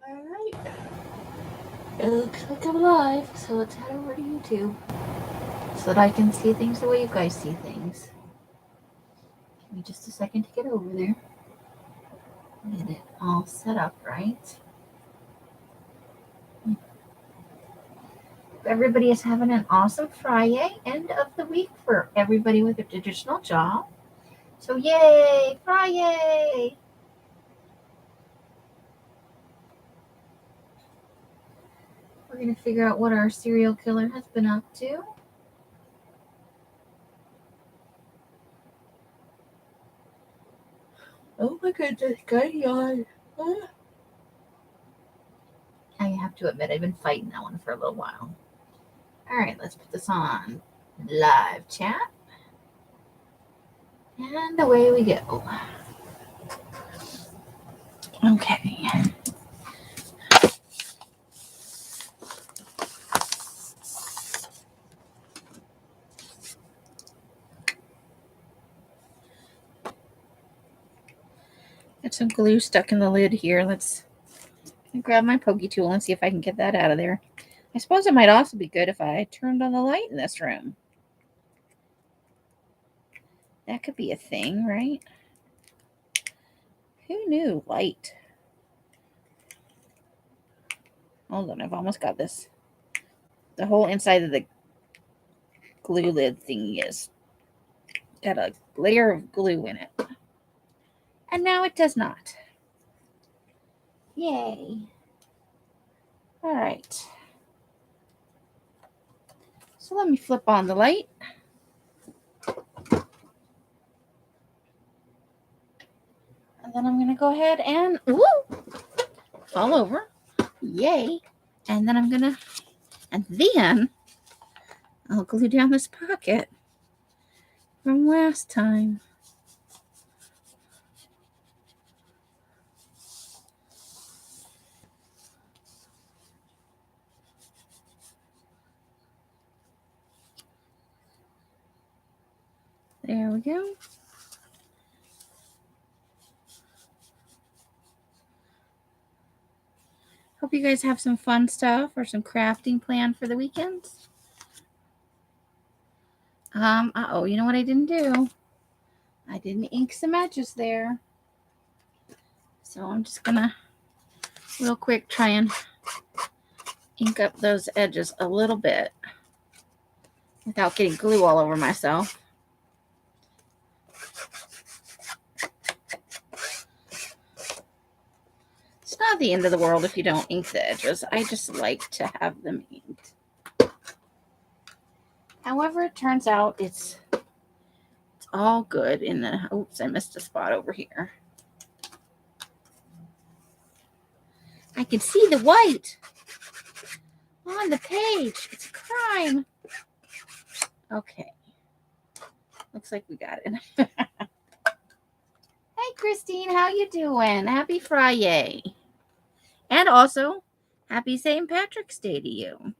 Alright. It looks like I'm live, so let's head over to YouTube so that I can see things the way you guys see things. Give me just a second to get over there. Get it all set up right. Everybody is having an awesome Fri-Yay end of the week for everybody with a traditional job. So yay, Fri-Yay! We're going to figure out what our serial killer has been up to. Oh my goodness, good yawn. I have to admit, I've been fighting that one for a little while. Alright, let's put this on live chat. And away we go. Okay. Got some glue stuck in the lid here. Let's grab my pokey tool and see if I can get that out of there. I suppose it might also be good if I turned on the light in this room. That could be a thing, right? Who knew? Light. Hold on, I've almost got this. The whole inside of the glue lid thingy is got a layer of glue in it. And now it does not. Yay. All right. So let me flip on the light. And then I'm going to go ahead and fall over. Yay. And then I'll glue down this pocket from last time. There we go. Hope you guys have some fun stuff or some crafting planned for the weekends. Uh-oh, you know what I didn't do? I didn't ink some edges there. So I'm just gonna real quick try and ink up those edges a little bit without getting glue all over myself. It's not the end of the world if you don't ink the edges. I just like to have them inked. However, it turns out it's all good in the... Oops, I missed a spot over here. I can see the white on the page. It's a crime. Okay. Looks like we got it. Hey, Christine, how you doing? Happy Fri-Yay. And also, happy St. Patrick's Day to you.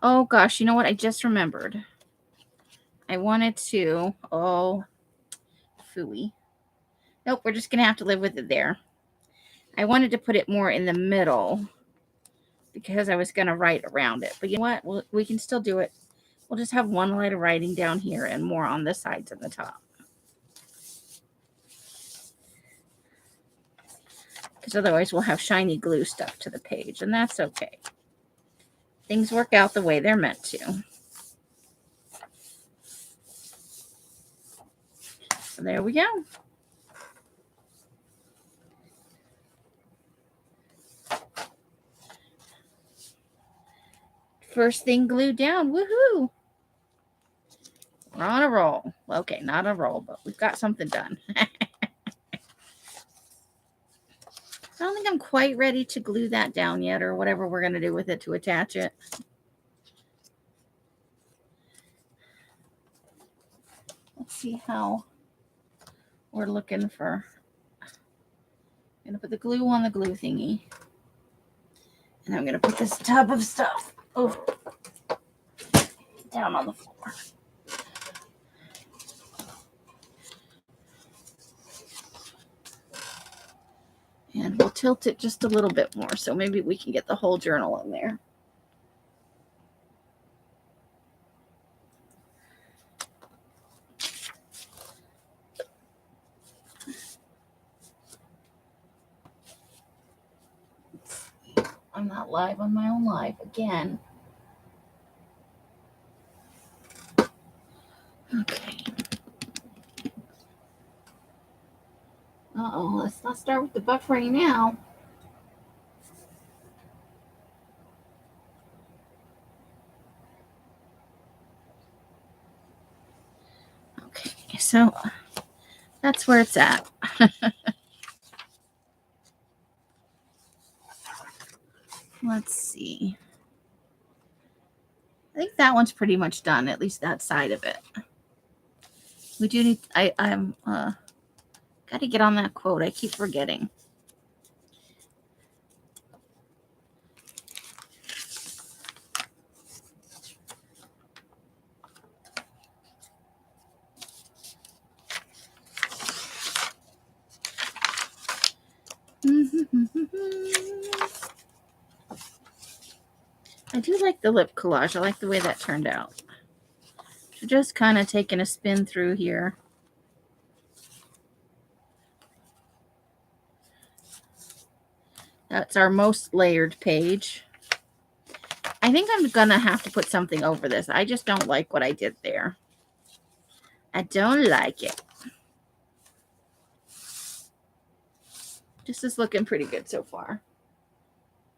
Oh, gosh, you know what? I just remembered. I wanted to... Oh, phooey. Nope, we're just going to have to live with it there. I wanted to put it more in the middle because I was going to write around it. But you know what? We can still do it. We'll just have one line of writing down here and more on the sides and the top. Because otherwise we'll have shiny glue stuck to the page, and that's okay. Things work out the way they're meant to. So there we go. First thing glued down. Woohoo! We're on a roll. Okay, not a roll, but we've got something done. I don't think I'm quite ready to glue that down yet, or whatever we're going to do with it to attach it. Let's see how we're looking for. I'm going to put the glue on the glue thingy. And I'm going to put this tub of stuff down on the floor. tilt it just a little bit more so maybe we can get the whole journal in there. I'm not live on my own live again. Okay. Uh-oh, let's not start with the buffering now. Okay, so that's where it's at. Let's see. I think that one's pretty much done, at least that side of it. We do need, I'm got to get on that quote. I keep forgetting. I do like the lip collage. I like the way that turned out. So just kind of taking a spin through here. That's our most layered page. I think I'm going to have to put something over this. I just don't like what I did there. I don't like it. This is looking pretty good so far.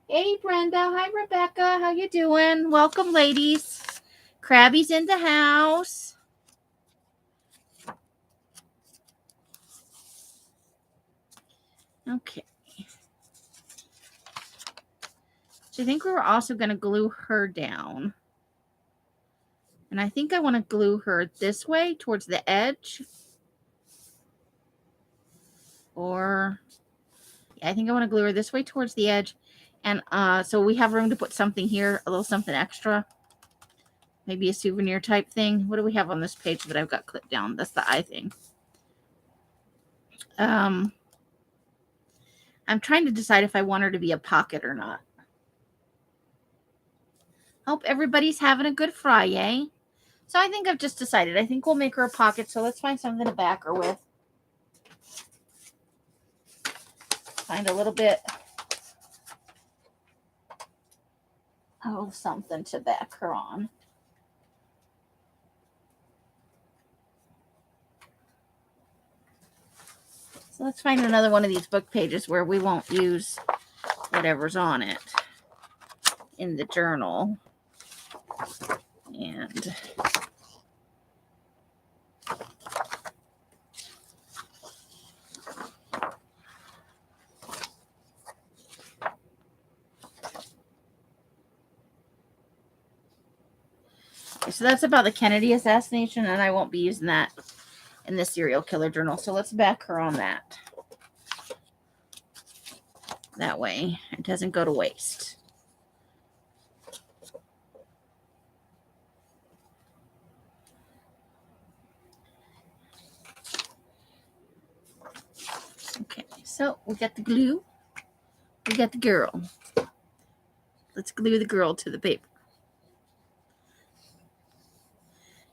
Hey, Brenda. Hi, Rebecca. How you doing? Welcome, ladies. Krabby's in the house. Okay. So I think we were also going to glue her down. And I think I want to glue her this way towards the edge. Or, yeah, I think I want to glue her this way towards the edge. And so we have room to put something here, a little something extra. Maybe a souvenir type thing. What do we have on this page that I've got clipped down? That's the eye thing. I'm trying to decide if I want her to be a pocket or not. Hope everybody's having a good Fri-Yay. So I think I've just decided. I think we'll make her a pocket. So let's find something to back her with. Find a little bit of something to back her on. So let's find another one of these book pages where we won't use whatever's on it in the journal. And so that's about the Kennedy assassination, and I won't be using that in the serial killer journal. So let's back her on that. That way it doesn't go to waste. Okay, so we got the glue. We got the girl. Let's glue the girl to the paper.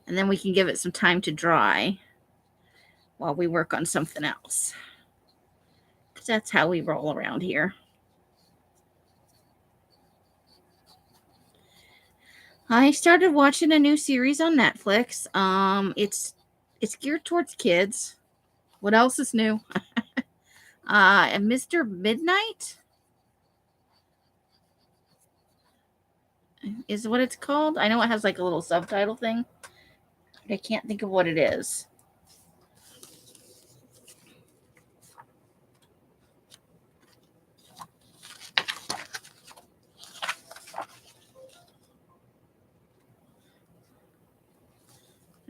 And then we can give it some time to dry while we work on something else. Because that's how we roll around here. I started watching a new series on Netflix. It's geared towards kids. What else is new? And Mr. Midnight is what it's called. I know it has like a little subtitle thing. I can't think of what it is.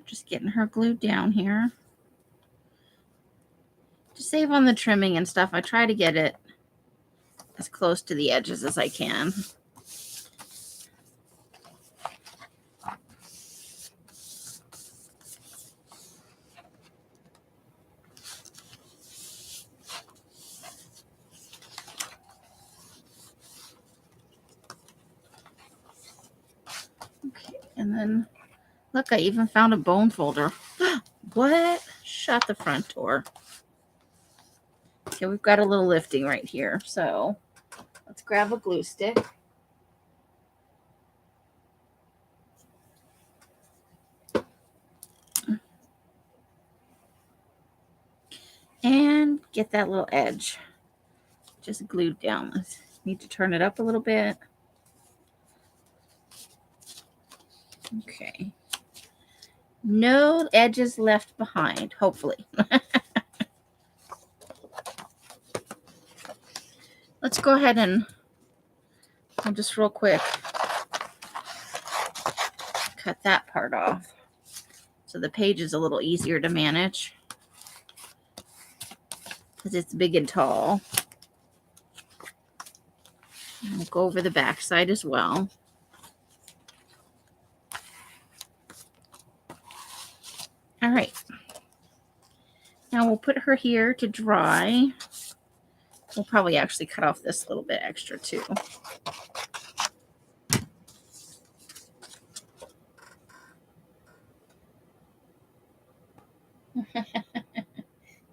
Just getting her glued down here. To save on the trimming and stuff, I try to get it as close to the edges as I can. And then, look, I even found a bone folder. What? Shut the front door. Okay, we've got a little lifting right here. So let's grab a glue stick. And get that little edge just glued down. Let's need to turn it up a little bit. Okay. No edges left behind, hopefully. Let's go ahead and I'll just real quick cut that part off so the page is a little easier to manage because it's big and tall. And we'll go over the back side as well. All right. Now we'll put her here to dry. We'll probably actually cut off this little bit extra too.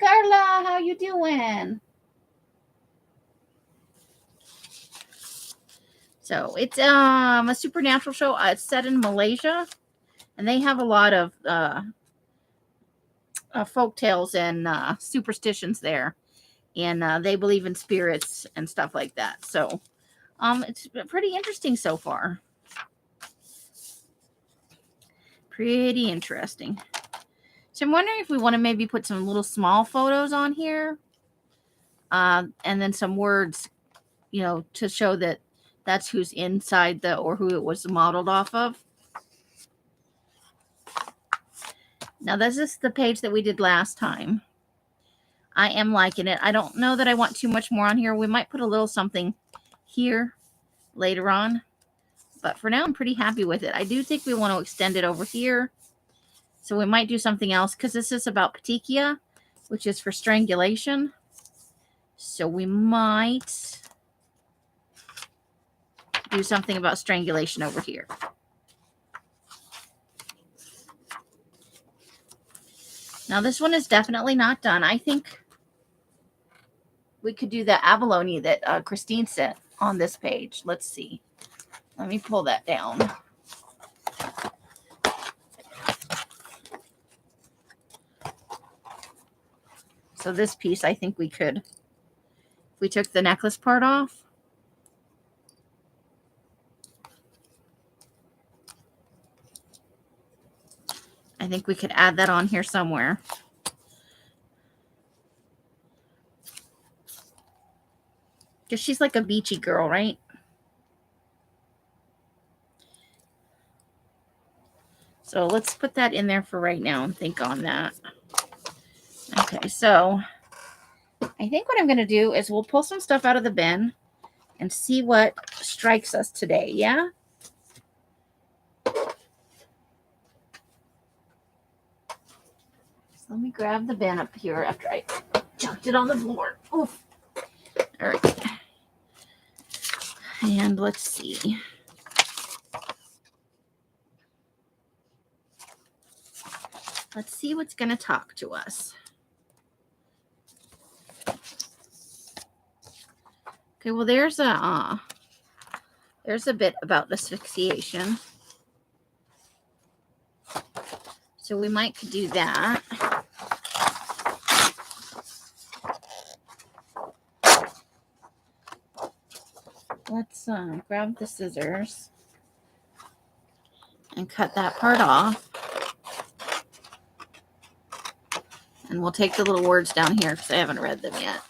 Carla, how you doing? So it's a supernatural show. It's set in Malaysia, and they have a lot of folk tales and superstitions there, and they believe in spirits and stuff like that. So it's pretty interesting so far. Pretty interesting. So I'm wondering if we want to maybe put some little small photos on here, and then some words, you know, to show that that's who's inside or who it was modeled off of. Now, this is the page that we did last time. I am liking it. I don't know that I want too much more on here. We might put a little something here later on. But for now, I'm pretty happy with it. I do think we want to extend it over here. So we might do something else because this is about petechia, which is for strangulation. So we might do something about strangulation over here. Now, this one is definitely not done. I think we could do the abalone that Christine sent on this page. Let's see. Let me pull that down. So this piece, I think we could, if we took the necklace part off. I think we could add that on here somewhere. Because she's like a beachy girl, right? So let's put that in there for right now and think on that. Okay, so I think what I'm going to do is we'll pull some stuff out of the bin and see what strikes us today, yeah? Let me grab the bin up here after I chucked it on the floor. Oof. All right. And let's see. Let's see what's going to talk to us. Okay, well, there's a bit about asphyxiation. So we might do that. Let's grab the scissors and cut that part off. And we'll take the little words down here because I haven't read them yet.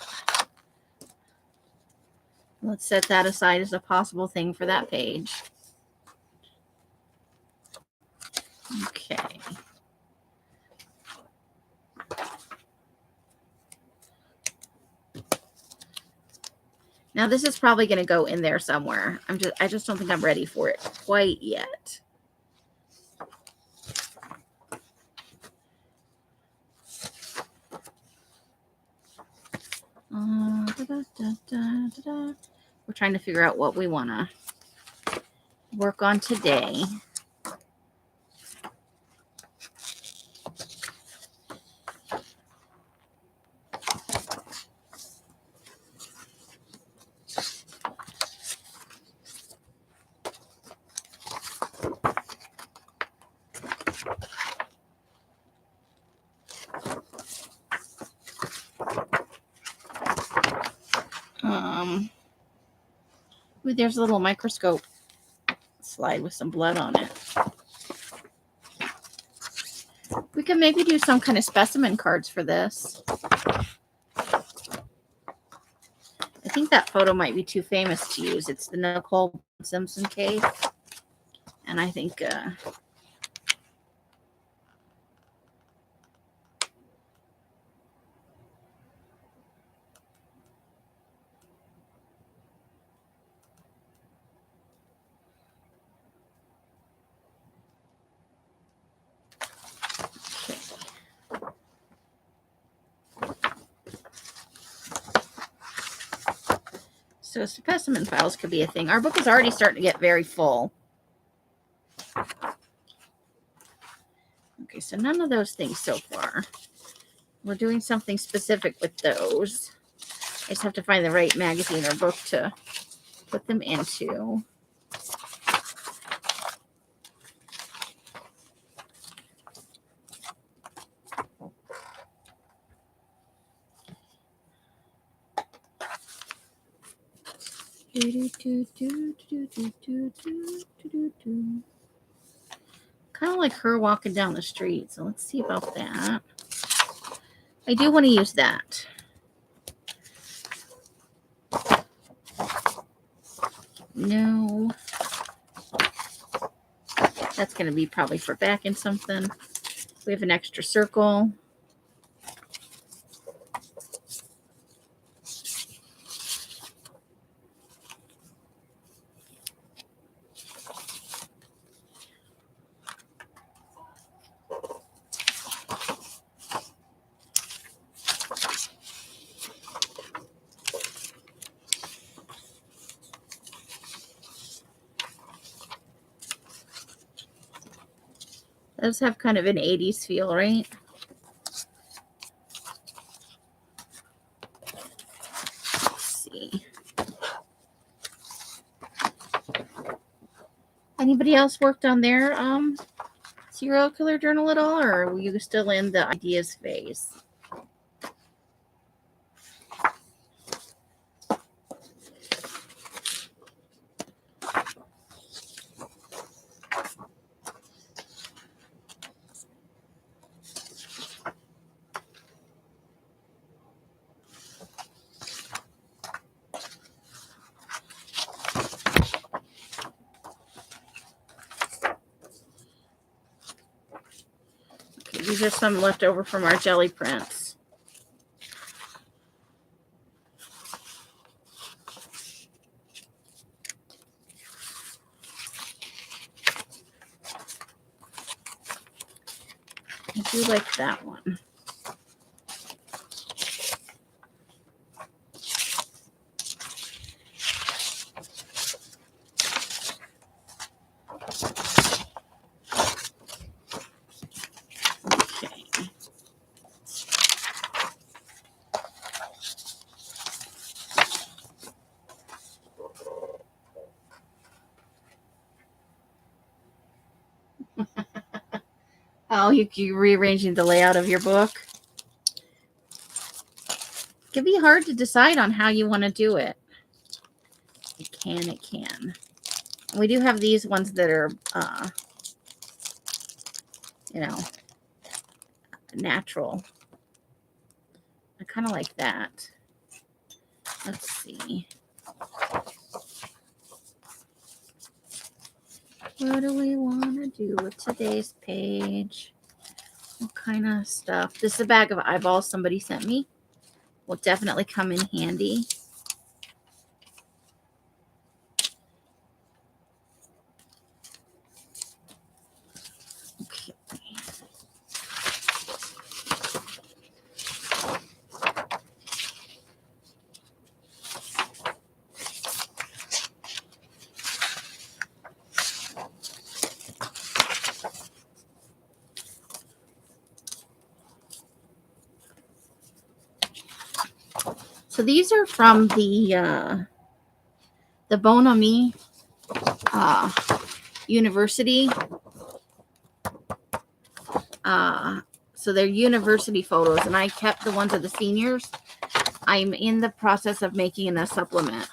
Let's set that aside as a possible thing for that page. Okay. Now this is probably going to go in there somewhere. I just don't think I'm ready for it quite yet. We're trying to figure out what we want to work on today. Ooh, there's a little microscope slide with some blood on it. We can maybe do some kind of specimen cards for this. I think that photo might be too famous to use. It's the Nicole Simpson case. And I think so specimen files could be a thing. Our book is already starting to get very full. Okay, so none of those things so far. We're doing something specific with those. I just have to find the right magazine or book to put them into. Kind of like her walking down the street. So let's see about that. I do want to use that. No. That's going to be probably for backing something. We have an extra circle. Those have kind of an 80s feel, right? Let's see. Anybody else worked on their serial killer journal at all, or were you still in the ideas phase? These are some left over from our jelly prints. I do like that one. Oh, you're rearranging the layout of your book? It can be hard to decide on how you want to do it. It can. We do have these ones that are, natural. I kind of like that. Let's see. What do we want to do with today's page? What kind of stuff? This is a bag of eyeballs somebody sent me. Will definitely come in handy. Okay. So these are from the Bon Ami University. So they're university photos, and I kept the ones of the seniors. I'm in the process of making a supplement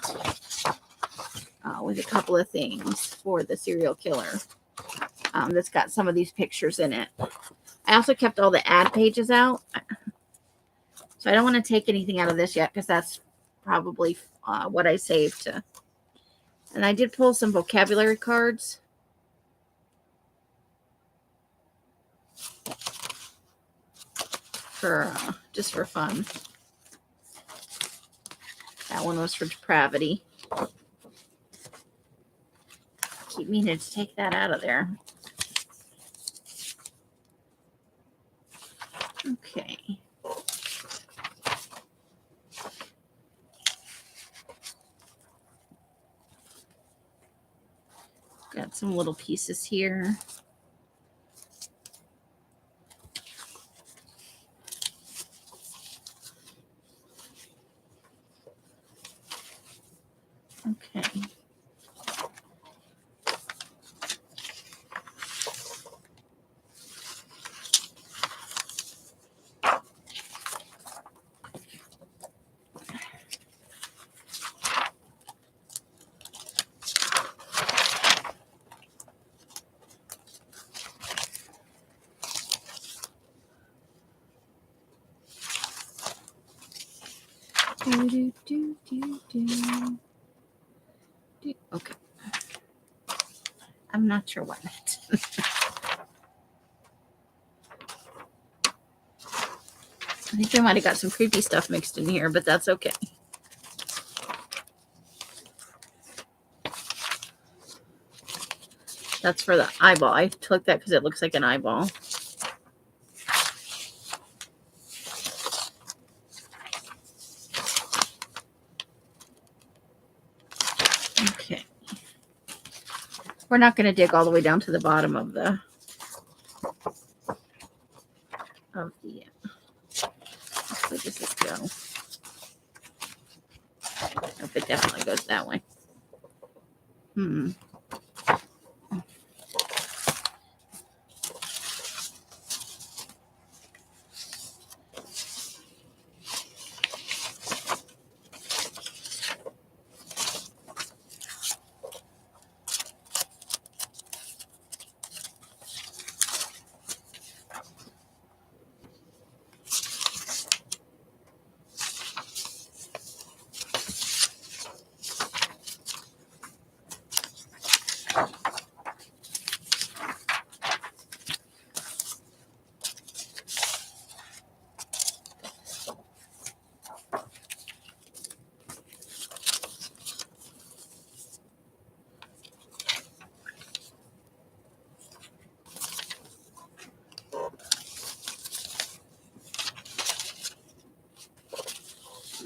with a couple of things for the serial killer. That's got some of these pictures in it. I also kept all the ad pages out. So I don't want to take anything out of this yet because that's probably what I saved to. And I did pull some vocabulary cards. For just for fun. That one was for depravity. Keep meaning to take that out of there. Okay. Got some little pieces here. Okay. Okay. I'm not sure what. I think we might have got some creepy stuff mixed in here, but that's okay. That's for the eyeball. I took that because it looks like an eyeball. Okay. We're not going to dig all the way down to the bottom of the where does this go? Nope, it definitely goes that way.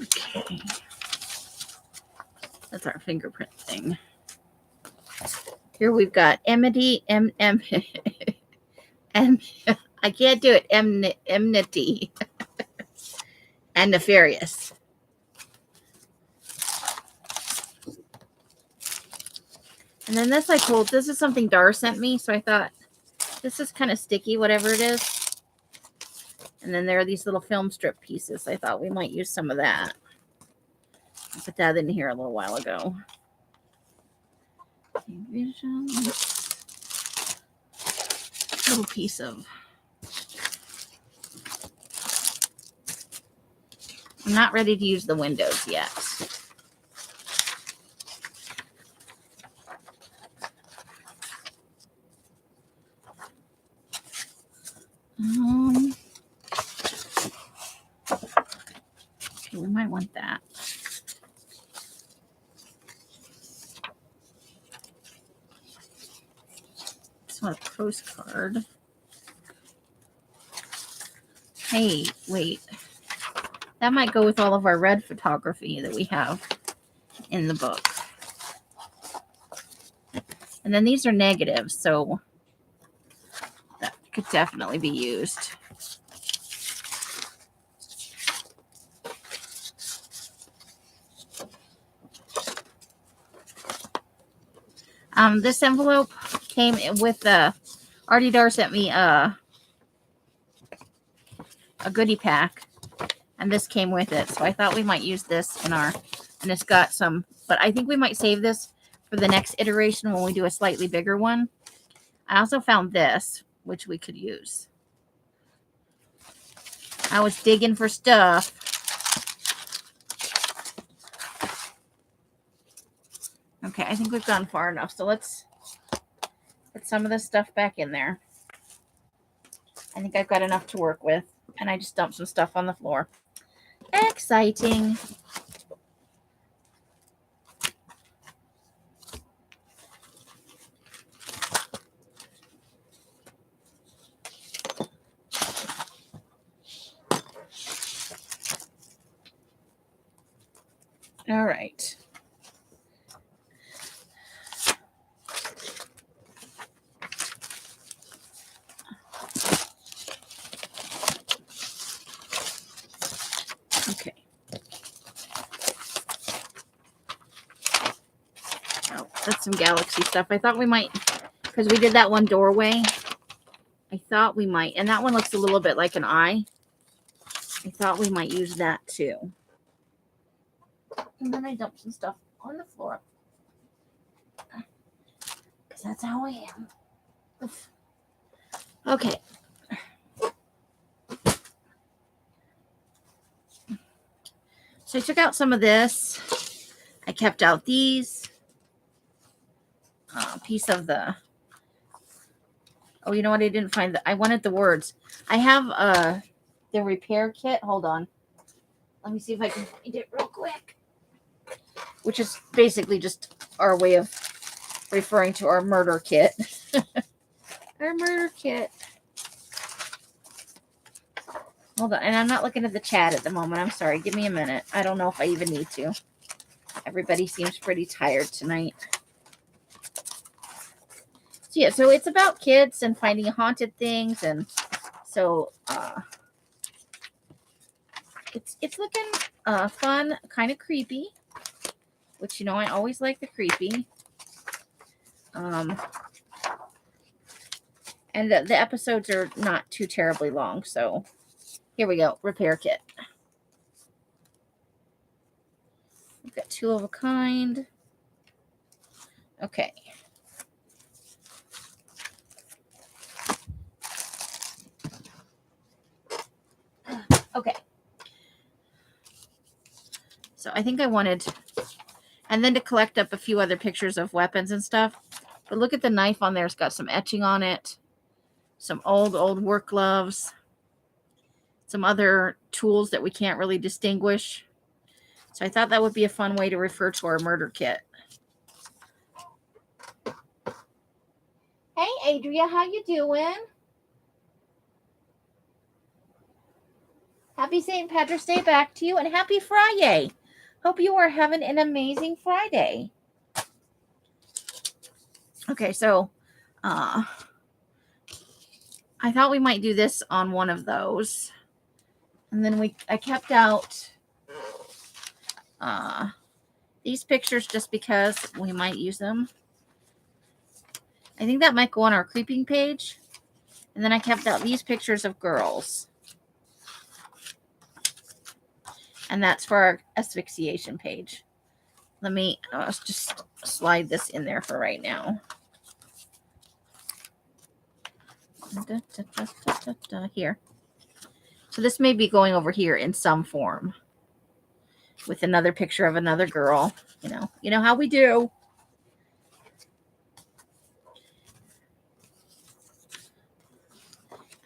Okay. That's our fingerprint thing. Here we've got enmity, I can't do it, enmity, and nefarious. And then this this is something Dar sent me, so I thought this is kind of sticky, whatever it is. And then there are these little film strip pieces. I thought we might use some of that. I put that in here a little while ago. Vision. Little piece of. I'm not ready to use the windows yet. Okay, we might want that. Just want a postcard. Hey, wait. That might go with all of our red photography that we have in the book. And then these are negatives, so that could definitely be used. This envelope came with Artie Dar sent me a goodie pack, and this came with it. So I thought we might use this in our, and it's got some, but I think we might save this for the next iteration when we do a slightly bigger one. I also found this, which we could use. I was digging for stuff. Okay, I think we've gone far enough. So let's put some of this stuff back in there. I think I've got enough to work with. And I just dumped some stuff on the floor. Exciting. All right. Okay. Oh, that's some galaxy stuff. I thought we might, because we did that one doorway. I thought we might, and that one looks a little bit like an eye. I thought we might use that too. And then I dumped some stuff on the floor. Because that's how I am. Oof. Okay. So I took out some of this. I kept out these. Piece of the... Oh, you know what? I didn't find I wanted the words. I have the repair kit. Hold on. Let me see if I can find it real quick. Which is basically just our way of referring to our murder kit. Our murder kit. Hold on. And I'm not looking at the chat at the moment. I'm sorry. Give me a minute. I don't know if I even need to. Everybody seems pretty tired tonight. So yeah, so it's about kids and finding haunted things. And so it's looking fun, kind of creepy. Which, you know, I always like the creepy. And the episodes are not too terribly long. So here we go. Repair kit. We've got 2 of a kind. Okay. Okay. So I think I wanted... And then to collect up a few other pictures of weapons and stuff. But look at the knife on there. It's got some etching on it. Some old work gloves. Some other tools that we can't really distinguish. So I thought that would be a fun way to refer to our murder kit. Hey, Adria, how you doing? Happy St. Patrick's Day back to you. And happy Fri-Yay. Hope you are having an amazing Friday. Okay, so I thought we might do this on one of those. And then I kept out these pictures just because we might use them. I think that might go on our creeping page. And then I kept out these pictures of girls. And that's for our asphyxiation page. Let me just slide this in there for right now. Here. So this may be going over here in some form. With another picture of another girl. You know how we do.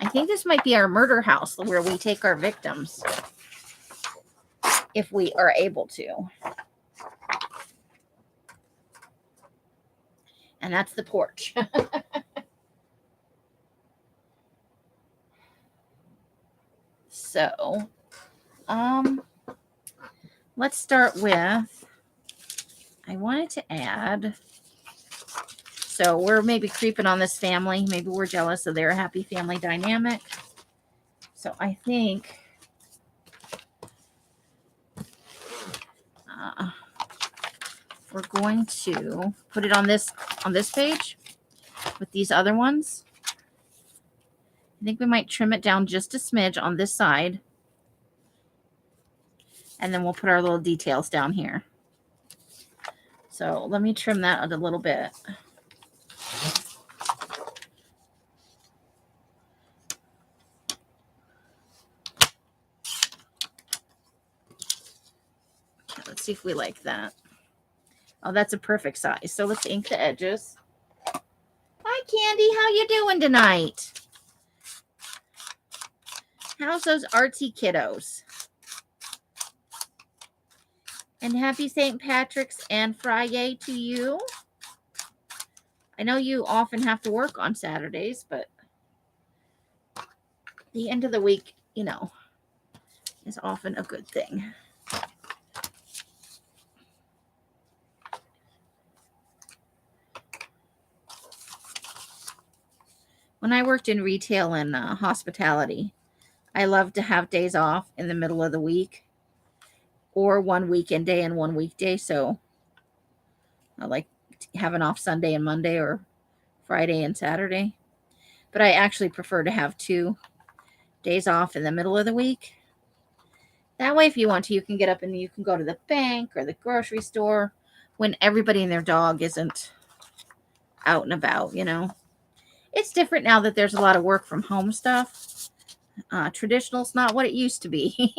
I think this might be our murder house where we take our victims. If we are able to. And that's the porch. So, let's start with, I wanted to add, so we're maybe creeping on this family. Maybe we're jealous of their happy family dynamic. So I think we're going to put it on this page with these other ones. I think we might trim it down just a smidge on this side. And then we'll put our little details down here. So let me trim that a little bit. Okay, let's see if we like that. Oh, that's a perfect size. So let's ink the edges. Hi, Candy. How you doing tonight? How's those artsy kiddos? And happy St. Patrick's and Fri-Yay to you. I know you often have to work on Saturdays, but the end of the week, you know, is often a good thing. When I worked in retail and hospitality, I loved to have days off in the middle of the week, or one weekend day and one weekday. So I like having off Sunday and Monday, or Friday and Saturday. But I actually prefer to have 2 days off in the middle of the week. That way, if you want to, you can get up and you can go to the bank or the grocery store when everybody and their dog isn't out and about, you know. It's different now that there's a lot of work from home stuff. Traditional's not what it used to be.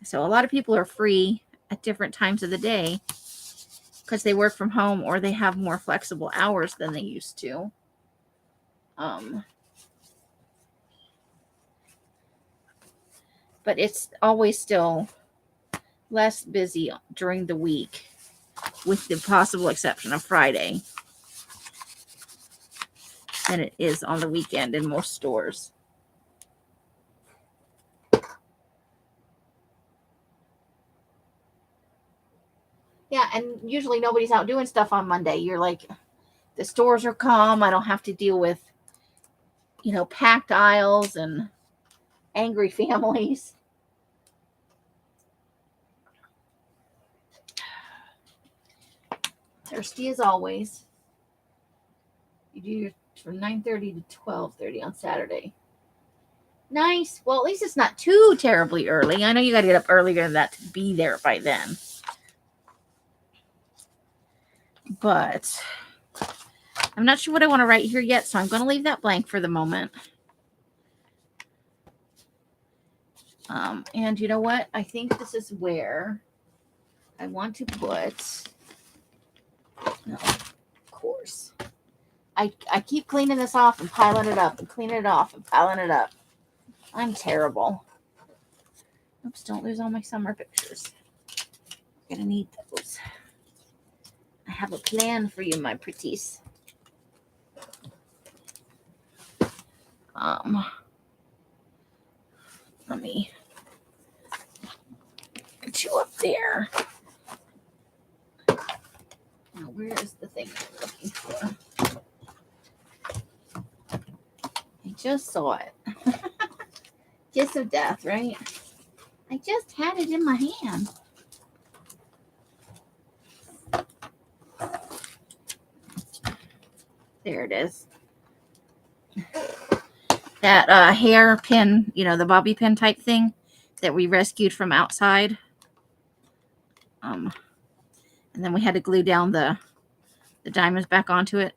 So a lot of people are free at different times of the day because they work from home or they have more flexible hours than they used to. But it's always still less busy during the week, with the possible exception of Friday, than it is on the weekend in most stores. Yeah, and usually nobody's out doing stuff on Monday. You're like, the stores are calm. I don't have to deal with, you know, packed aisles and angry families. Thirsty as always. You do from 9:30 to 12:30 on Saturday. Nice. Well, at least it's not too terribly early. I know you got to get up earlier than that to be there by then. But I'm not sure what I want to write here yet, so I'm going to leave that blank for the moment. And you know what? I think this is where I want to put... No, of course. I keep cleaning this off and piling it up and cleaning it off and piling it up. I'm terrible. Oops, don't lose all my summer pictures. I'm gonna need those. I have a plan for you, my pretties. Let me get you up there. Now, where is the thing I'm looking for? I just saw it. Kiss of death, right? I just had it in my hand. There it is. That hairpin, you know, the bobby pin type thing that we rescued from outside. And then we had to glue down the diamonds back onto it.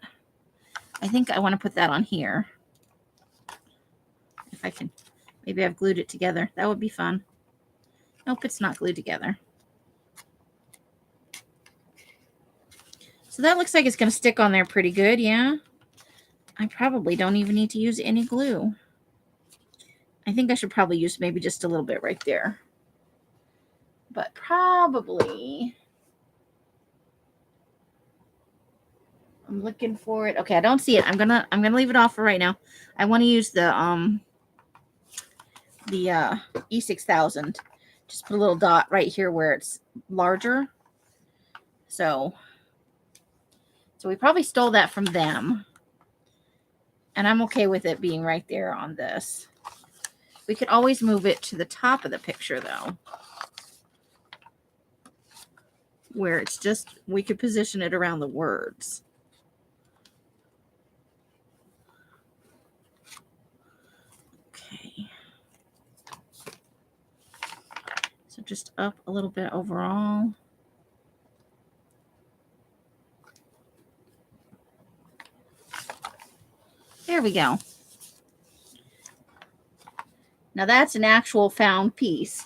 I think I want to put that on here. If I can. Maybe I've glued it together. That would be fun. Nope, it's not glued together. So that looks like it's going to stick on there pretty good, yeah? I probably don't even need to use any glue. I think I should probably use maybe just a little bit right there. But probably... I'm looking for it. Okay, I don't see it. I'm gonna leave it off for right now. I want to use the E6000. Just put a little dot right here where it's larger. So we probably stole that from them. And I'm okay with it being right there on this. We could always move it to the top of the picture though, where it's just, we could position it around the words. So just up a little bit overall. There we go. Now that's an actual found piece.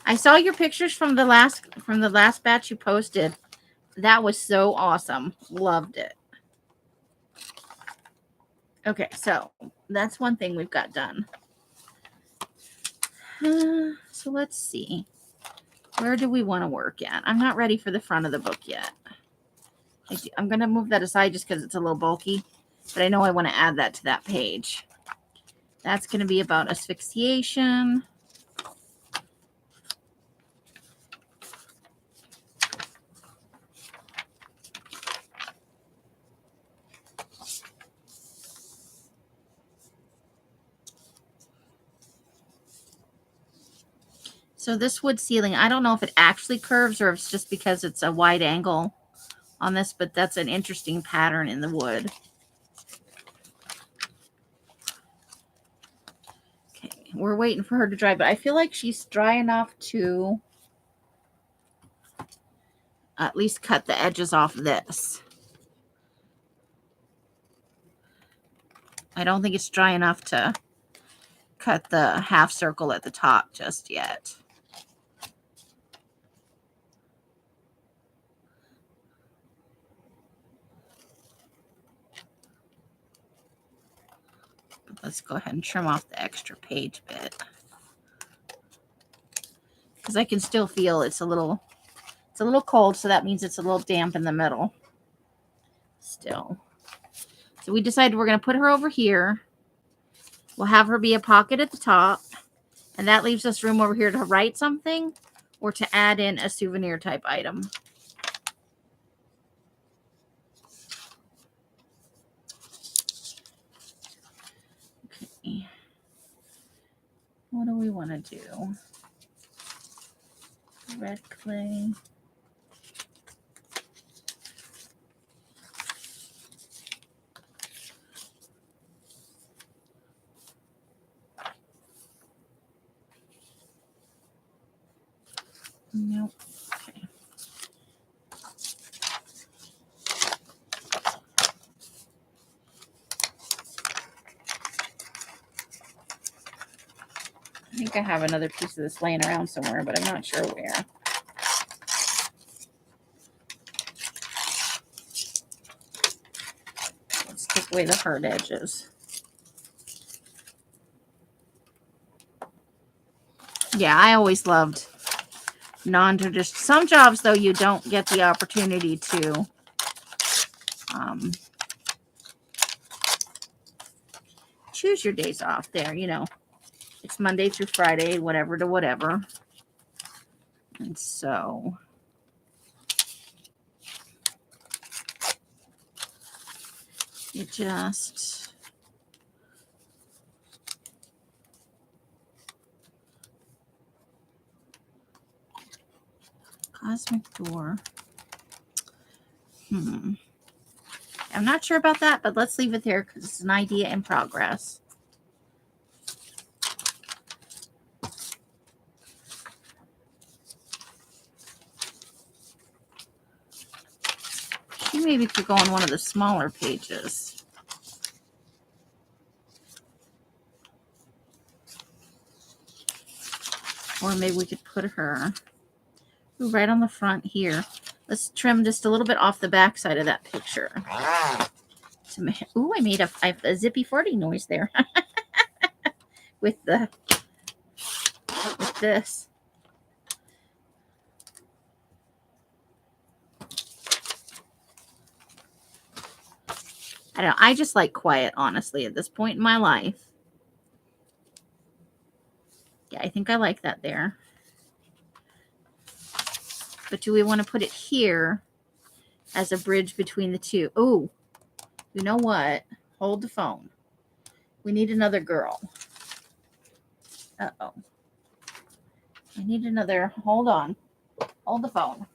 I saw your pictures from the last batch you posted. That was so awesome. Loved it. Okay, so that's one thing we've got done. So let's see. Where do we want to work at? I'm not ready for the front of the book yet. I'm going to move that aside just because it's a little bulky. But I know I want to add that to that page. That's going to be about asphyxiation. So this wood ceiling, I don't know if it actually curves or if it's just because it's a wide angle on this, but that's an interesting pattern in the wood. Okay, we're waiting for her to dry, but I feel like she's dry enough to at least cut the edges off this. I don't think it's dry enough to cut the half circle at the top just yet. Let's go ahead and trim off the extra page bit. Because I can still feel it's a little cold, so that means it's a little damp in the middle. Still. So we decided we're going to put her over here. We'll have her be a pocket at the top. And that leaves us room over here to write something or to add in a souvenir type item. Okay. What do we want to do? Red clay. Nope. Okay. I think I have another piece of this laying around somewhere, but I'm not sure where. Let's take away the hard edges. Yeah, I always loved non-traditional. Some jobs, though, you don't get the opportunity to choose your days off there. You know, it's Monday through Friday, whatever to whatever. And so you just cosmic door. I'm not sure about that, but let's leave it there because it's an idea in progress. She maybe could go on one of the smaller pages. Or maybe we could put her right on the front here. Let's trim just a little bit off the back side of that picture. Ooh, I made a zippy farting noise there. with this. I don't know. I just like quiet, honestly, at this point in my life. Yeah, I think I like that there. But do we want to put it here as a bridge between the two? Oh, you know what? Hold the phone. We need another girl. Uh-oh. I need another. Hold on. Hold the phone.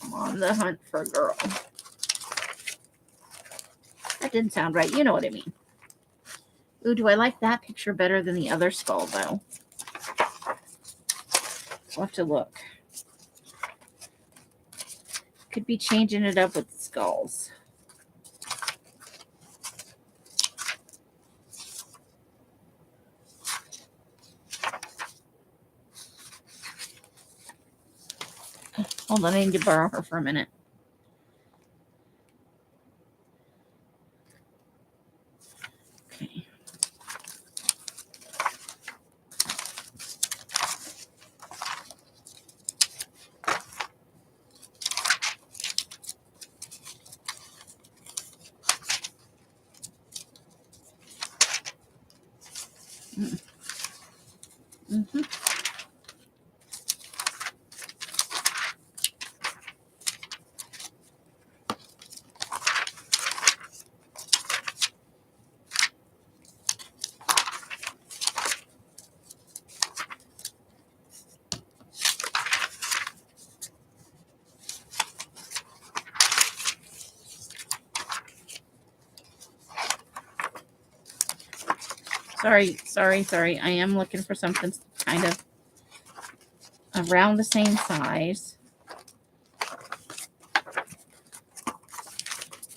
I'm on the hunt for a girl. That didn't sound right. You know what I mean. Ooh, do I like that picture better than the other skull, though? We'll have to look. Could be changing it up with the skulls. Hold on, I need to borrow her for a minute. Okay. Mm-hmm. Sorry. I am looking for something kind of around the same size.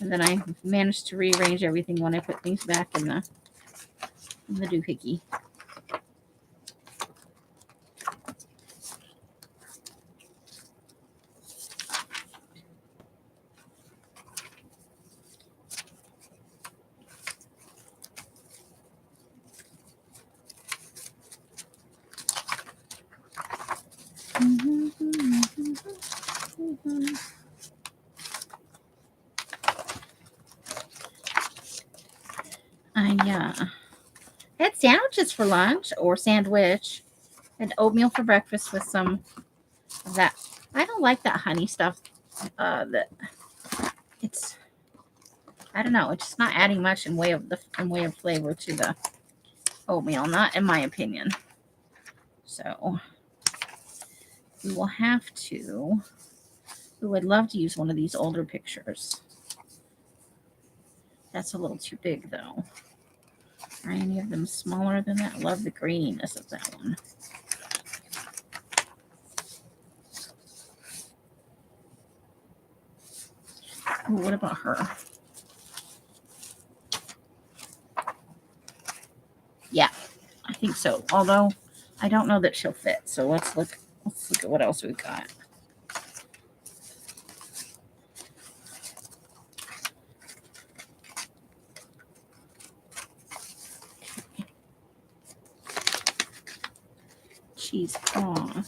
And then I managed to rearrange everything when I put things back in the doohickey. I had sandwiches for lunch, or sandwich, and oatmeal for breakfast with some of that. I don't like that honey stuff. That it's, I don't know. It's just not adding much in way of flavor to the oatmeal, not in my opinion. So we will have to. Ooh, I'd love to use one of these older pictures. That's a little too big, though. Are any of them smaller than that? I love the graininess of that one. Ooh, what about her? Yeah, I think so. Although I don't know that she'll fit. So let's look at what else we've got. Cheese paw.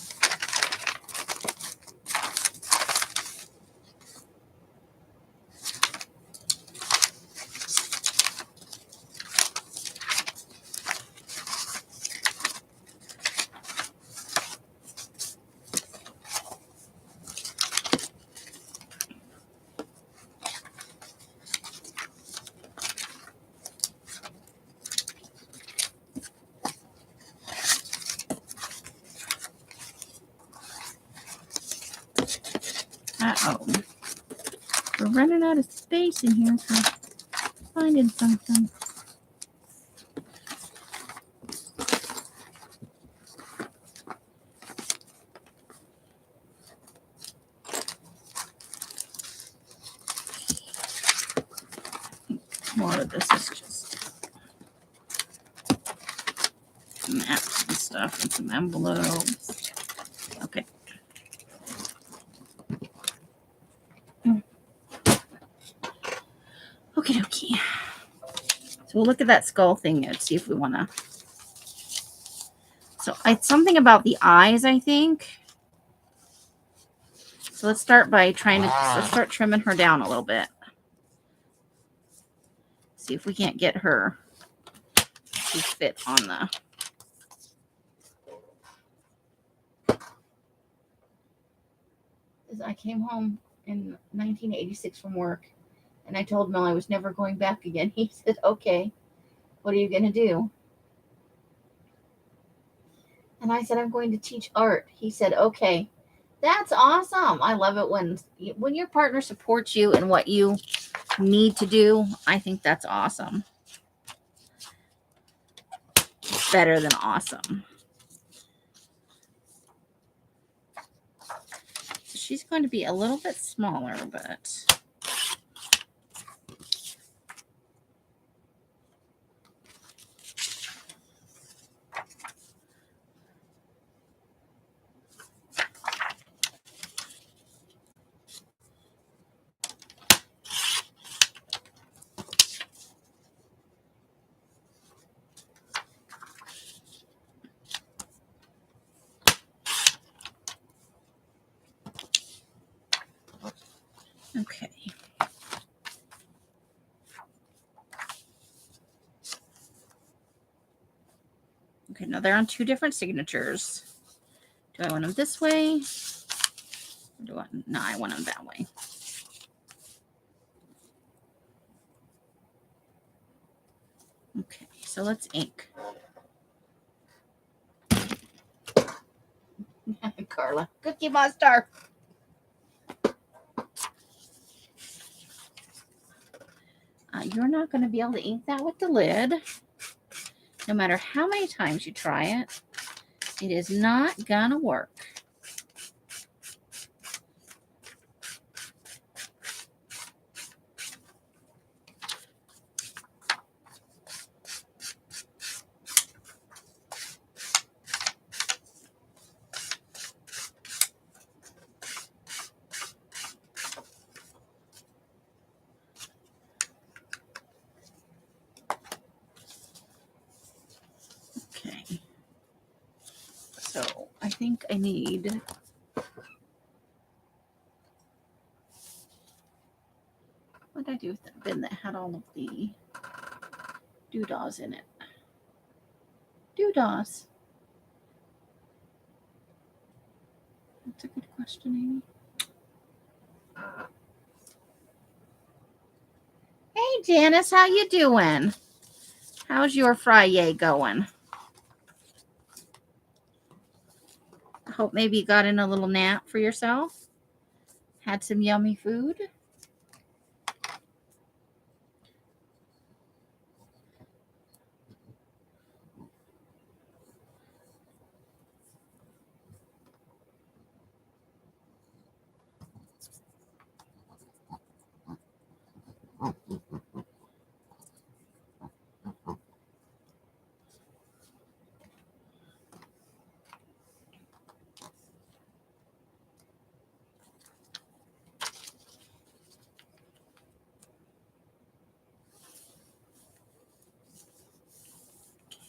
Uh-oh. We're running out of space in here for finding something. More of this is just maps and stuff and some envelopes. Okay. Okie dokie. So we'll look at that skull thing and see if we want to. So it's something about the eyes, I think. So let's start by let's start trimming her down a little bit. See if we can't get her to fit on the. I came home in 1986 from work, and I told Mel I was never going back again. He said, okay, what are you going to do? And I said, I'm going to teach art. He said, okay, that's awesome. I love it when your partner supports you in what you need to do, I think that's awesome. Better than awesome. So she's going to be a little bit smaller, but okay. Okay, now they're on two different signatures. Do I want them this way? Or no, I want them that way. Okay, so let's ink. Carla, Cookie Monster. You're not going to be able to ink that with the lid. No matter how many times you try it, it is not going to work. Okay. So I think I need... What did I do with that bin that had all of the doodahs in it? Doodahs. That's a good question, Amy. Hey, Janice, how you doing? How's your Fri-Yay going? I hope maybe you got in a little nap for yourself. Had some yummy food.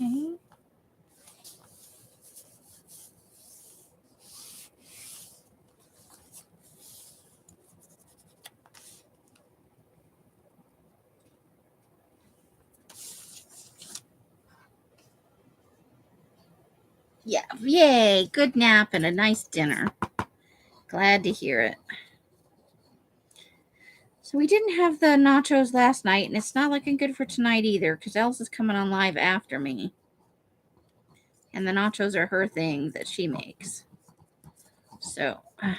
Okay. Yeah, yay, good nap and a nice dinner. Glad to hear it. So we didn't have the nachos last night, and it's not looking good for tonight either, because Elsa's coming on live after me. And the nachos are her thing that she makes. So I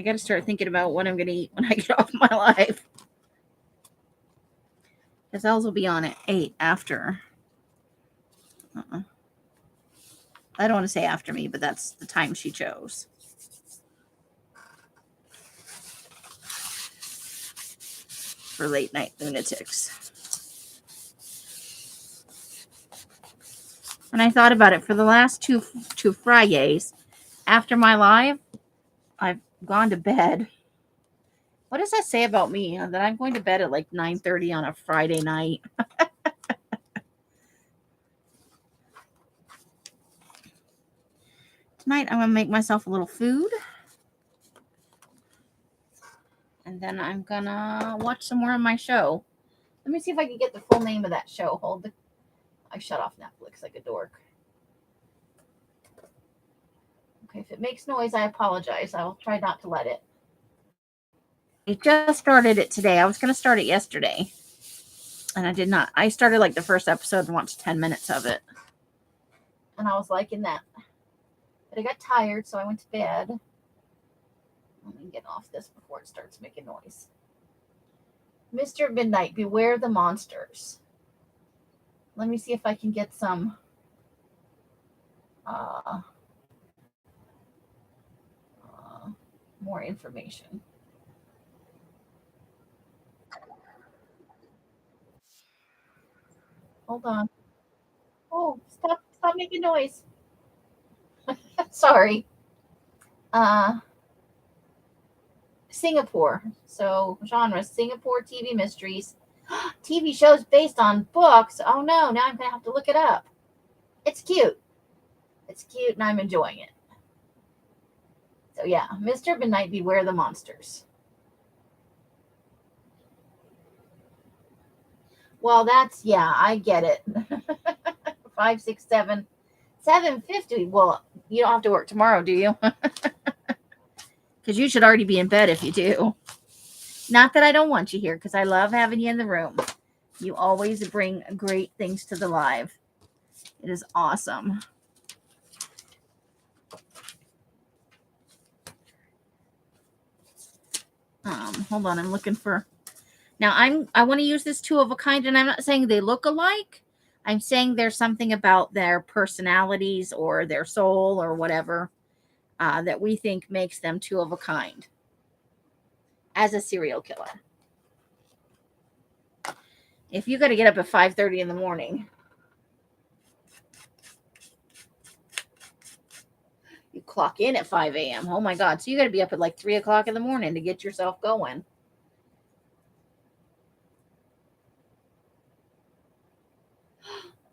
got to start thinking about what I'm going to eat when I get off my live. Because Elsa will be on at 8 after. I don't want to say after me, but that's the time she chose. For late night lunatics. And I thought about it for the last two Fri-Yays. After my live, I've gone to bed. What does that say about me? That I'm going to bed at like 9:30 on a Friday night. Tonight, I'm going to make myself a little food. And then I'm going to watch some more of my show. Let me see if I can get the full name of that show. I shut off Netflix like a dork. Okay, if it makes noise, I apologize. I will try not to let it. I just started it today. I was going to start it yesterday. And I did not. I started like the first episode and watched 10 minutes of it. And I was liking that. But I got tired, so I went to bed. Let me get off this before it starts making noise. Mr. Midnight, beware the monsters. Let me see if I can get some uh, uh, more information. Hold on. Oh, stop making noise. Sorry. Uh, Singapore. So genre Singapore TV mysteries. TV shows based on books. Oh no, now I'm gonna have to look it up. It's cute. It's cute and I'm enjoying it. So yeah, Mr. Midnight, beware the monsters. Well, that's yeah, I get it. 5, 6, 7, 7:50. Well, you don't have to work tomorrow, do you? Because you should already be in bed if you do. Not that I don't want you here, because I love having you in the room. You always bring great things to the live. It is awesome. Hold on, I'm looking for. Now I want to use this two of a kind, and I'm not saying they look alike. I'm saying there's something about their personalities or their soul or whatever that we think makes them two of a kind as a serial killer. If you got to get up at 5:30 in the morning, you clock in at 5 a.m. Oh my God. So you got to be up at like 3 o'clock in the morning to get yourself going.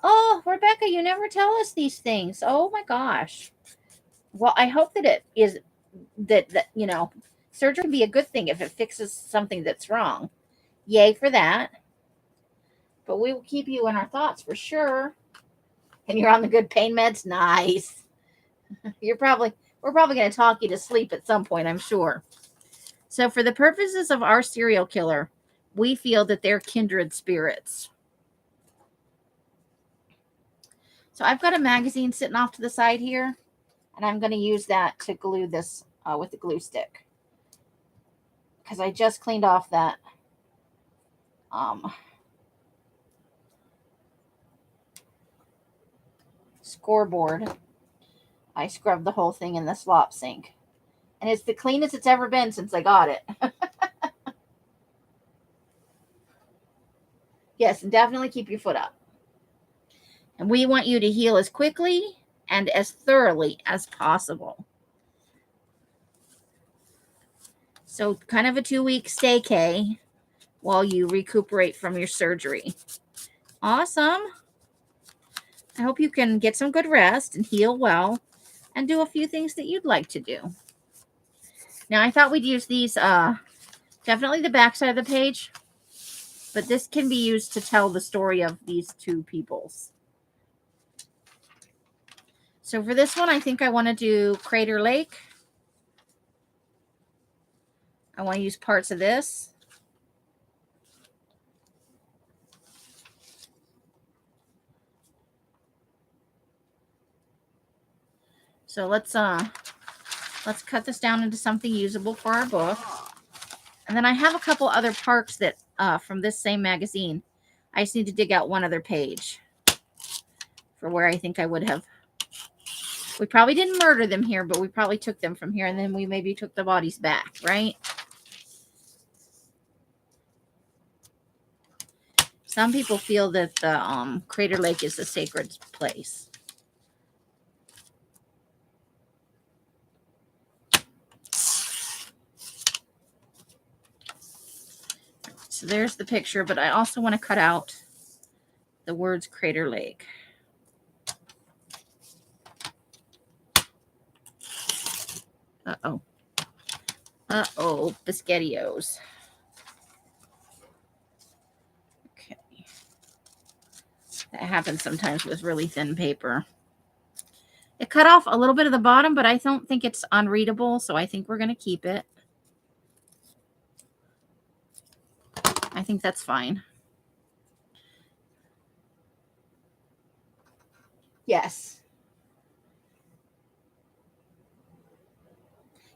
Oh, Rebecca, you never tell us these things. Oh my gosh. Well, I hope that it is that surgery can be a good thing if it fixes something that's wrong. Yay for that. But we will keep you in our thoughts for sure. And you're on the good pain meds. Nice. We're probably going to talk you to sleep at some point, I'm sure. So for the purposes of our serial killer, we feel that they're kindred spirits. So I've got a magazine sitting off to the side here, and I'm going to use that to glue this with the glue stick. Because I just cleaned off that scoreboard. I scrubbed the whole thing in the slop sink. And it's the cleanest it's ever been since I got it. Yes, and definitely keep your foot up. And we want you to heal as quickly and as thoroughly as possible. So kind of a 2-week staycay while you recuperate from your surgery. Awesome. I hope you can get some good rest and heal well and do a few things that you'd like to do. Now, I thought we'd use these, definitely the back side of the page, but this can be used to tell the story of these two peoples. So for this one, I think I want to do Crater Lake. I want to use parts of this. So let's cut this down into something usable for our book. And then I have a couple other parts that from this same magazine. I just need to dig out one other page for where I think I would have. We probably didn't murder them here, but we probably took them from here, and then we maybe took the bodies back, right? Some people feel that the Crater Lake is a sacred place. So there's the picture, but I also want to cut out the words Crater Lake. Uh-oh. Uh-oh, Biscottios. Okay. That happens sometimes with really thin paper. It cut off a little bit of the bottom, but I don't think it's unreadable, so I think we're going to keep it. I think that's fine. Yes.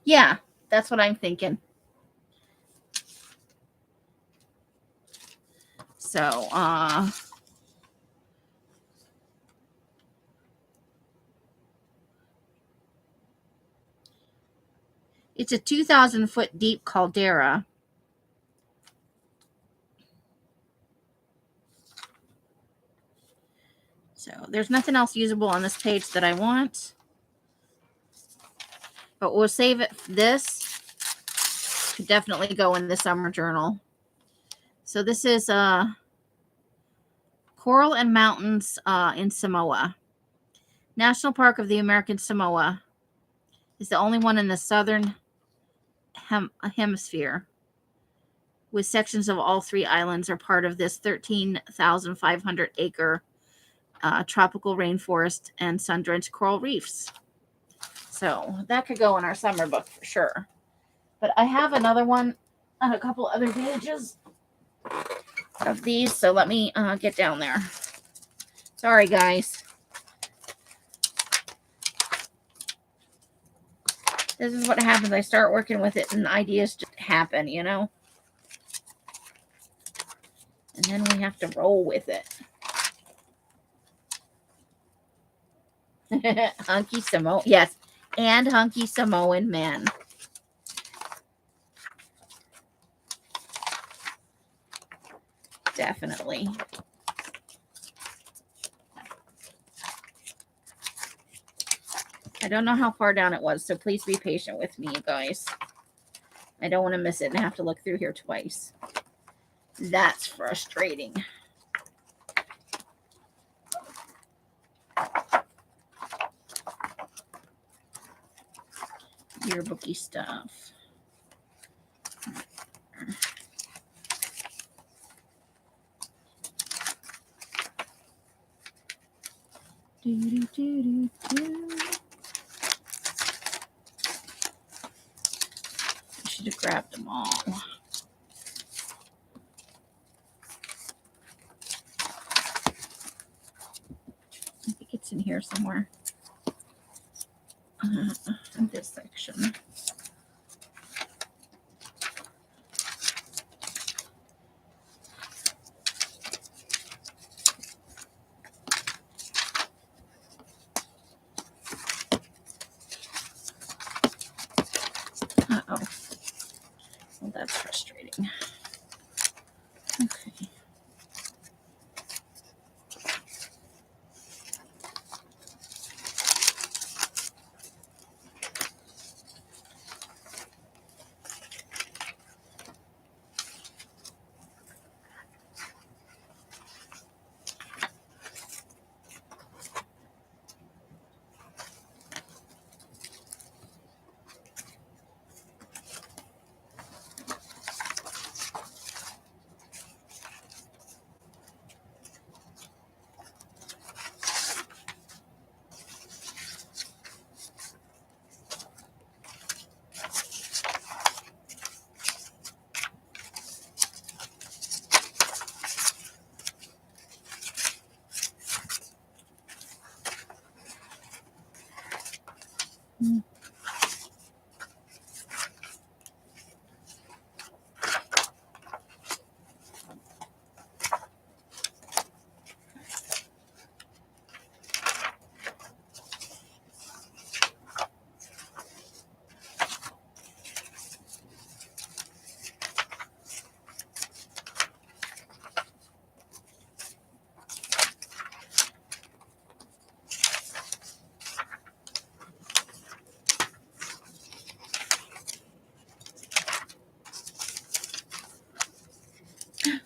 Yeah, that's what I'm thinking. So, it's a 2,000-foot deep caldera. So there's nothing else usable on this page that I want. But we'll save it. This could definitely go in the summer journal. So this is Coral and Mountains in Samoa. National Park of the American Samoa is the only one in the southern hemisphere, with sections of all 3 islands are part of this 13,500 acre tropical rainforest and sun-drenched coral reefs. So that could go in our summer book for sure. But I have another one on a couple other pages of these, so let me get down there. Sorry, guys. This is what happens. I start working with it and ideas just happen, you know? And then we have to roll with it. Hunky Samoan. Yes. And hunky Samoan men. Definitely. I don't know how far down it was, so please be patient with me, you guys. I don't want to miss it and have to look through here twice. That's frustrating. Yearbooky stuff. I should have grabbed them all. I think it's in here somewhere. In this section. Uh-oh. Well, that's frustrating. Okay.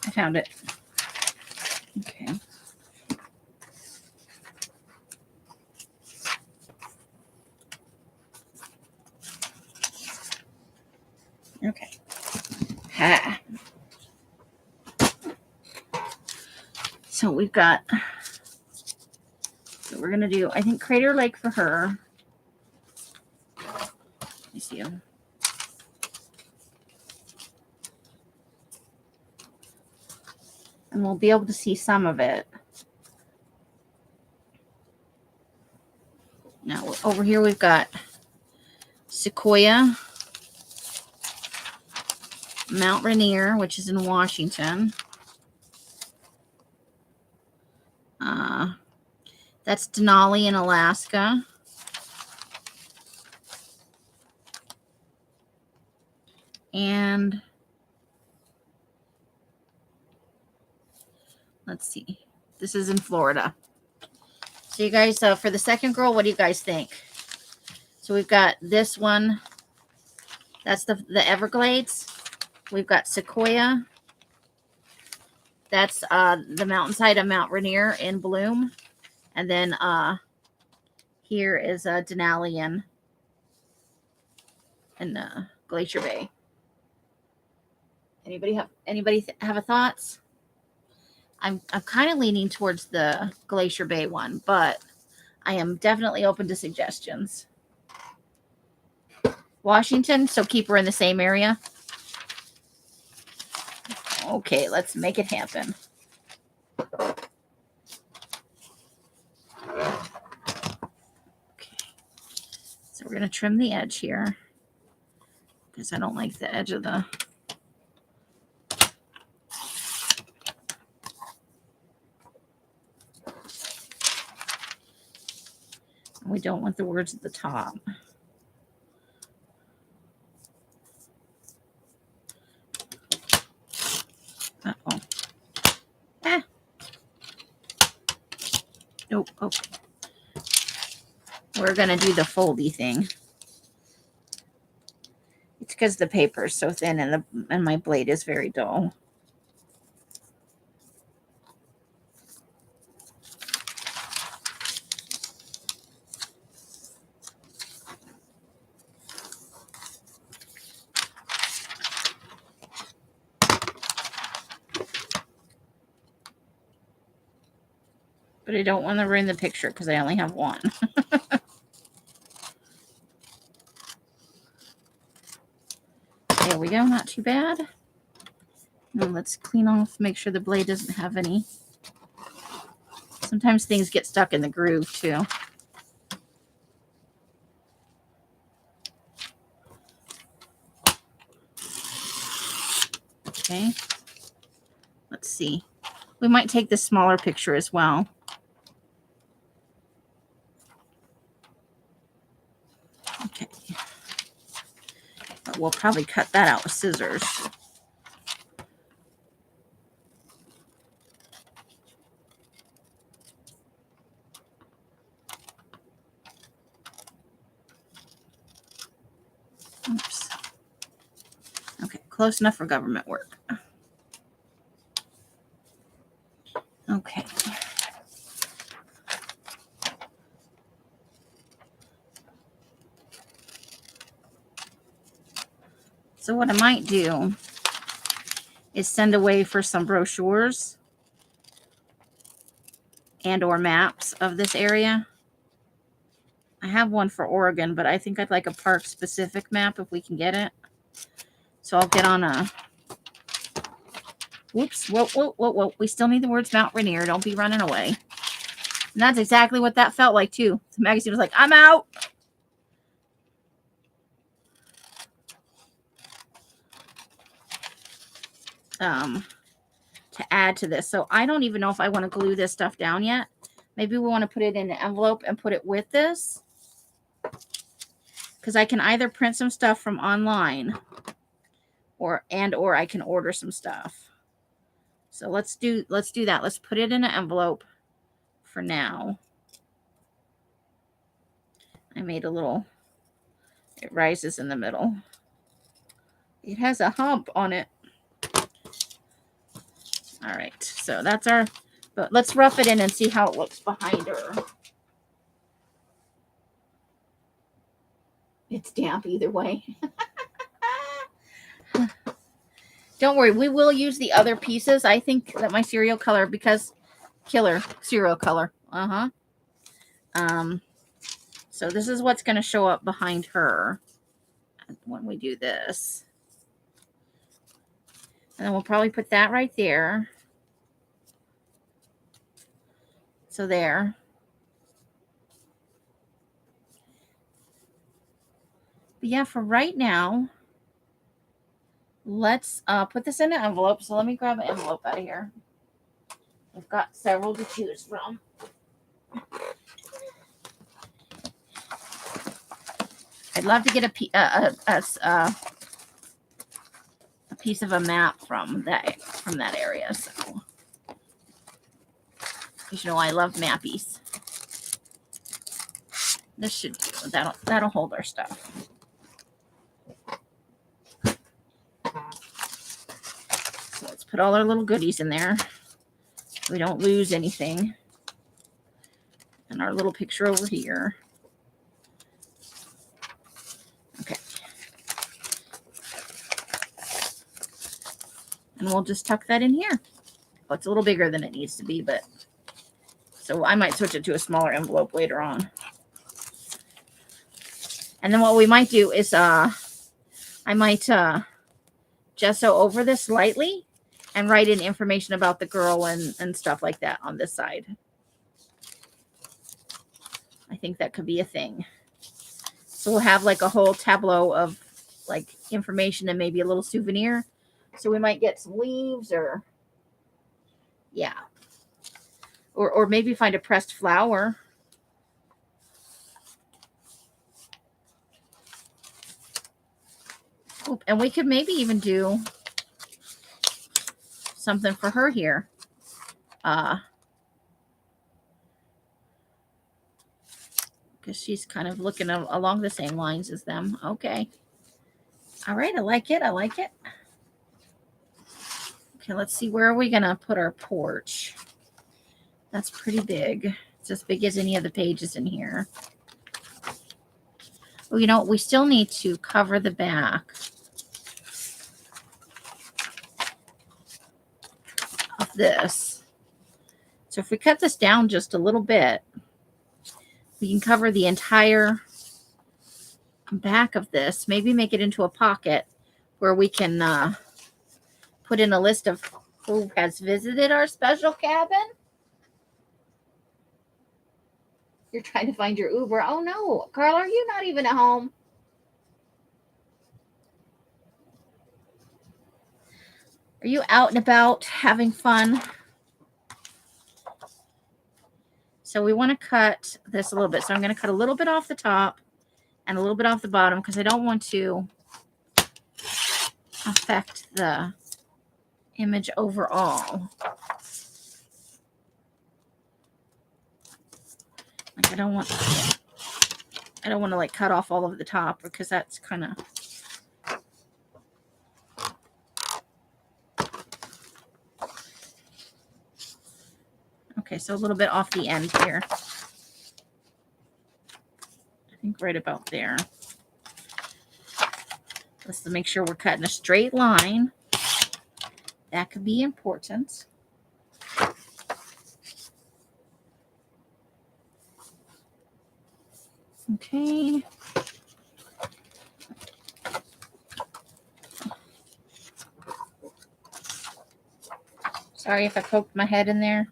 I found it. Okay. Okay. Ha. So we've got, so we're going to do, I think, Crater Lake for her. Let me see them. And we'll be able to see some of it. Now, over here we've got Sequoia, Mount Rainier, which is in Washington. That's Denali in Alaska. And let's see. This is in Florida. So you guys, for the second girl, what do you guys think? So we've got this one. That's the Everglades. We've got Sequoia. That's the mountainside of Mount Rainier in bloom. And then here is Denali in Glacier Bay. Anybody have a thoughts? I'm kind of leaning towards the Glacier Bay one, but I am definitely open to suggestions. Washington, so keep her in the same area. Okay, let's make it happen. Okay. So we're going to trim the edge here because I don't like the edge of the... We don't want the words at the top. Uh-oh. Ah. Nope. Okay. We're going to do the foldy thing. It's because the paper is so thin and my blade is very dull. But I don't want to ruin the picture because I only have one. There we go. Not too bad. Now let's clean off, make sure the blade doesn't have any. Sometimes things get stuck in the groove too. Okay. Let's see. We might take the smaller picture as well. Okay. But we'll probably cut that out with scissors. Oops. Okay, close enough for government work. Okay. So what I might do is send away for some brochures and or maps of this area. I have one for Oregon, but I think I'd like a park specific map if we can get it. So I'll get on a... Whoops. Whoa, whoa, whoa, whoa. We still need the words Mount Rainier. Don't be running away. And that's exactly what that felt like, too. The magazine was like, I'm out. To add to this. So I don't even know if I want to glue this stuff down yet. Maybe we want to put it in an envelope and put it with this. Because I can either print some stuff from online or I can order some stuff. So let's do that. Let's put it in an envelope for now. I made a little, it rises in the middle. It has a hump on it. All right, so that's our, but let's rough it in and see how it looks behind her. It's damp either way. Don't worry, we will use the other pieces. I think that my cereal color, because killer cereal color. So this is what's going to show up behind her when we do this. And then we'll probably put that right there. So there. But yeah, for right now, let's put this in an envelope. So let me grab an envelope out of here. We've got several to choose from. I'd love to get a piece of a map from that area. So, because you know I love mappies. This should do. That'll hold our stuff. So let's put all our little goodies in there. So we don't lose anything. And our little picture over here. Okay. And we'll just tuck that in here. Oh, it's a little bigger than it needs to be, but so I might switch it to a smaller envelope later on. And then what we might do is I might gesso over this lightly and write in information about the girl and stuff like that on this side. I think that could be a thing. So we'll have like a whole tableau of like information and maybe a little souvenir. So we might get some leaves or yeah. Or maybe find a pressed flower. Oop, and we could maybe even do something for her here. Because she's kind of looking along the same lines as them. Okay. All right, I like it. I like it. Okay, let's see. Where are we going to put our porch? That's pretty big. It's as big as any of the pages in here. Well, you know what? We still need to cover the back of this. So if we cut this down just a little bit, we can cover the entire back of this. Maybe make it into a pocket where we can put in a list of who has visited our special cabin. You're trying to find your Uber. Oh no, Carl, are you not even at home? Are you out and about having fun? So we want to cut this a little bit. So I'm going to cut a little bit off the top and a little bit off the bottom because I don't want to affect the image overall. Like I don't want to like cut off all of the top because that's kind of okay. So a little bit off the end here. I think right about there. Let's make sure we're cutting a straight line. That could be important. Okay. Sorry if I poked my head in there.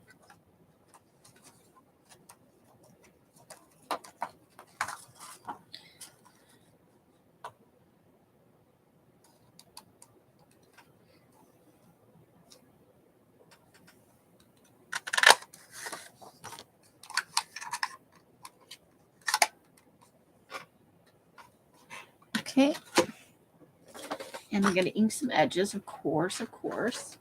Okay. And I'm going to ink some edges, of course, of course.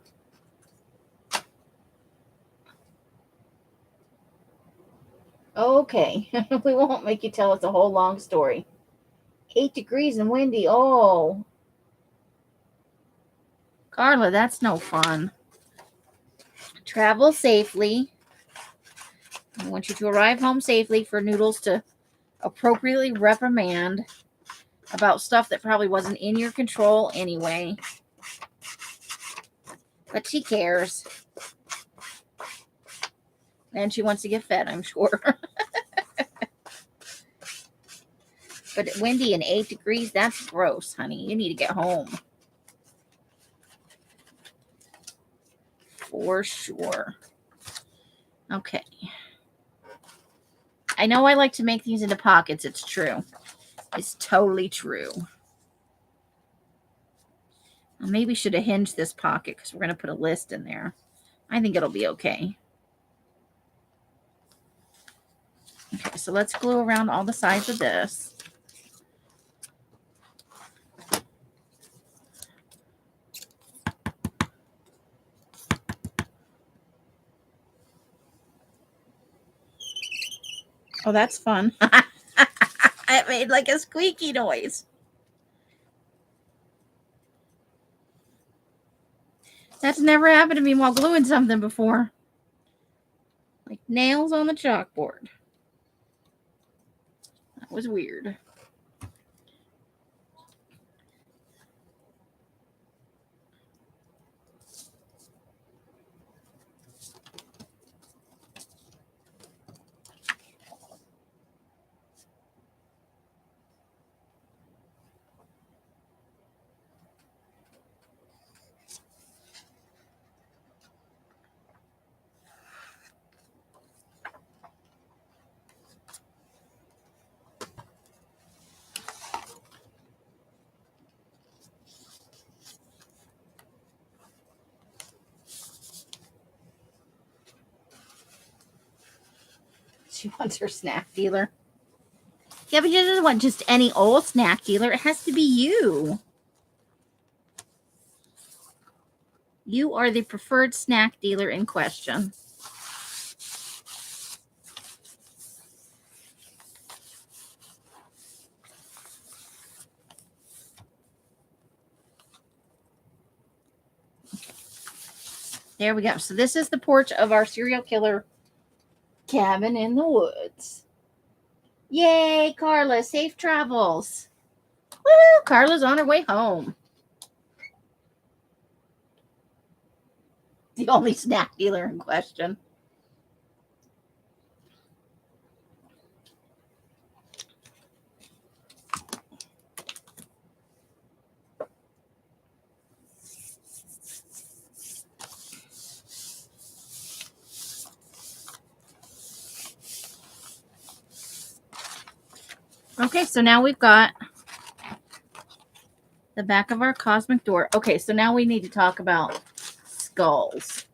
Okay. We won't make you tell us a whole long story. 8 degrees and windy. Oh. Carla, that's no fun. Travel safely. I want you to arrive home safely for Noodles to appropriately reprimand about stuff that probably wasn't in your control anyway. But she cares. And she wants to get fed, I'm sure. But windy and 8 degrees, that's gross, honey. You need to get home. For sure. Okay. I know I like to make these into pockets. It's true. It's totally true. I maybe should have hinged this pocket because we're going to put a list in there. I think it'll be okay. Okay, so let's glue around all the sides of this. Oh, that's fun. It made like a squeaky noise. That's never happened to me while gluing something before. Like nails on the chalkboard. That was weird. She wants her snack dealer. Yeah, but she doesn't want just any old snack dealer. It has to be you. You are the preferred snack dealer in question. There we go. So this is the porch of our serial killer cabin in the woods. Yay, Carla. Safe travels. Woo! Carla's on her way home. The only snack dealer in question. Okay, so now we've got the back of our cosmic door. Okay, so now we need to talk about skulls.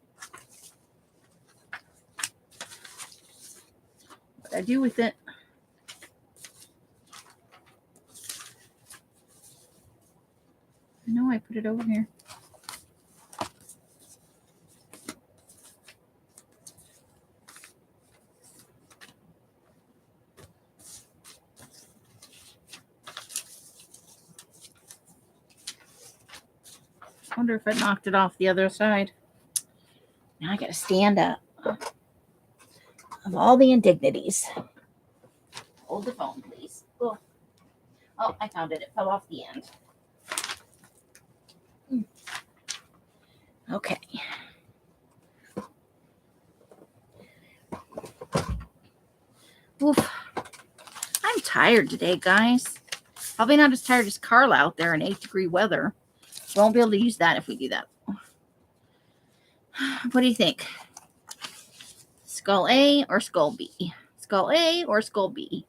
What I do with it. I know I put it over here. I wonder if I knocked it off the other side. Now I gotta stand up. Of all the indignities. Hold the phone, please. Oh, I found it. It fell off the end. Okay. Oof. I'm tired today, guys. Probably not as tired as Carla out there in 8-degree weather. Won't be able to use that if we do that. What do you think? Skull A or skull B? Skull A or skull B?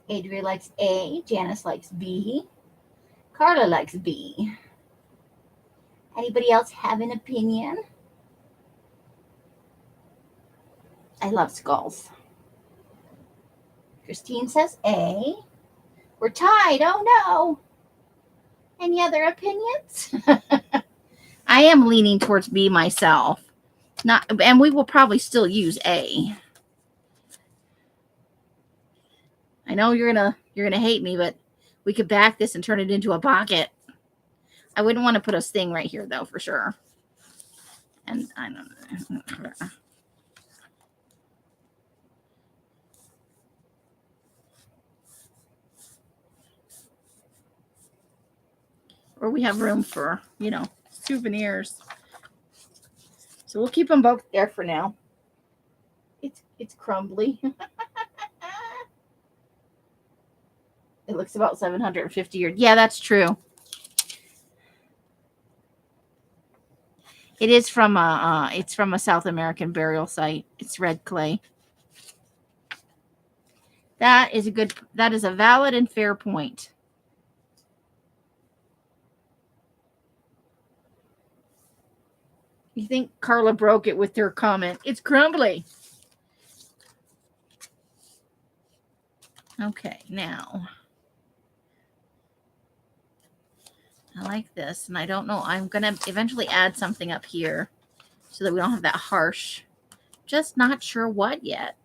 Adria likes A. Janice likes B. Carla likes B. Anybody else have an opinion? I love skulls. Christine says A. We're tied. Oh no. Any other opinions? I am leaning towards B myself. And we will probably still use A. I know you're gonna hate me, but we could back this and turn it into a pocket. I wouldn't want to put a thing right here though, for sure. And I don't know. Or we have room for, souvenirs. So we'll keep them both there for now. It's crumbly. It looks about 750 years. Yeah, that's true. It is from a South American burial site. It's red clay. That is a valid and fair point. You think Carla broke it with her comment? It's crumbly. Okay, now I like this, and I don't know. I'm going to eventually add something up here so that we don't have that harsh. Just not sure what yet.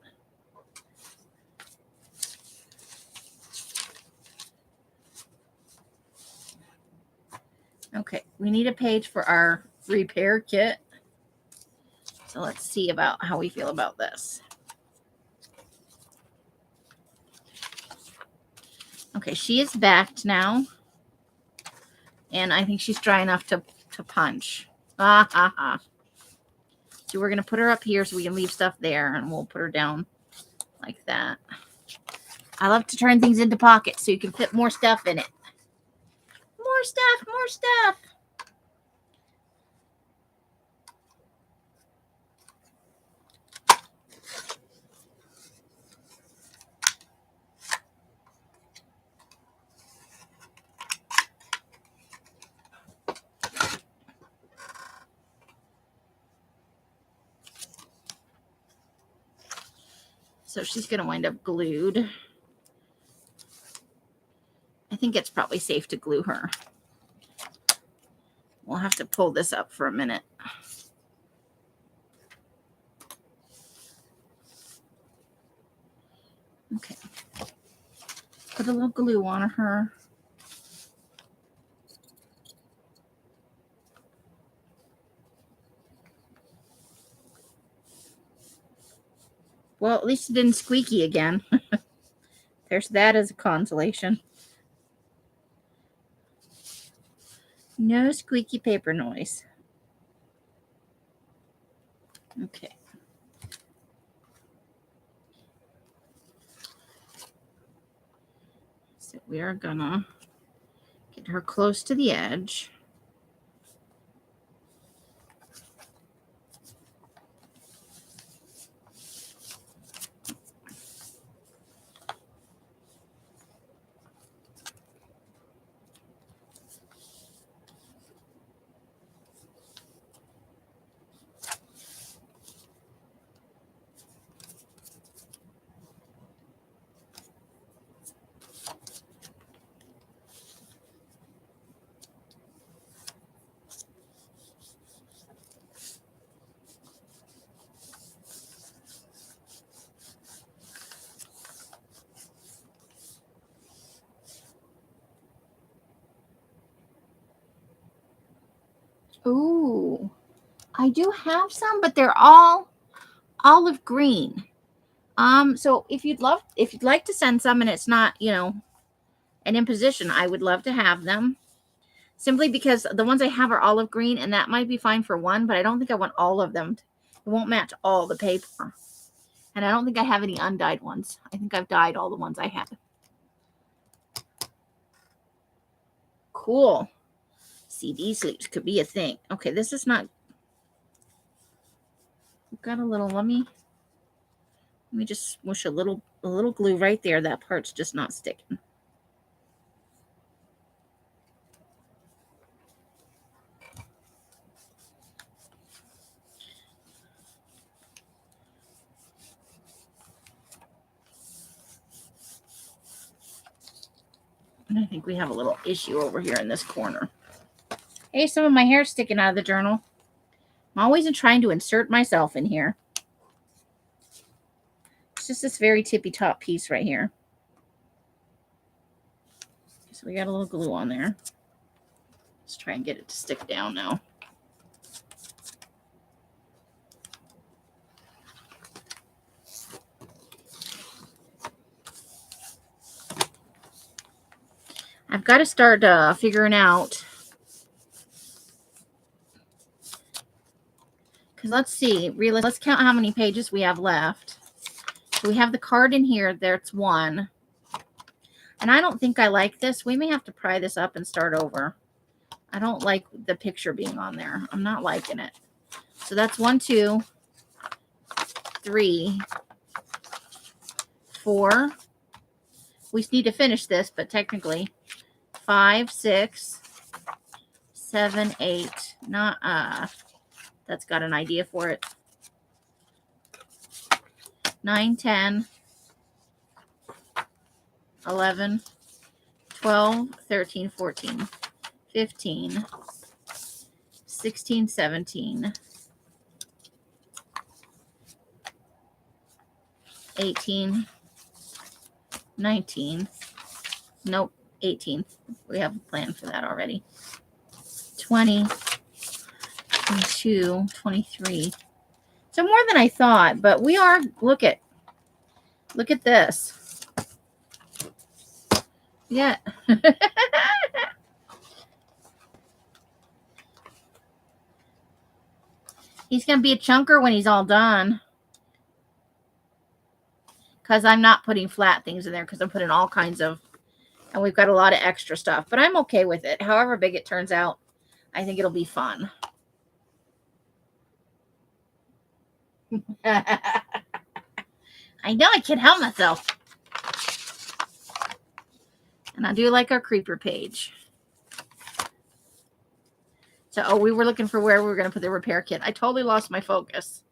Okay, we need a page for our repair kit. So let's see about how we feel about this. Okay, she is backed now. And I think she's dry enough to punch. Ah, ha, ha. So we're going to put her up here so we can leave stuff there. And we'll put her down like that. I love to turn things into pockets so you can fit more stuff in it. More stuff, more stuff. So she's going to wind up glued. I think it's probably safe to glue her. We'll have to pull this up for a minute. Okay. Put a little glue on her. Well, at least it didn't squeaky again. There's that as a consolation. No squeaky paper noise. Okay. So we are gonna get her close to the edge. Ooh, I do have some, but they're all olive green. So if you'd like to send some and it's not, an imposition, I would love to have them. Simply because the ones I have are olive green, and that might be fine for one, but I don't think I want all of them. It won't match all the paper. And I don't think I have any undyed ones. I think I've dyed all the ones I have. Cool. CD sleeves could be a thing. Okay, this is not. We've got a little. Let me just smush a little glue right there. That part's just not sticking. And I think we have a little issue over here in this corner. Hey, some of my hair's sticking out of the journal. I'm always trying to insert myself in here. It's just this very tippy top piece right here. So we got a little glue on there. Let's try and get it to stick down now. I've got to start figuring out. Because let's see. Let's count how many pages we have left. So we have the card in here. There's one. And I don't think I like this. We may have to pry this up and start over. I don't like the picture being on there. I'm not liking it. So that's 1, 2, 3, 4, we need to finish this, but technically 5, 6, 7, 8. Not that's got an idea for it. 9, 10, 11, 12, 13, 14, 15, 16, 17, 18, 19. Nope, 18. We have a plan for that already. 20, 22, 23. So more than I thought, but we are, look at this. Yeah. He's going to be a chunker when he's all done. Because I'm not putting flat things in there because I'm putting all kinds of, and we've got a lot of extra stuff. But I'm okay with it. However big it turns out, I think it'll be fun. I know I can't help myself. And I do like our creeper page. So, we were looking for where we were going to put the repair kit. I totally lost my focus.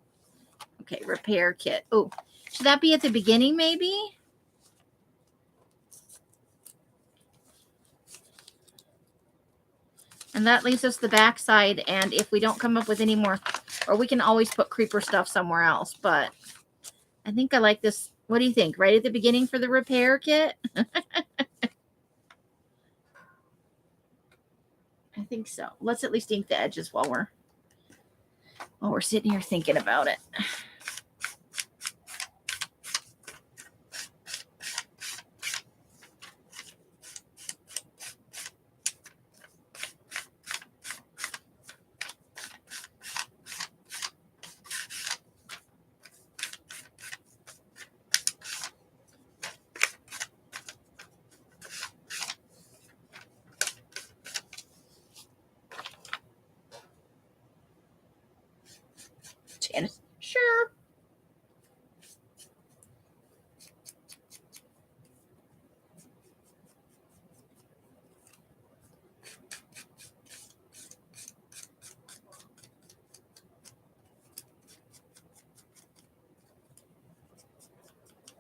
Okay, repair kit. Oh, should that be at the beginning maybe? And that leaves us the back side. And if we don't come up with any more, or we can always put creeper stuff somewhere else. But I think I like this. What do you think? Right at the beginning for the repair kit? I think so. Let's at least ink the edges while we're sitting here thinking about it. Janice, sure.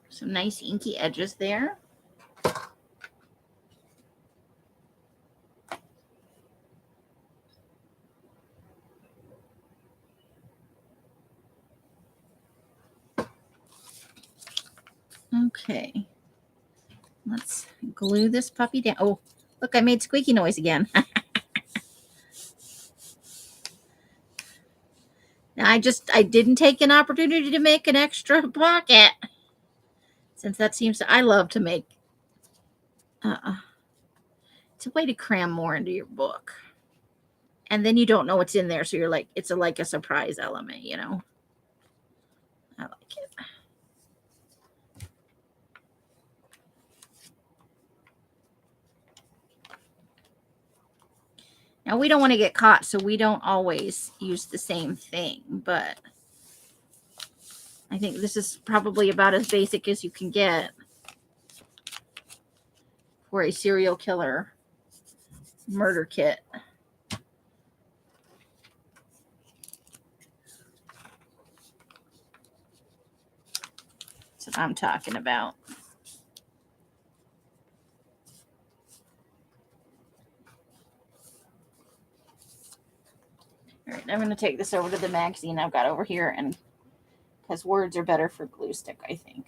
Some nice inky edges there. Okay. Let's glue this puppy down. Oh, look, I made squeaky noise again. Now, I didn't take an opportunity to make an extra pocket. Since that seems to, I love to make, it's a way to cram more into your book. And then you don't know what's in there. So you're like, it's like a surprise element, you know. I like it. Now, we don't want to get caught, so we don't always use the same thing. But I think this is probably about as basic as you can get for a serial killer murder kit. That's what I'm talking about. All right, I'm going to take this over to the magazine I've got over here, and because words are better for glue stick, I think.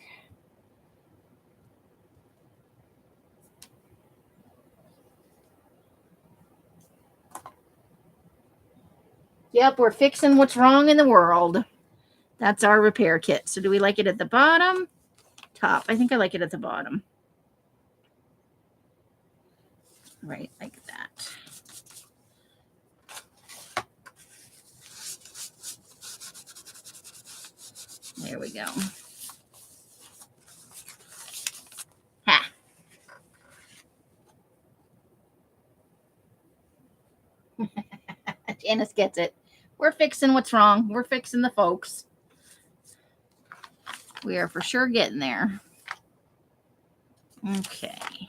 Yep, we're fixing what's wrong in the world. That's our repair kit. So do we like it at the bottom? Top. I think I like it at the bottom. Right, like that. There we go. Ha. Janice gets it. We're fixing what's wrong. We're fixing the folks. We are for sure getting there. Okay.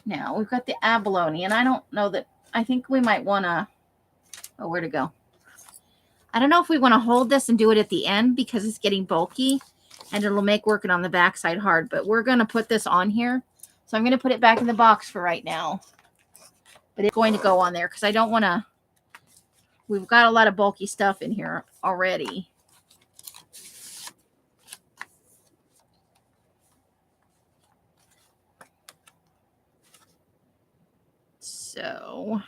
Now we've got the abalone, and I don't know that, I think we might want to, oh, where to go? I don't know if we want to hold this and do it at the end because it's getting bulky and it'll make working on the backside hard, but we're going to put this on here. So I'm going to put it back in the box for right now, but it's going to go on there because I don't want to, we've got a lot of bulky stuff in here already. So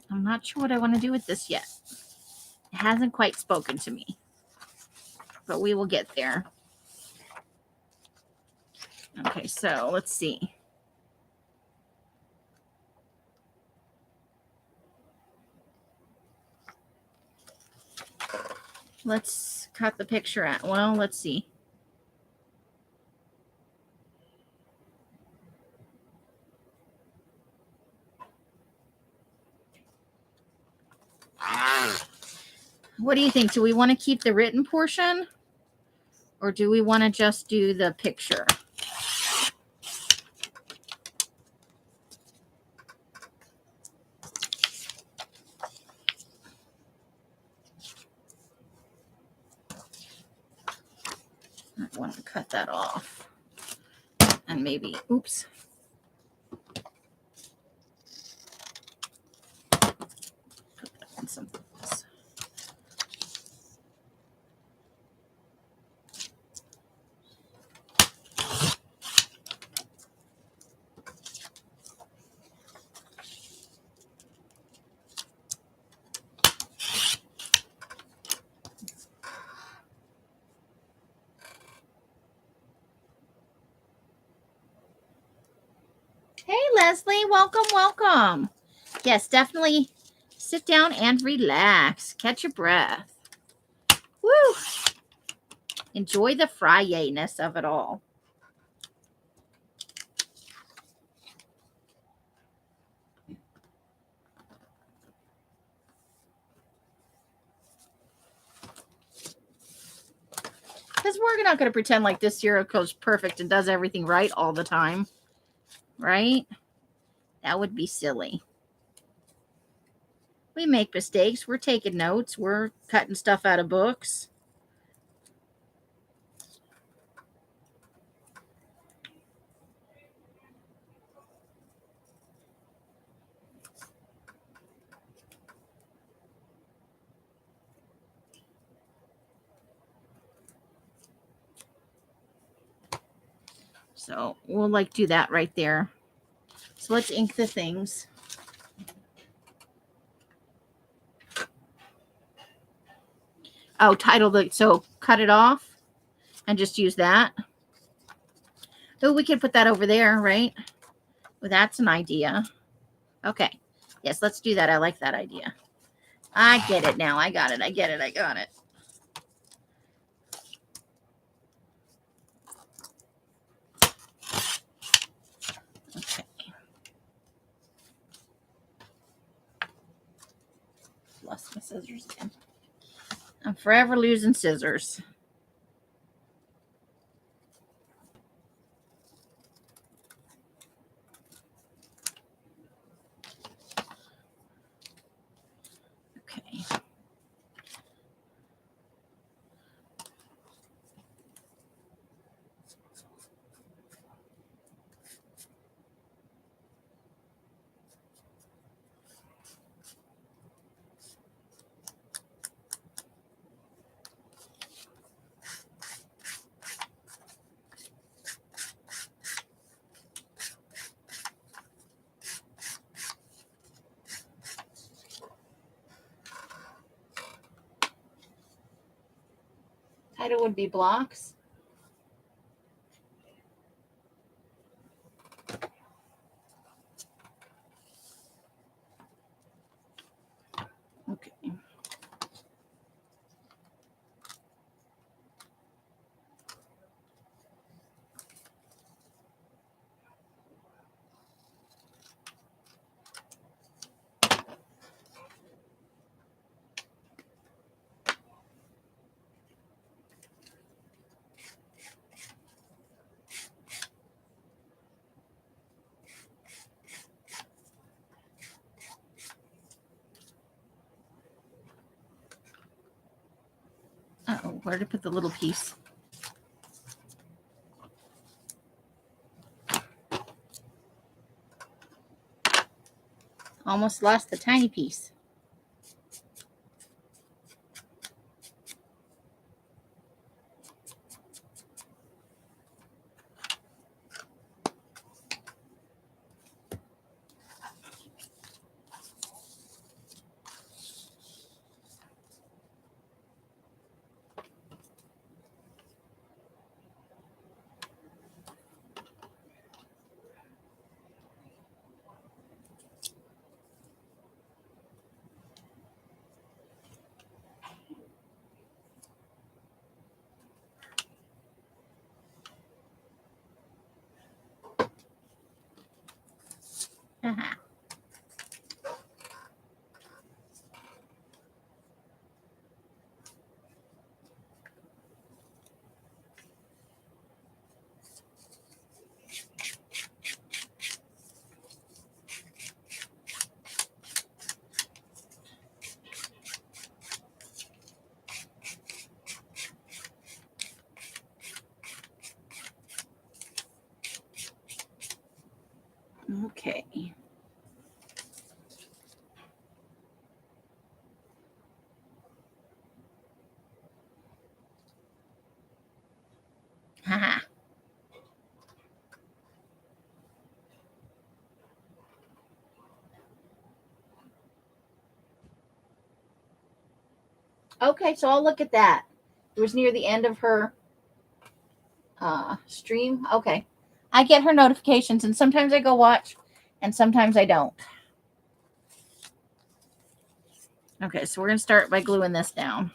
I'm not sure what I want to do with this yet. It hasn't quite spoken to me, but we will get there. Okay, so let's see. Let's cut the picture out. Well, let's see. What do you think? Do we want to keep the written portion or do we want to just do the picture? I want to cut that off and maybe, oops. Put that on something else. Hey, Leslie, welcome, welcome. Yes, definitely sit down and relax. Catch your breath. Woo! Enjoy the Fri-Yay-ness of it all. Because we're not going to pretend like this cereal goes perfect and does everything right all the time. Right? That would be silly. We make mistakes. We're taking notes. We're cutting stuff out of books. So we'll like do that right there. So let's ink the things. Oh, so cut it off and just use that. Oh, we could put that over there, right? Well, that's an idea. Okay. Yes, let's do that. I like that idea. I get it now. I got it. I get it. I got it. Okay. Lost my scissors again. I'm forever losing scissors. Okay. Title would be blocks. Okay. where to put the little piece. Almost lost the tiny piece. Uh-huh. Okay. Haha. Okay, so I'll look at that. It was near the end of her stream. Okay. I get her notifications, and sometimes I go watch, and sometimes I don't. Okay, so we're going to start by gluing this down.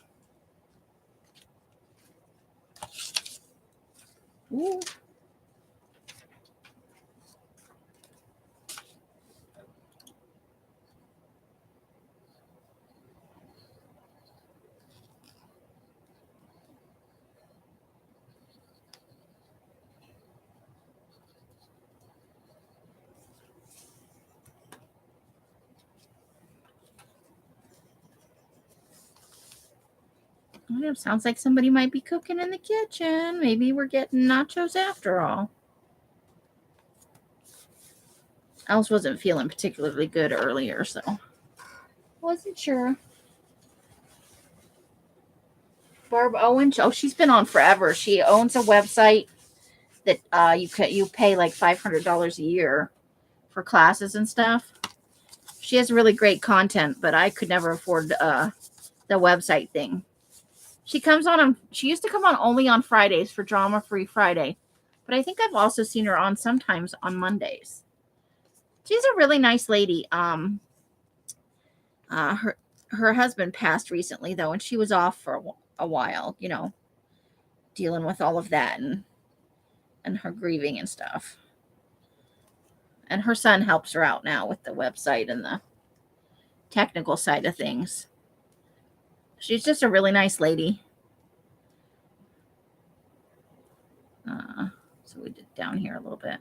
Ooh. It sounds like somebody might be cooking in the kitchen. Maybe we're getting nachos after all. Alice wasn't feeling particularly good earlier, so wasn't sure. Barb Owen, oh, she's been on forever. She owns a website that you pay like $500 a year for classes and stuff. She has really great content, but I could never afford the website thing. She used to come on only on Fridays for Drama Free Friday, but I think I've also seen her on sometimes on Mondays. She's a really nice lady. Her husband passed recently though, and she was off for a while, dealing with all of that and her grieving and stuff. And her son helps her out now with the website and the technical side of things. She's just a really nice lady. So we did down here a little bit.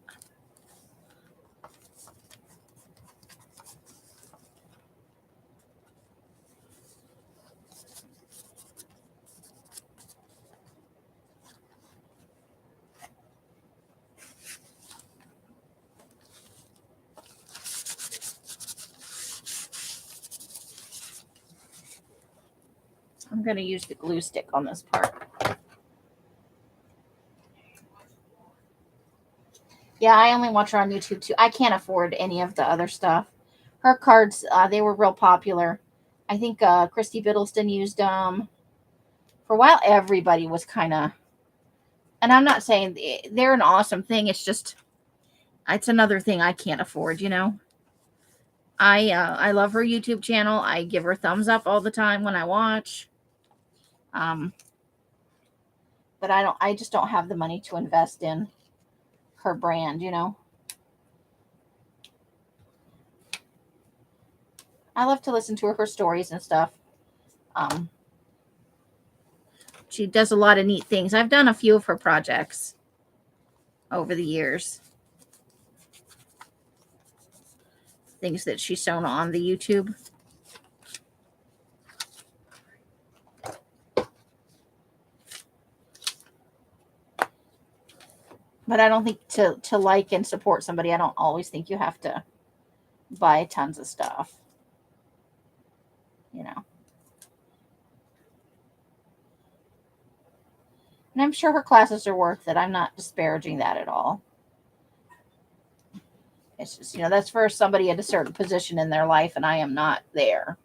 I'm going to use the glue stick on this part. Yeah, I only watch her on YouTube too. I can't afford any of the other stuff. Her cards, they were real popular. I think Christy Biddleston used them. For a while, everybody was kind of... And I'm not saying they're an awesome thing. It's just... It's another thing I can't afford, I love her YouTube channel. I give her thumbs up all the time when I watch. But I just don't have the money to invest in her brand, I love to listen to her stories and stuff. She does a lot of neat things. I've done a few of her projects over the years. Things that she's shown on the YouTube. But I don't think to like and support somebody, I don't always think you have to buy tons of stuff. You know. And I'm sure her classes are worth it. I'm not disparaging that at all. It's just, that's for somebody at a certain position in their life, and I am not there.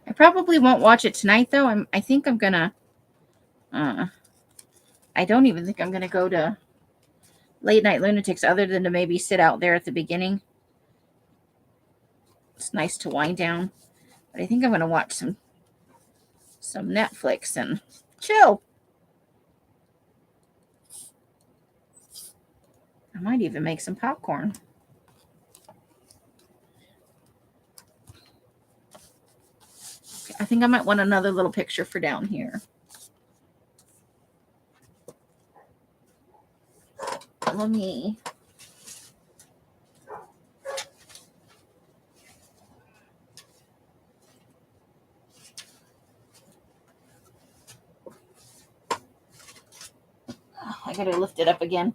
I probably won't watch it tonight, though. I think I'm gonna. I don't even think I'm gonna go to Late Night Lunatics, other than to maybe sit out there at the beginning. It's nice to wind down, but I think I'm gonna watch some Netflix and chill. I might even make some popcorn. Okay, I think I might want another little picture for down here. Let me. Oh, I gotta lift it up again.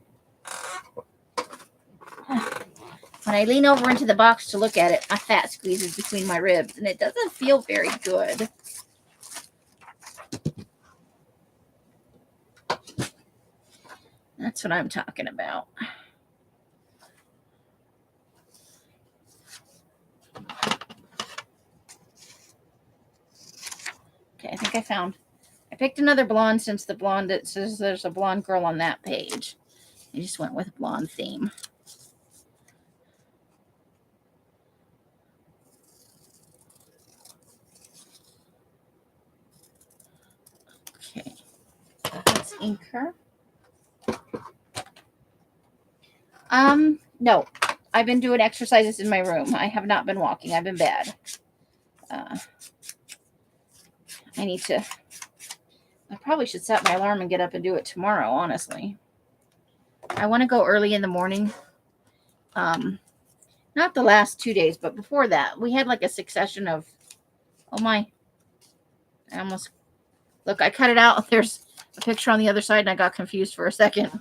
When I lean over into the box to look at it, my fat squeezes between my ribs, and it doesn't feel very good. That's what I'm talking about. Okay, I think I picked another blonde since it says there's a blonde girl on that page. I just went with blonde theme. Okay, let's ink her. No, I've been doing exercises in my room. I have not been walking. I've been bad. I probably should set my alarm and get up and do it tomorrow, honestly. I want to go early in the morning. Not the last 2 days, but before that. We had like a succession of, oh my, look, I cut it out. There's a picture on the other side and I got confused for a second.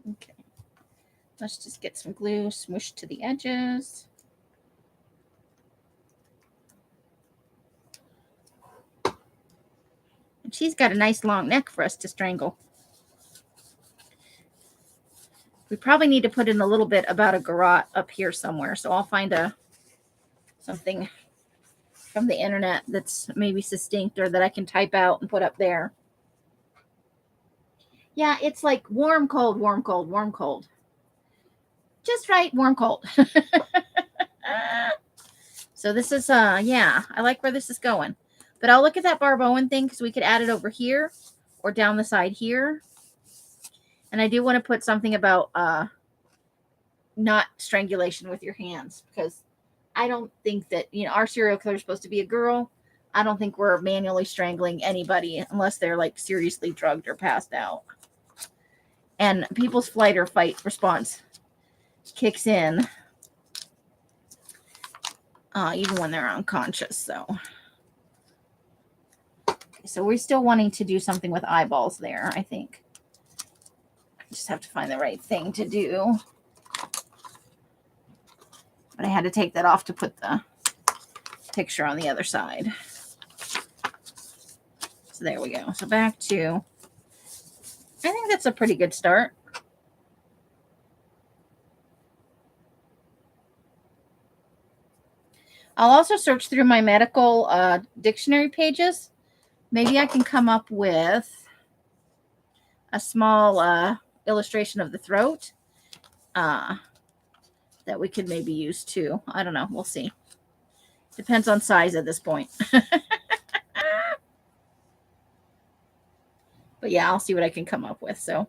Okay. Let's just get some glue smooshed to the edges. And she's got a nice long neck for us to strangle. We probably need to put in a little bit about a garrote up here somewhere. So I'll find something from the internet that's maybe succinct or that I can type out and put up there. Yeah, it's like warm, cold, warm, cold, warm, cold. Just right, warm, cold. So this is, yeah, I like where this is going. But I'll look at that Barb Owen thing because we could add it over here or down the side here. And I do want to put something about not strangulation with your hands, because I don't think that, our serial killer is supposed to be a girl. I don't think we're manually strangling anybody unless they're like seriously drugged or passed out. And people's flight or fight response kicks in even when they're unconscious. So we're still wanting to do something with eyeballs there, I think. I just have to find the right thing to do. But I had to take that off to put the picture on the other side. So there we go. So back to, I think that's a pretty good start. I'll also search through my medical dictionary pages. Maybe I can come up with a small illustration of the throat that we could maybe use too. I don't know. We'll see. Depends on size at this point. But yeah, I'll see what I can come up with. So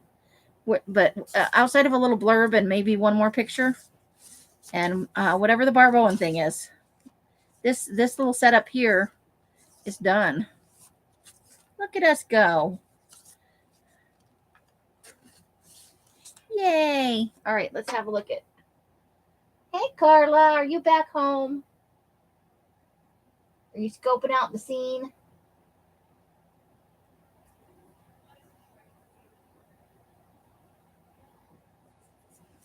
But outside of a little blurb and maybe one more picture and whatever the Barb Owen thing is, this little setup here is done. Look at us go. Yay. All right, let's have a look at. Hey, Carla, are you back home? Are you scoping out the scene?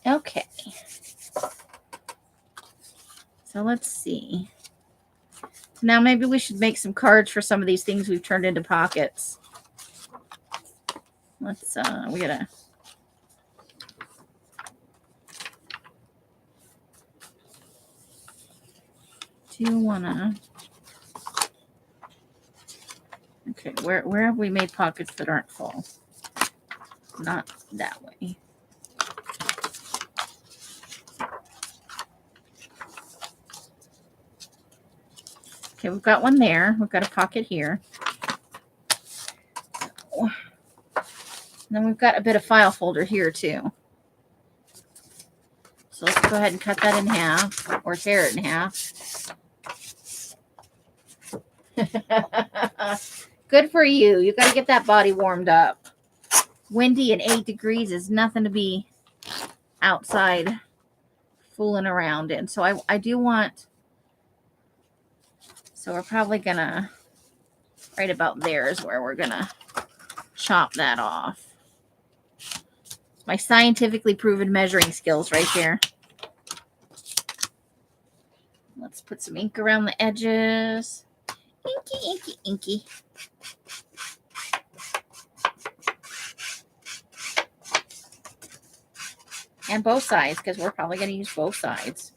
Okay. So let's see. Now maybe we should make some cards for some of these things we've turned into pockets. Let's we gotta. Do you wanna? Okay, where have we made pockets that aren't full? Not that way. Okay, we've got one there. We've got a pocket here. And then we've got a bit of file folder here too. So let's go ahead and cut that in half or tear it in half. Good for you. You got to get that body warmed up. Windy and 8 degrees is nothing to be outside fooling around in. So I do want, so we're probably going to, right about there is where we're going to chop that off. My scientifically proven measuring skills right there. Let's put some ink around the edges. Inky, inky, inky. And both sides, because we're probably going to use both sides.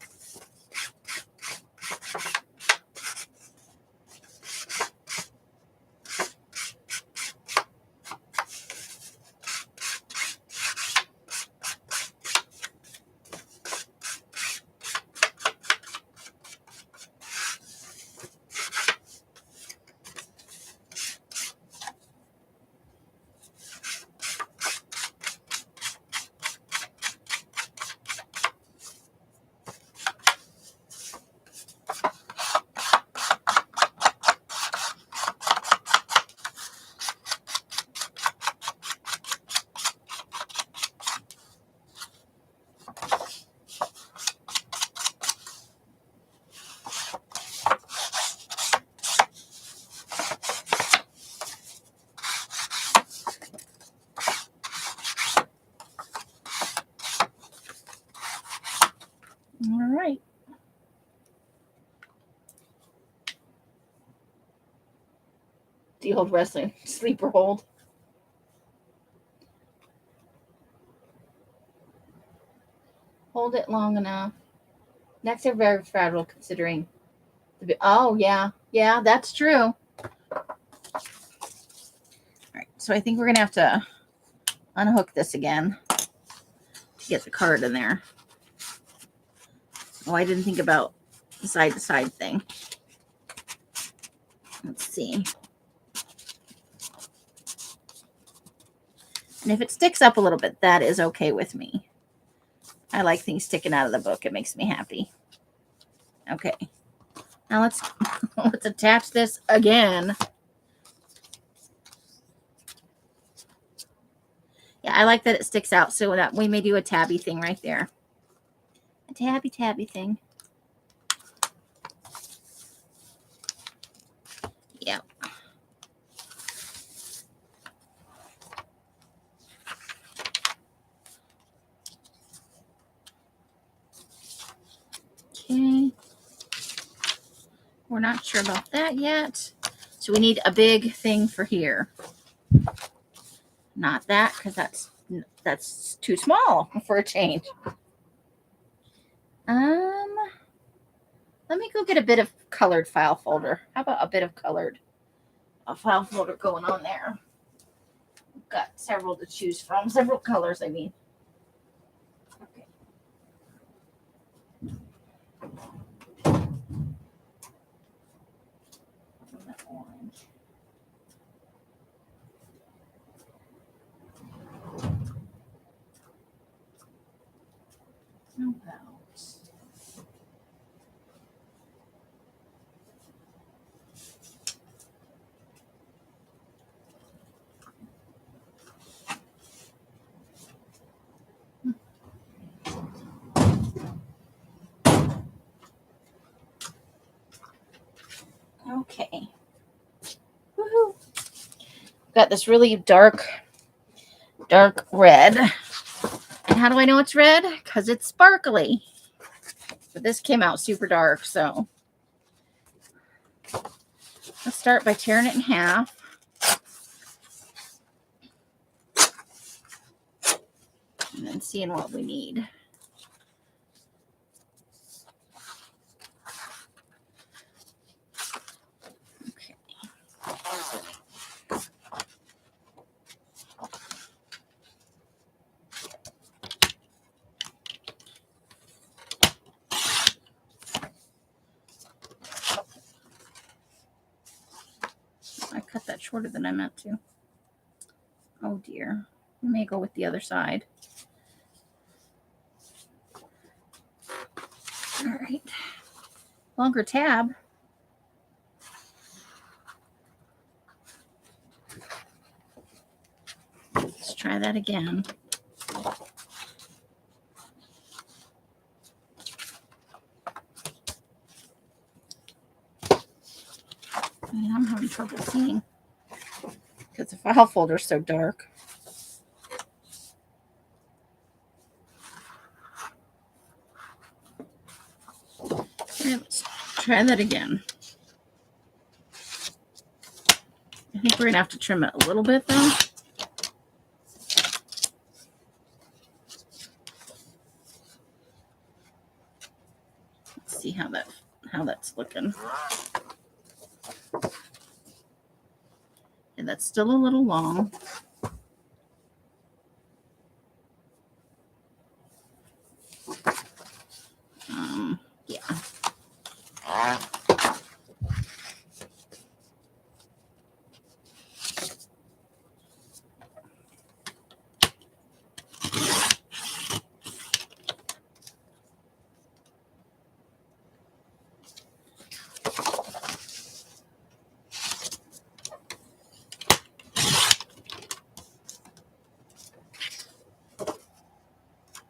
All right. The old wrestling sleeper hold. Hold it long enough. Necks are very fragile considering the. Oh, yeah. Yeah, that's true. All right. So I think we're going to have to unhook this again to get the card in there. Oh, I didn't think about the side-to-side thing. Let's see. And if it sticks up a little bit, that is okay with me. I like things sticking out of the book. It makes me happy. Okay. Now let's let's attach this again. Yeah, I like that it sticks out so that we may do a tabby thing right there. A tabby thing. Yep. Okay. We're not sure about that yet. So we need a big thing for here. Not that, because that's too small for a change. Let me go get a bit of colored file folder. How about a bit of colored file folder going on there? We've got several to choose from. Several colors, I mean. Okay. Orange. How about... Okay. Woohoo. Got this really dark red. And how do I know it's red? Because it's sparkly. But this came out super dark, so let's start by tearing it in half. And then seeing what we need. Okay. I cut that shorter than I meant to. Oh dear. I may go with the other side. All right. Longer tab. Let's try that again. Man, I'm having trouble seeing because the file folder is so dark. Okay, let's try that again. I think we're going to have to trim it a little bit though. Let's see how that's looking. And that's still a little long. Yeah.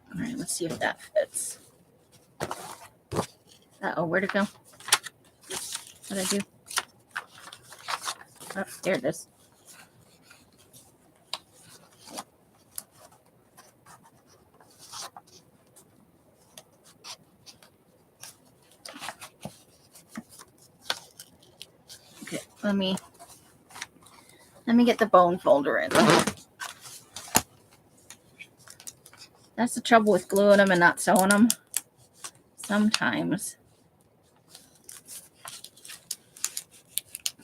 All right, let's see if that fits. Uh-oh, where'd it go? What did I do? Oh, there it is. Okay, let me get the bone folder in. That's the trouble with gluing them and not sewing them. Sometimes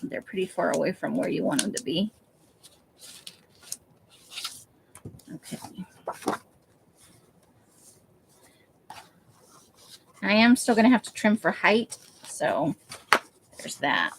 they're pretty far away from where you want them to be. Okay. I am still going to have to trim for height, so there's that.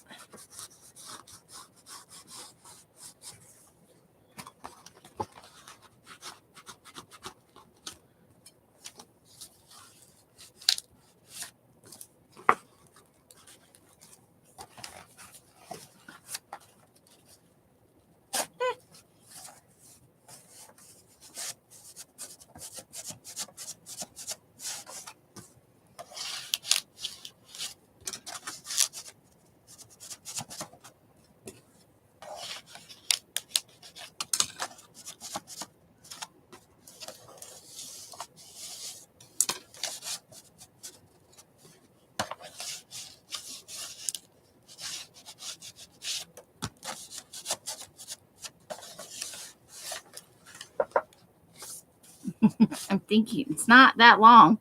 I'm thinking it's not that long,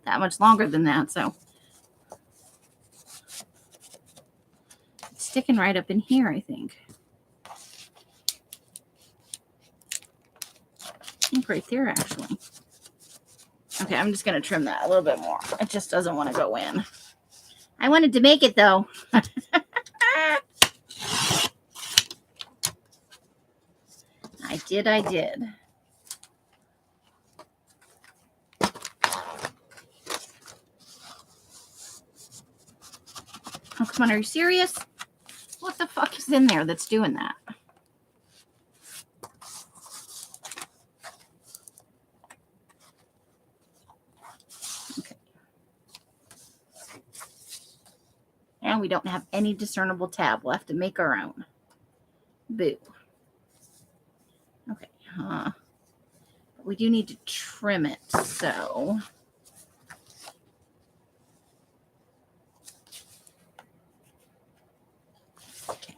that much longer than that, so it's sticking right up in here, I think. I think right there, actually. Okay, I'm just going to trim that a little bit more. It just doesn't want to go in. I wanted to make it, though. I did. Oh, come on, are you serious? What the fuck is in there that's doing that? Okay. And we don't have any discernible tab. We'll have to make our own. Boo. Okay. We do need to trim it, so... Okay.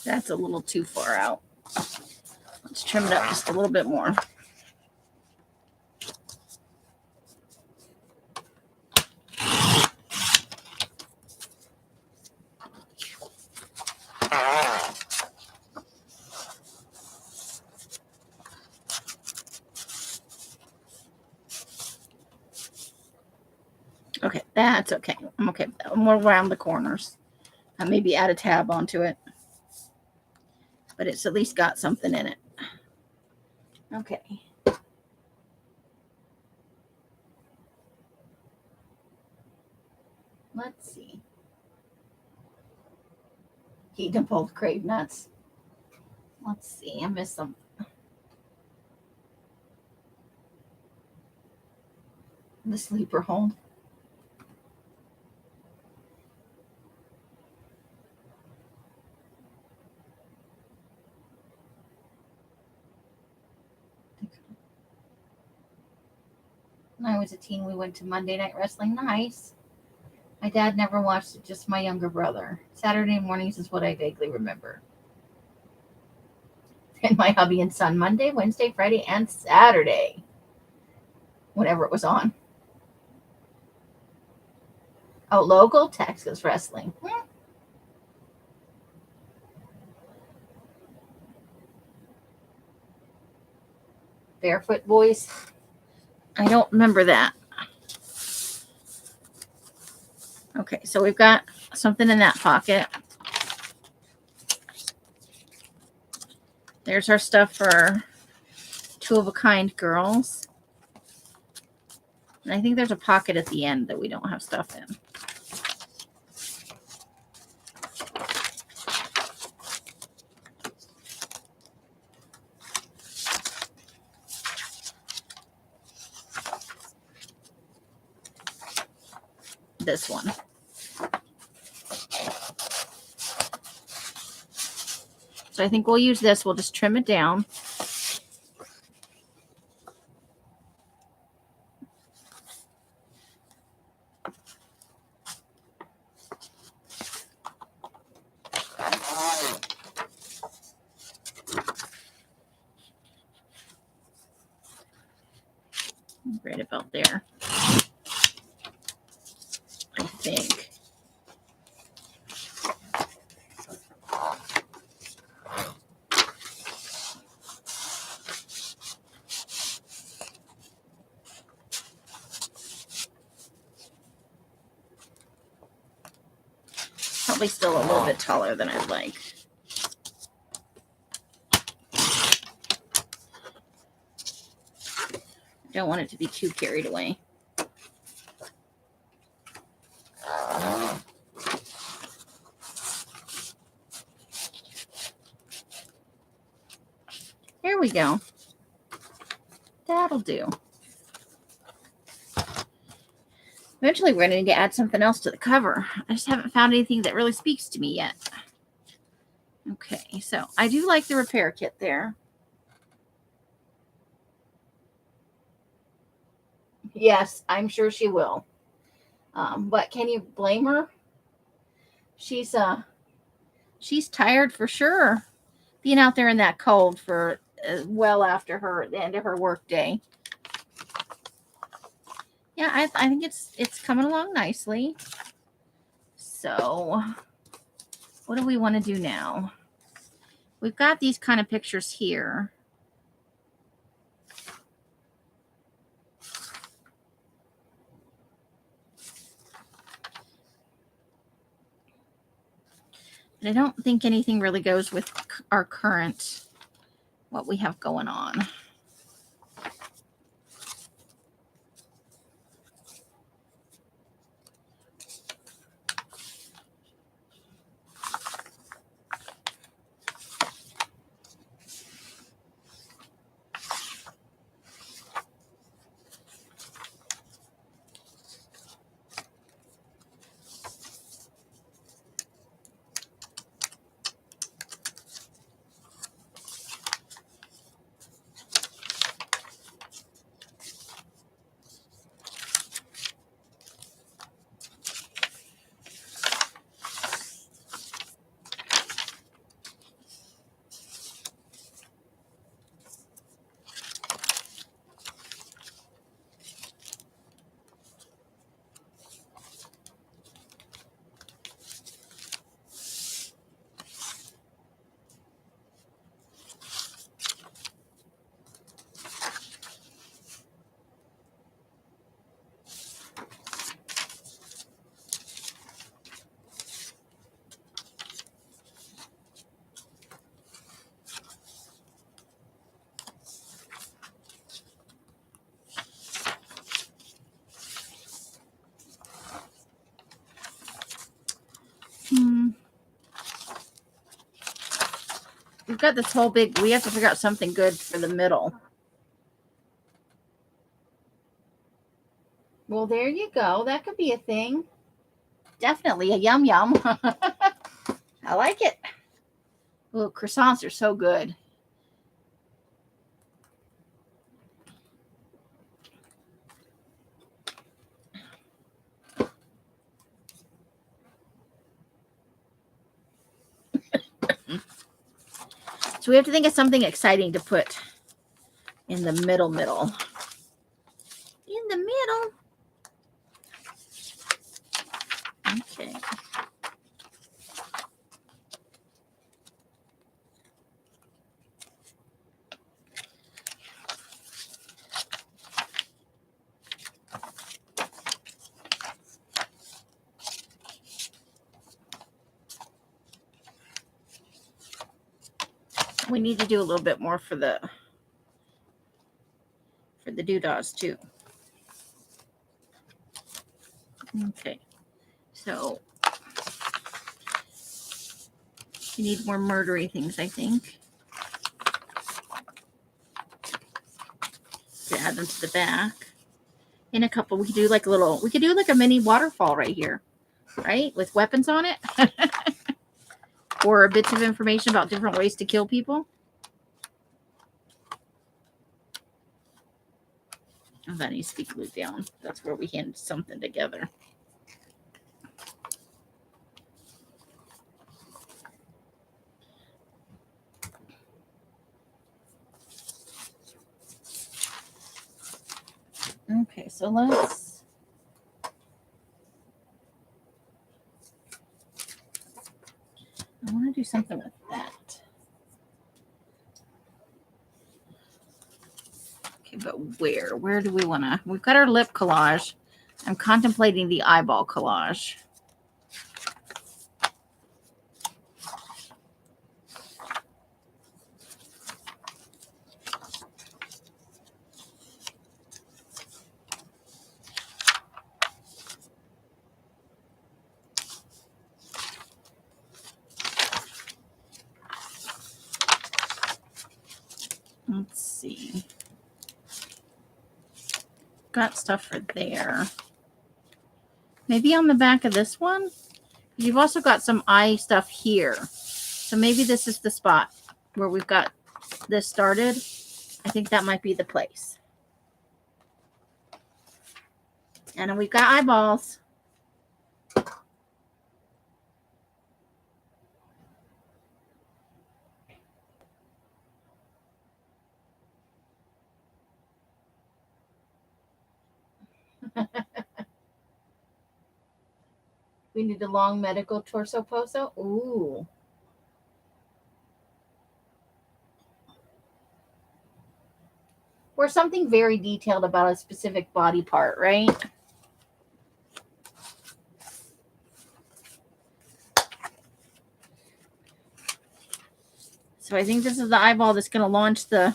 That's a little too far out. Let's trim it up just a little bit more. Okay, that's okay. I'm okay with that. More around the corners. Maybe add a tab onto it. But it's at least got something in it. Okay. Let's see. Heat and pulled crave nuts. Let's see. I missed some. The sleeper hold. When I was a teen, we went to Monday Night Wrestling. Nice. My dad never watched it, just my younger brother. Saturday mornings is what I vaguely remember. And my hubby and son, Monday, Wednesday, Friday, and Saturday. Whenever it was on. Oh, local Texas wrestling. Barefoot Boys. I don't remember that. Okay, so we've got something in that pocket. There's our stuff for Two of a Kind girls. And I think there's a pocket at the end that we don't have stuff in. This one. So I think we'll use this. We'll just trim it down. Right about there. I think. Probably still a little bit taller than I'd like. Don't want it to be too carried away. There we go. That'll do. Eventually, we're going to need to add something else to the cover. I just haven't found anything that really speaks to me yet. Okay, so I do like the repair kit there. Yes, I'm sure she will. But can you blame her? She's tired for sure. Being out there in that cold for well after the end of her work day. Yeah, I think it's coming along nicely. So, what do we want to do now? We've got these kind of pictures here. I don't think anything really goes with our current, what we have going on. We've got this whole big, we have to figure out something good for the middle. Well, there you go. That could be a thing. Definitely a yum yum. I like it. Oh, croissants are so good. So we have to think of something exciting to put in the middle. In the middle. Okay. We need to do a little bit more for the doodahs too. Okay. So you need more murdery things, I think, to add them to the back. In a couple, we could do like a mini waterfall right here, right? With weapons on it. Or bits of information about different ways to kill people. Oh, that needs to be glued down. That's where we hand something together. Okay, so let's... I want to do something with that. Okay, but where? Where do we want to... We've got our lip collage. I'm contemplating the eyeball collage. Let's see. Got stuff for there. Maybe on the back of this one? You've also got some eye stuff here. So maybe this is the spot where we've got this started. I think that might be the place. And then we've got eyeballs. We need a long medical torso poso. Ooh. Or something very detailed about a specific body part, right? So I think this is the eyeball that's going to launch the...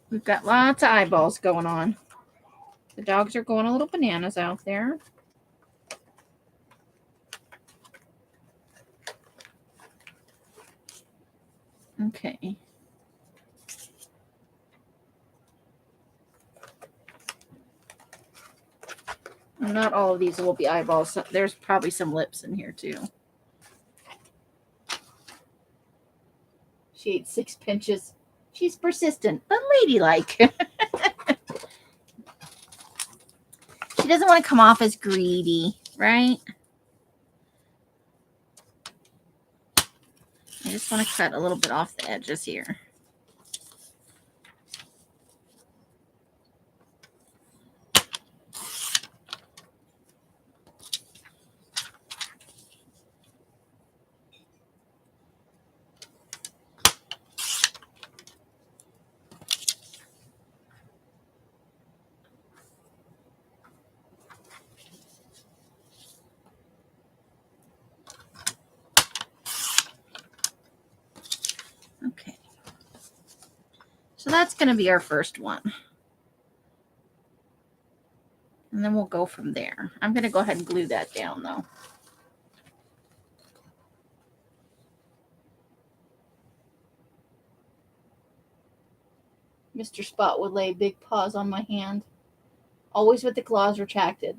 We've got lots of eyeballs going on. The dogs are going a little bananas out there. Okay. Not all of these will be eyeballs. There's probably some lips in here too. She ate 6 pinches. She's persistent, but ladylike. She doesn't want to come off as greedy, right? I just want to cut a little bit off the edges here. Okay. So that's going to be our first one. And then we'll go from there. I'm going to go ahead and glue that down, though. Mr. Spot would lay big paws on my hand, always with the claws retracted.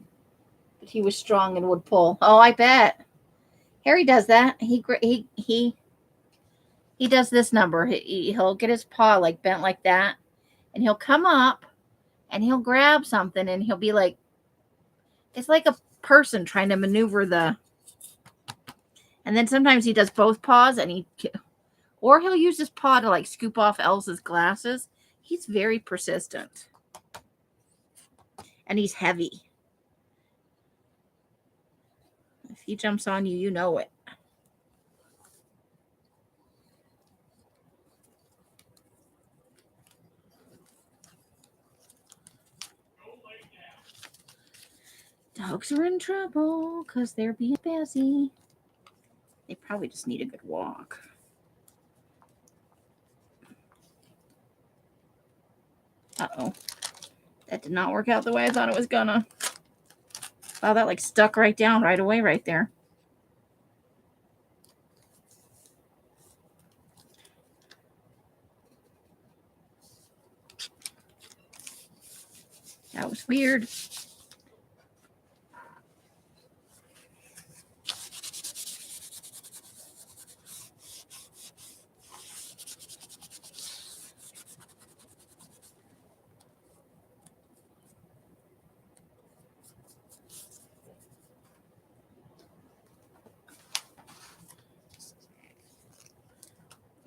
But he was strong and would pull. Oh, I bet. Harry does that. He does this number. He'll get his paw like bent like that, and he'll come up and he'll grab something, and he'll be like, it's like a person trying to maneuver the... And then sometimes he does both paws, and or he'll use his paw to like scoop off Elsa's glasses. He's very persistent. And he's heavy. If he jumps on you, you know it. Dogs are in trouble because they're being busy. They probably just need a good walk. Uh-oh. That did not work out the way I thought it was gonna. Wow, that like stuck right down right away right there. That was weird.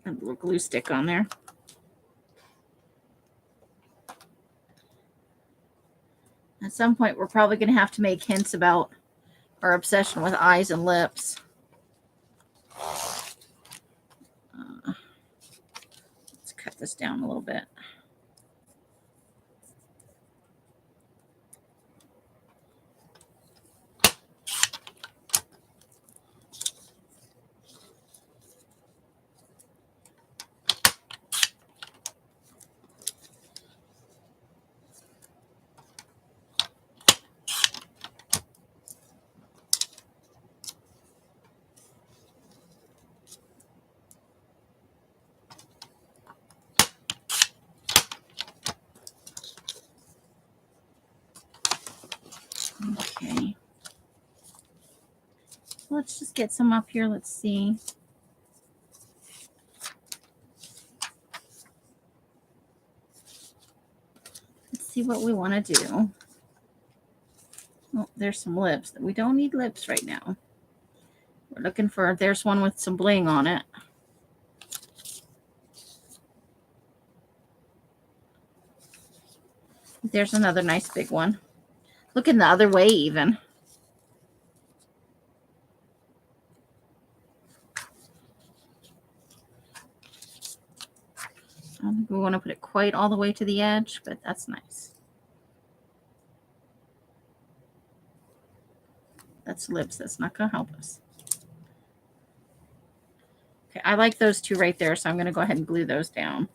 A little glue stick on there. At some point, we're probably going to have to make hints about our obsession with eyes and lips. Let's cut this down a little bit. Okay. Let's just get some up here. Let's see. Let's see what we want to do. Oh, there's some lips. We don't need lips right now. We're looking for, there's one with some bling on it. There's another nice big one. Looking the other way even. I don't think we want to put it quite all the way to the edge, but that's nice. That's lips. That's not going to help us. Okay, I like those two right there, so I'm going to go ahead and glue those down.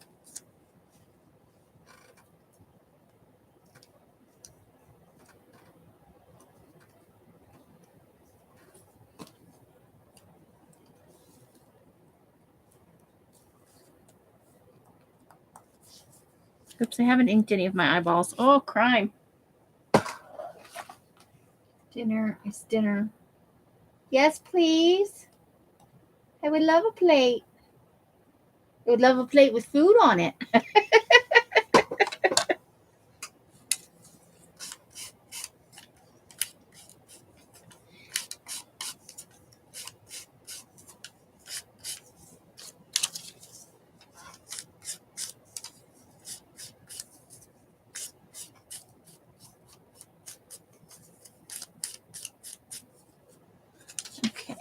Oops, I haven't inked any of my eyeballs. Oh, crime. Dinner. It's dinner. Yes, please. I would love a plate. I would love a plate with food on it. Okay.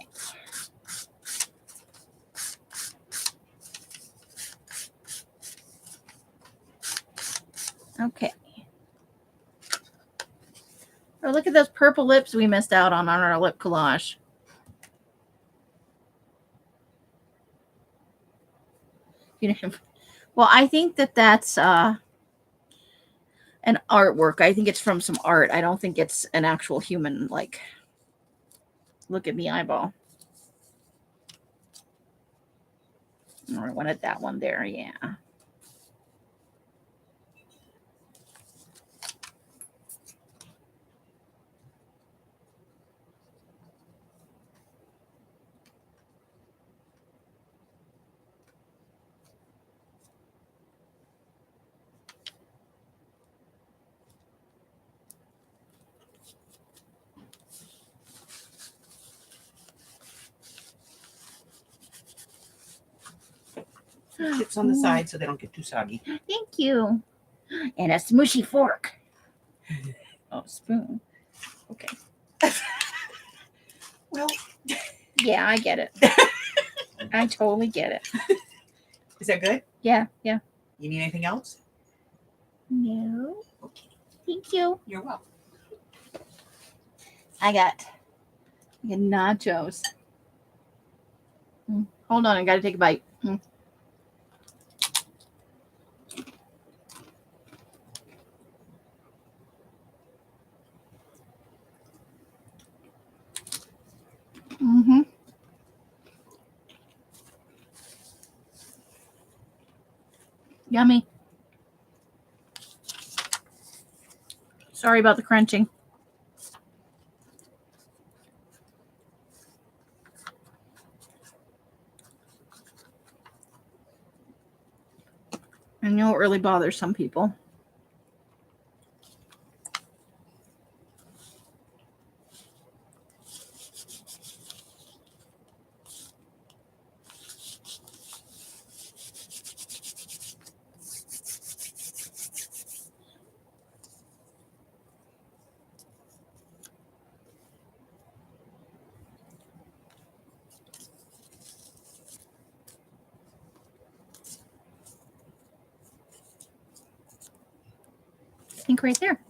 Okay. Oh, look at those purple lips we missed out on our lip collage. You know, well, I think that that's an artwork. I think it's from some art. I don't think it's an actual human, like, look at me eyeball. Oh, I wanted that one there, yeah. Chips on the side so they don't get too soggy. Thank you. And a smushy fork. Oh, spoon. Okay. Well, yeah, I get it. I totally get it. Is that good? Yeah, yeah. You need anything else? No. Okay. Thank you. You're welcome. I got nachos. Hold on, I gotta take a bite. Mm-hmm. Yummy. Sorry about the crunching. I know it really bothers some people. I think right there.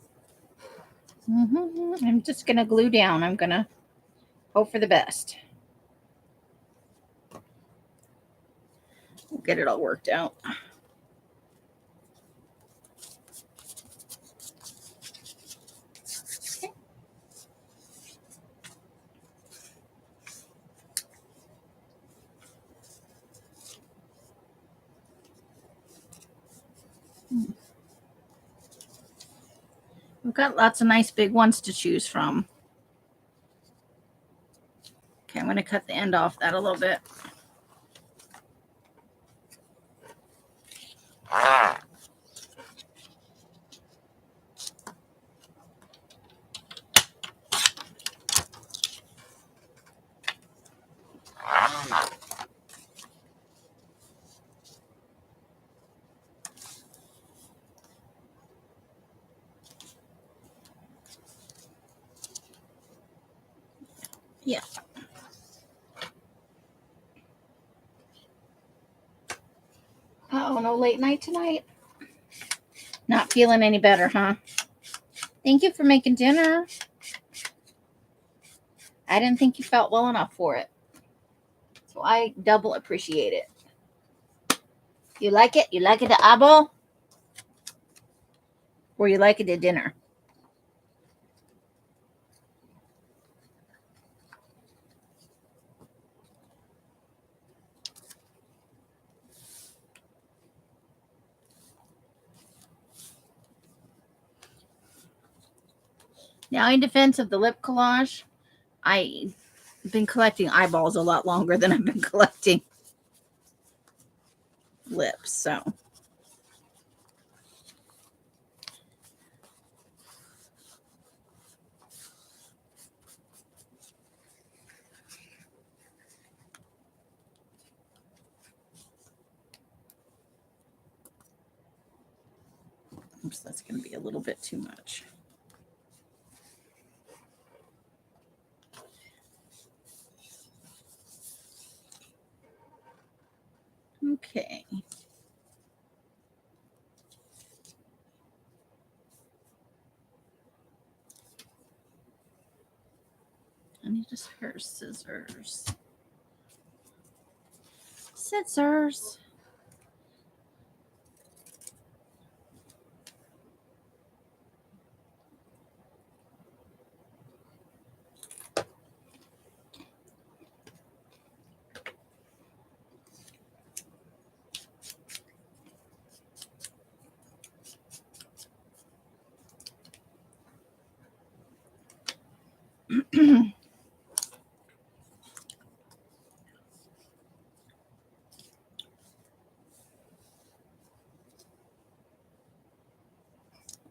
I'm just going to glue down. I'm going to hope for the best. We'll get it all worked out. Okay. We've got lots of nice big ones to choose from. Okay, I'm going to cut the end off that a little bit. Yeah. Oh, no late night tonight? Not feeling any better, huh? Thank you for making dinner. I didn't think you felt well enough for it. So I double appreciate it. You like it? You like it to eyeball? Or you like it to dinner? Now, in defense of the lip collage, I've been collecting eyeballs a lot longer than I've been collecting lips, so. Oops, that's going to be a little bit too much. Okay. I need a pair of scissors. Scissors.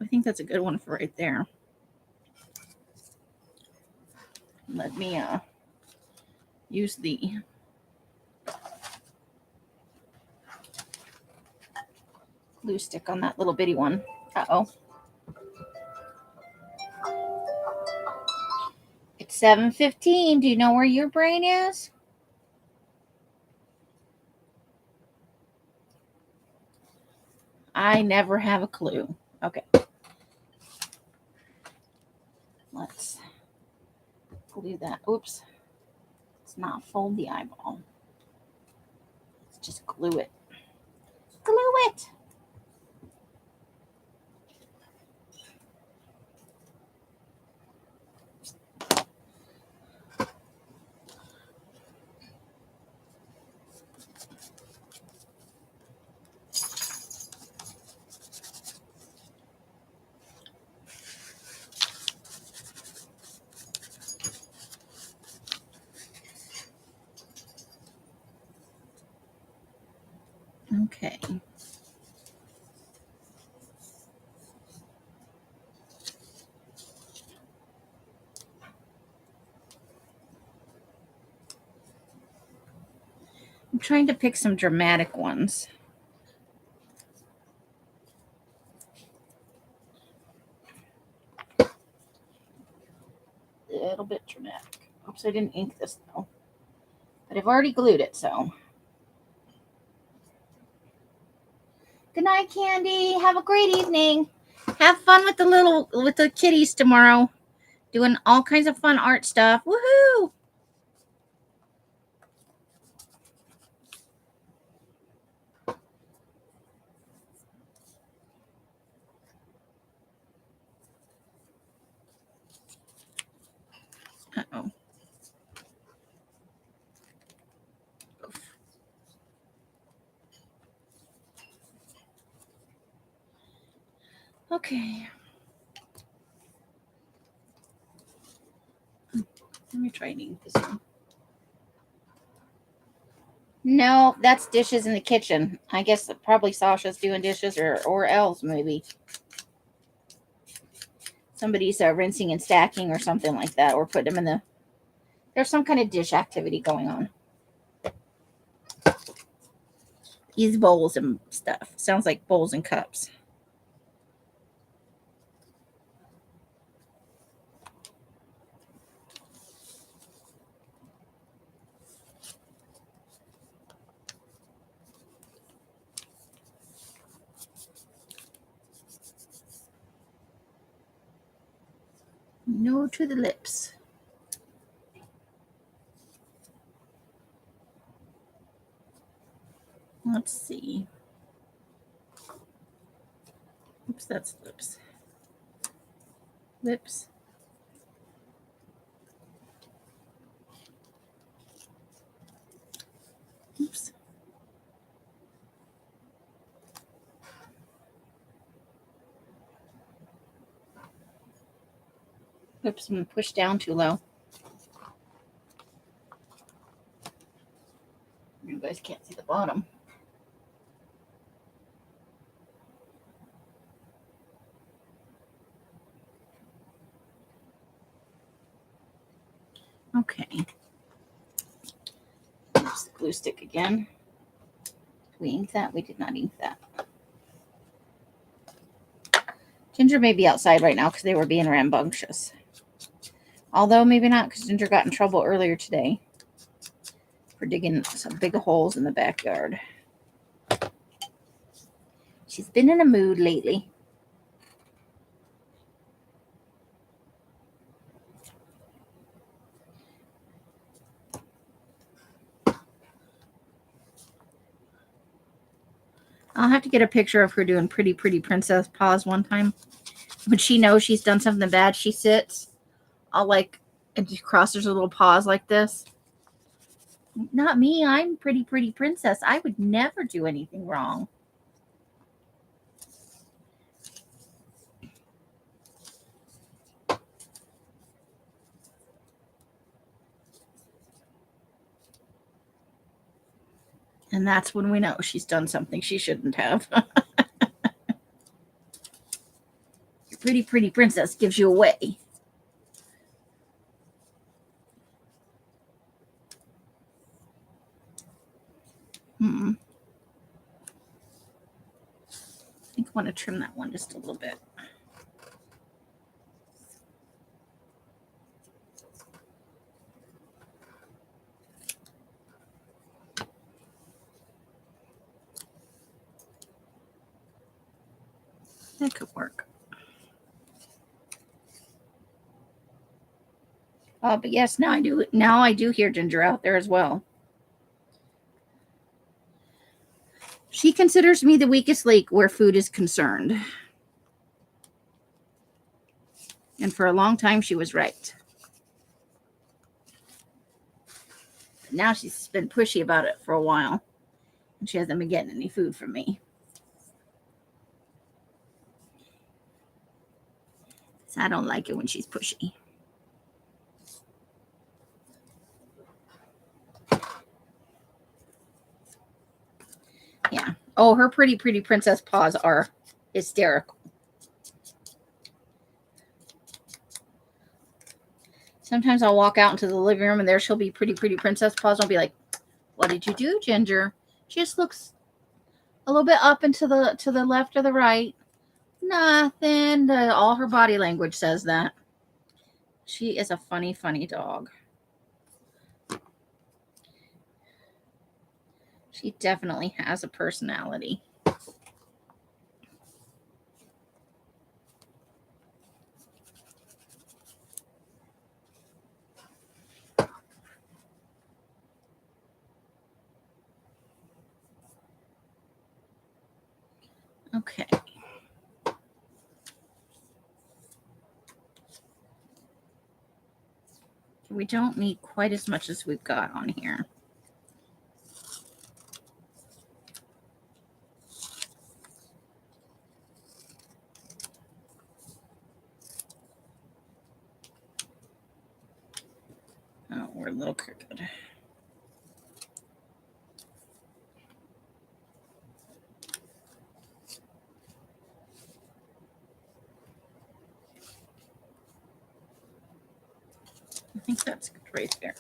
I think that's a good one for right there. Let me use the glue stick on that little bitty one. Uh-oh. It's 7:15. Do you know where your brain is? I never have a clue. Okay. Let's glue that. Oops. Let's not fold the eyeball. Let's just glue it. Glue it. Okay. I'm trying to pick some dramatic ones. A little bit dramatic. Oops, I didn't ink this though. But I've already glued it, so. Good night, Candy. Have a great evening. Have fun with the kitties tomorrow. Doing all kinds of fun art stuff. Woohoo! Uh-oh. Oof. Okay. Let me try and ink this one. No, that's dishes in the kitchen. I guess probably Sasha's doing dishes or else maybe. Somebody's rinsing and stacking or something like that, or putting them in the. There's some kind of dish activity going on. These bowls and stuff. Sounds like bowls and cups. No to the lips. Let's see. Oops, that's lips. Lips. Oops. Oops, I'm going to push down too low. You guys can't see the bottom. Okay. Use the glue stick again. Did we ink that? We did not ink that. Ginger may be outside right now because they were being rambunctious. Although maybe not, because Ginger got in trouble earlier today for digging some big holes in the backyard. She's been in a mood lately. I'll have to get a picture of her doing pretty princess paws one time. When she knows she's done something bad, she sits. I'll like and just crosses her little paws like this. Not me. I'm pretty princess. I would never do anything wrong. And that's when we know she's done something she shouldn't have. Your pretty princess gives you away. I think I want to trim that one just a little bit. That could work. But yes, now I do hear Ginger out there as well. She considers me the weakest link where food is concerned. And for a long time, she was right. But now she's been pushy about it for a while. And she hasn't been getting any food from me. So I don't like it when she's pushy. Yeah. Oh, her pretty princess paws are hysterical. Sometimes I'll walk out into the living room and there she'll be pretty princess paws. I'll be like, "What did you do, Ginger?" She just looks a little bit up and to the left or the right. Nothing. All her body language says that. She is a funny dog. She definitely has a personality. Okay. We don't need quite as much as we've got on here. Oh, we're a little crooked. I think that's good right there.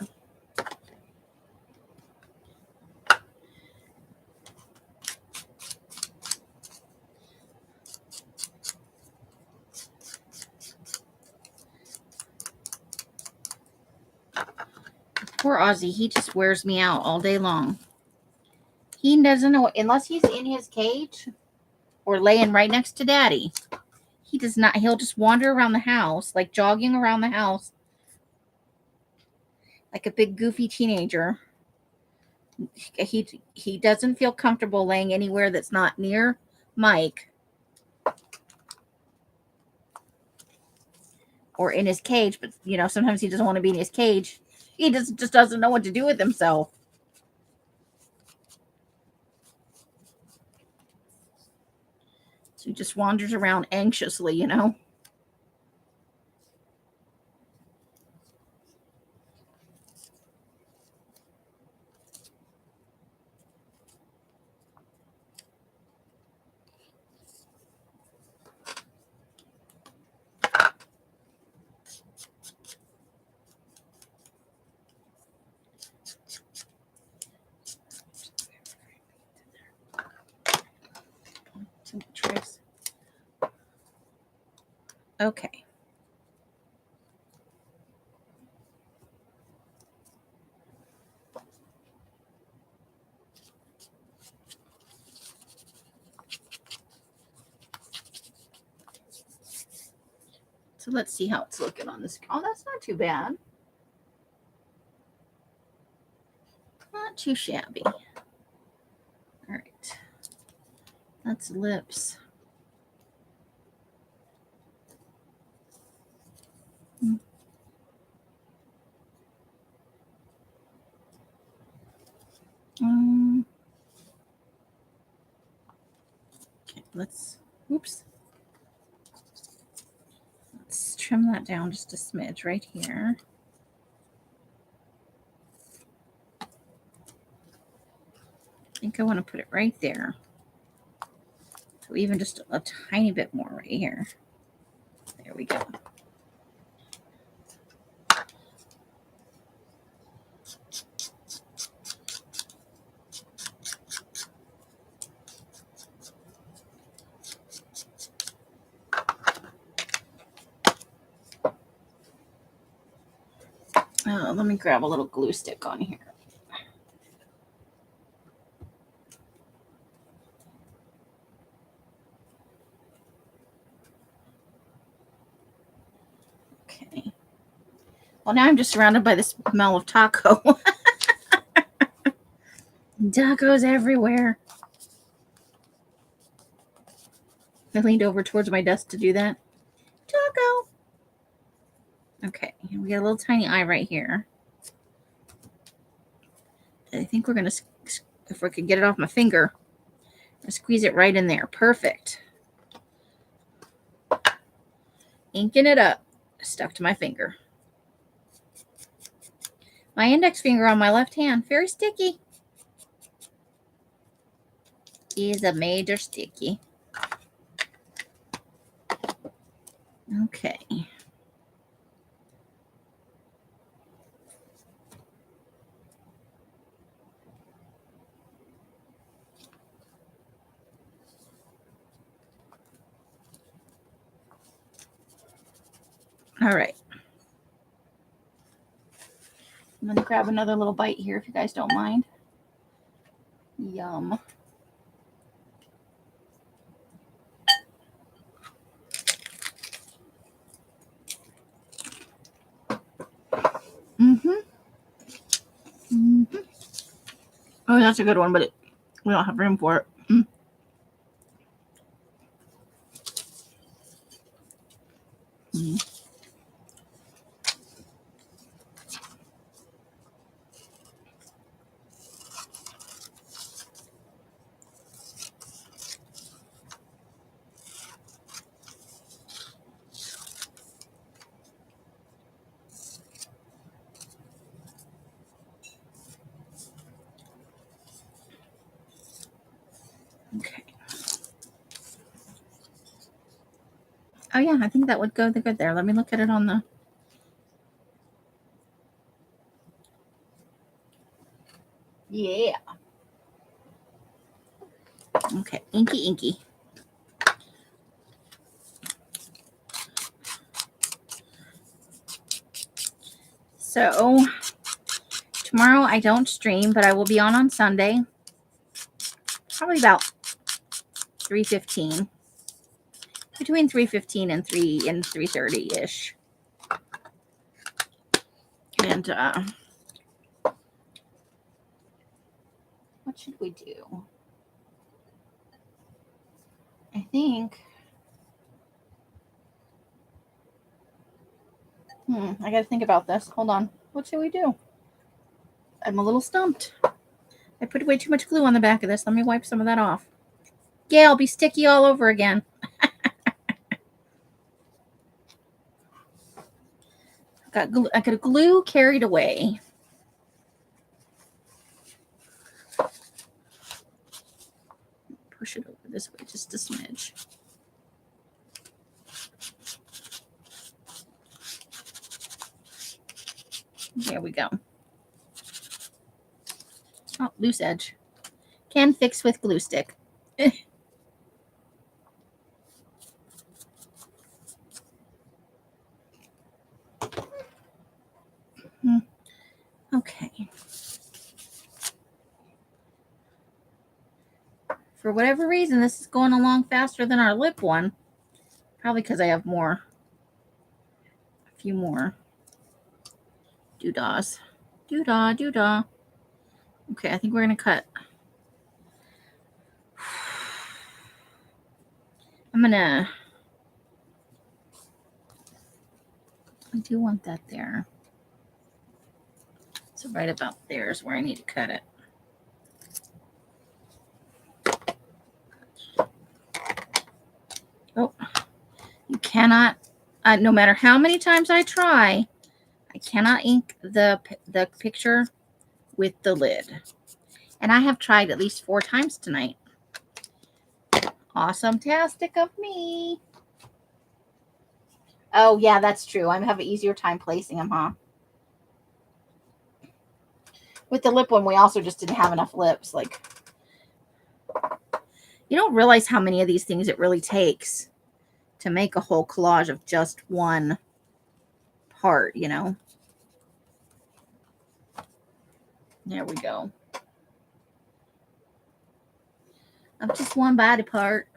Poor Ozzy, he just wears me out all day long. He doesn't know, unless he's in his cage or laying right next to Daddy. He does not, he'll just wander around the house, like jogging around the house, like a big goofy teenager. He doesn't feel comfortable laying anywhere that's not near Mike or in his cage. But sometimes he doesn't want to be in his cage. He just doesn't know what to do with himself. So he just wanders around anxiously. Okay. So let's see how it's looking on this. Oh, that's not too bad. Not too shabby. All right. That's lips. Okay, let's trim that down just a smidge right here. I think I want to put it right there. So even just a tiny bit more right here. There we go. Let me grab a little glue stick on here. Okay. Well, now I'm just surrounded by the smell of taco. Tacos everywhere. I leaned over towards my desk to do that. Taco. Okay, we got a little tiny eye right here. I think we're going to, if we could get it off my finger, squeeze it right in there. Perfect. Inking it up. Stuck to my finger. My index finger on my left hand, very sticky. Is a major sticky. Okay. All right. I'm going to grab another little bite here if you guys don't mind. Yum. Oh, that's a good one, but we don't have room for it. Okay. Oh, yeah, I think that would go good there. Let me look at it on the... Yeah. Okay, inky. So, tomorrow I don't stream, but I will be on Sunday. Probably about 3:15. Between 3:15 and 3:30-ish. And What should we do? I think. I gotta think about this. Hold on. What should we do? I'm a little stumped. I put way too much glue on the back of this. Let me wipe some of that off. Yeah, I'll be sticky all over again. I got glue carried away. Push it over this way just a smidge. There we go. Oh, loose edge. Can fix with glue stick. Okay. For whatever reason, this is going along faster than our lip one. Probably because I have a few more doodahs. Doodah, doodah. Okay, I think we're going to cut. I do want that there. So right about there is where I need to cut it. Oh, you cannot, no matter how many times I try, I cannot ink the picture with the lid. And I have tried at least 4 times tonight. Awesome-tastic of me. Oh, yeah, that's true. I have an easier time placing them, huh? With the lip one, we also just didn't have enough lips. Like, you don't realize how many of these things it really takes to make a whole collage of just one part, you know? There we go. Of just one body part.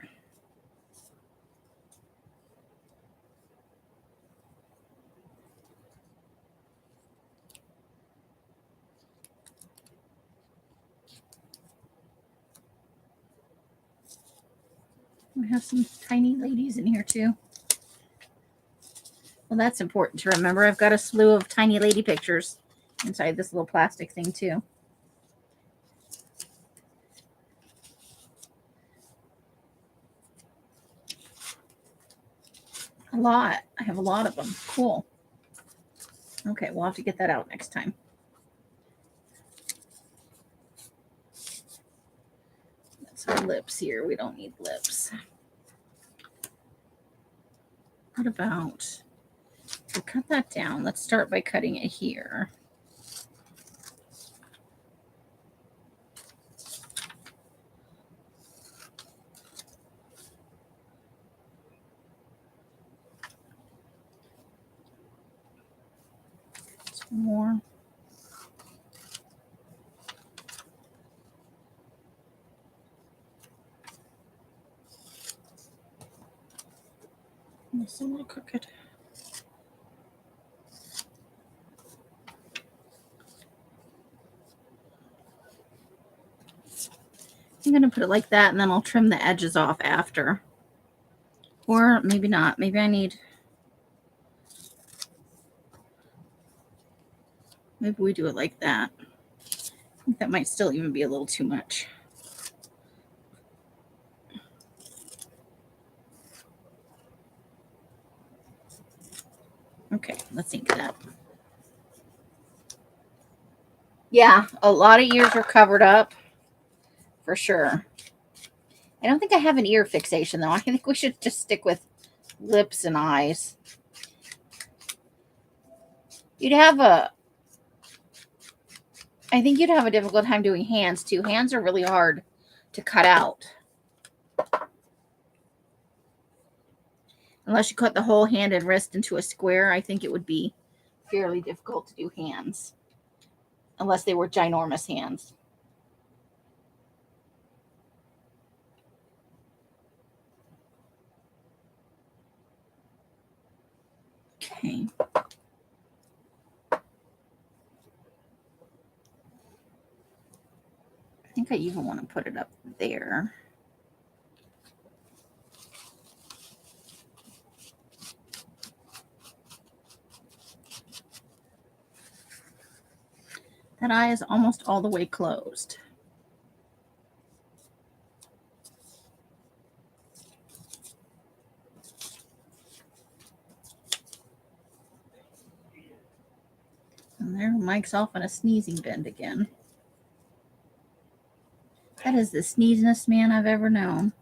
We have some tiny ladies in here too. Well, that's important to remember. I've got a slew of tiny lady pictures inside this little plastic thing too. A lot. I have a lot of them. Cool. Okay, we'll have to get that out next time. That's our lips here. We don't need lips. What about, we'll cut that down. Let's start by cutting it here. Some more. It's a little crooked. I'm going to put it like that, and then I'll trim the edges off after. Or maybe not. Maybe I need... Maybe we do it like that. I think that might still even be a little too much. Okay, let's ink that. Yeah, a lot of ears are covered up. For sure. I don't think I have an ear fixation, though. I think we should just stick with lips and eyes. I think you'd have a difficult time doing hands, too. Hands are really hard to cut out. Unless you cut the whole hand and wrist into a square, I think it would be fairly difficult to do hands. Unless they were ginormous hands. Okay. I think I even want to put it up there. That eye is almost all the way closed. And there, Mike's off on a sneezing bend again. That is the sneezingest man I've ever known.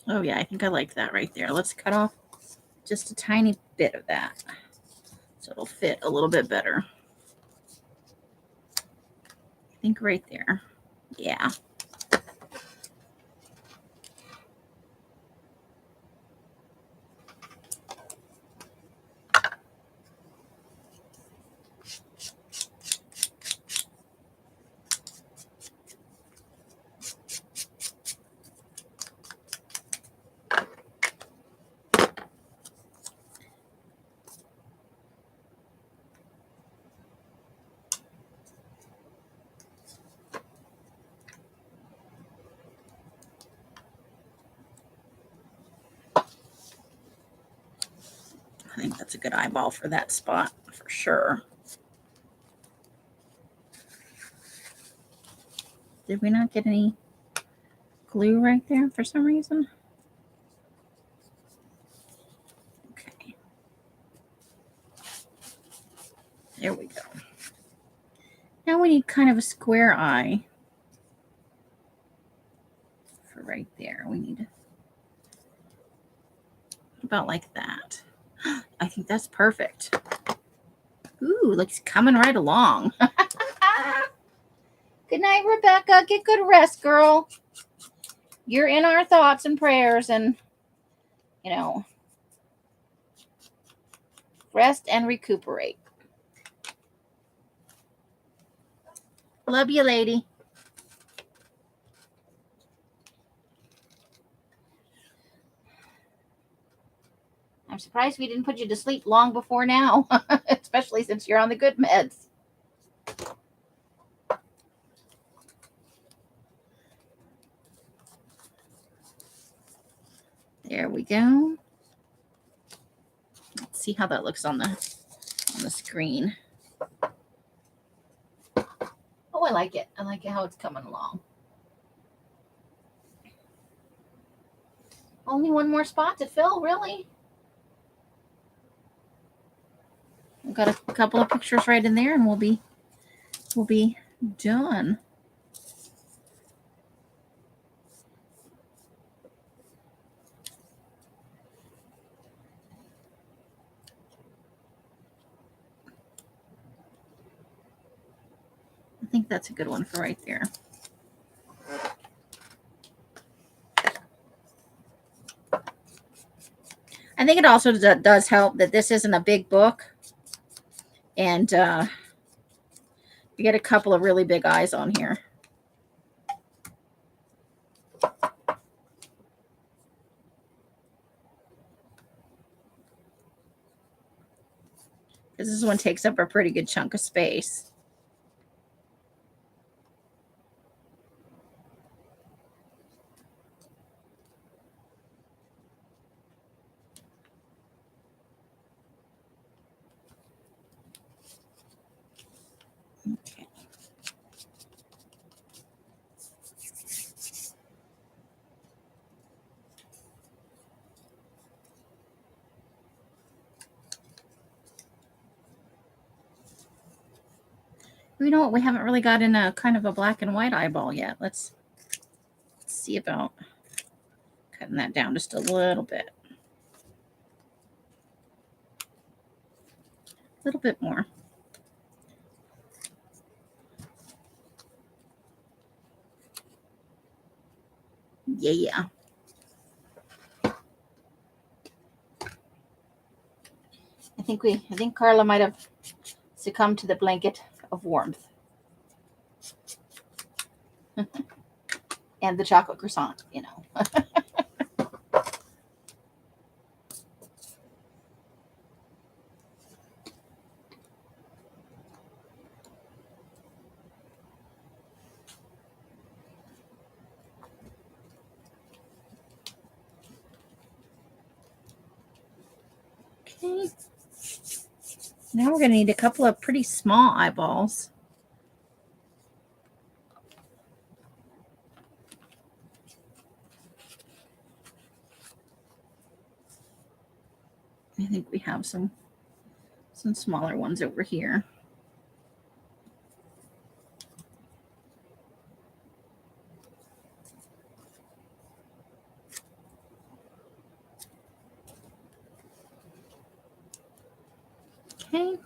Oh yeah, I think I like that right there. Let's cut off just a tiny bit of that so it'll fit a little bit better. I think right there. Yeah. I think that's a good eyeball for that spot for sure. Did we not get any glue right there for some reason? Okay. There we go. Now we need kind of a square eye for right there. We need about like that. I think that's perfect. Ooh, looks coming right along. Good night, Rebecca. Get good rest, girl. You're in our thoughts and prayers, and, you know, rest and recuperate. Love you, lady. I'm surprised we didn't put you to sleep long before now, especially since you're on the good meds. There we go. Let's see how that looks on the screen. Oh, I like it. I like it how it's coming along. Only one more spot to fill, really? We've got a couple of pictures right in there, and we'll be done. I think that's a good one for right there. I think it also does help that this isn't a big book, and you get a couple of really big eyes on here. Because this one takes up a pretty good chunk of space. Okay. You know what? We haven't really got in a kind of a black and white eyeball yet. Let's see about cutting that down just a little bit. A little bit more. Yeah. I think Carla might have succumbed to the blanket of warmth. And the chocolate croissant, you know. Okay. Now we're going to need a couple of pretty small eyeballs. I think we have some smaller ones over here. Okay.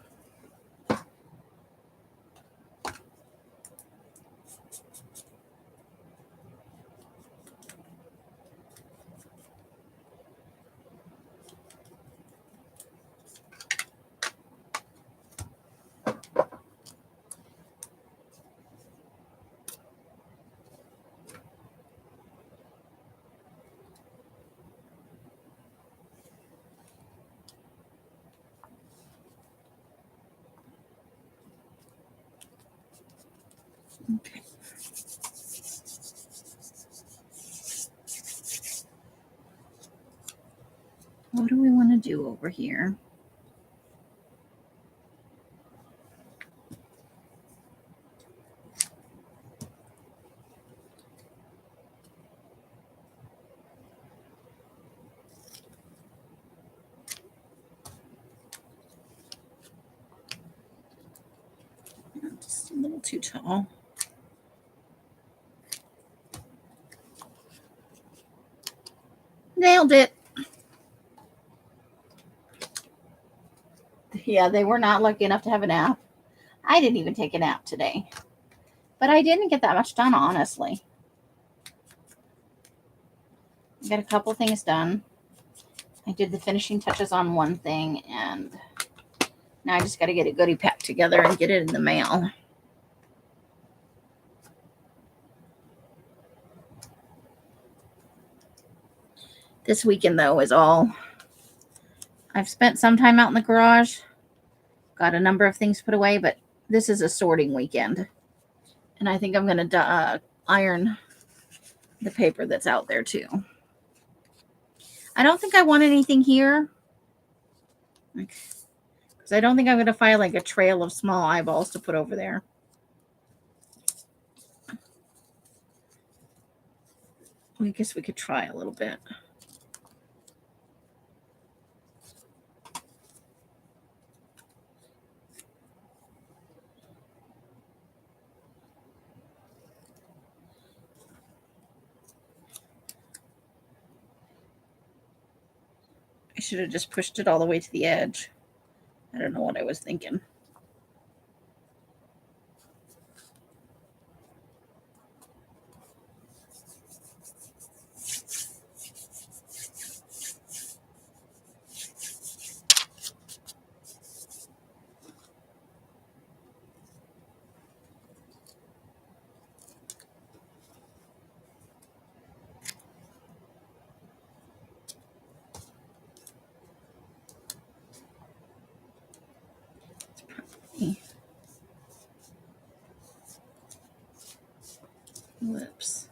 Okay. What do we want to do over here? Just a little too tall. Nailed it. Yeah, they were not lucky enough to have a nap. I didn't even take a nap today. But I didn't get that much done, honestly. I got a couple things done. I did the finishing touches on one thing, and now I just got to get a goodie pack together and get it in the mail. This weekend, though, is all. I've spent some time out in the garage. Got a number of things put away, but this is a sorting weekend. And I think I'm going to iron the paper that's out there, too. I don't think I want anything here. Because I don't think I'm going to find like a trail of small eyeballs to put over there. I guess we could try a little bit. I should have just pushed it all the way to the edge. I don't know what I was thinking. Lips.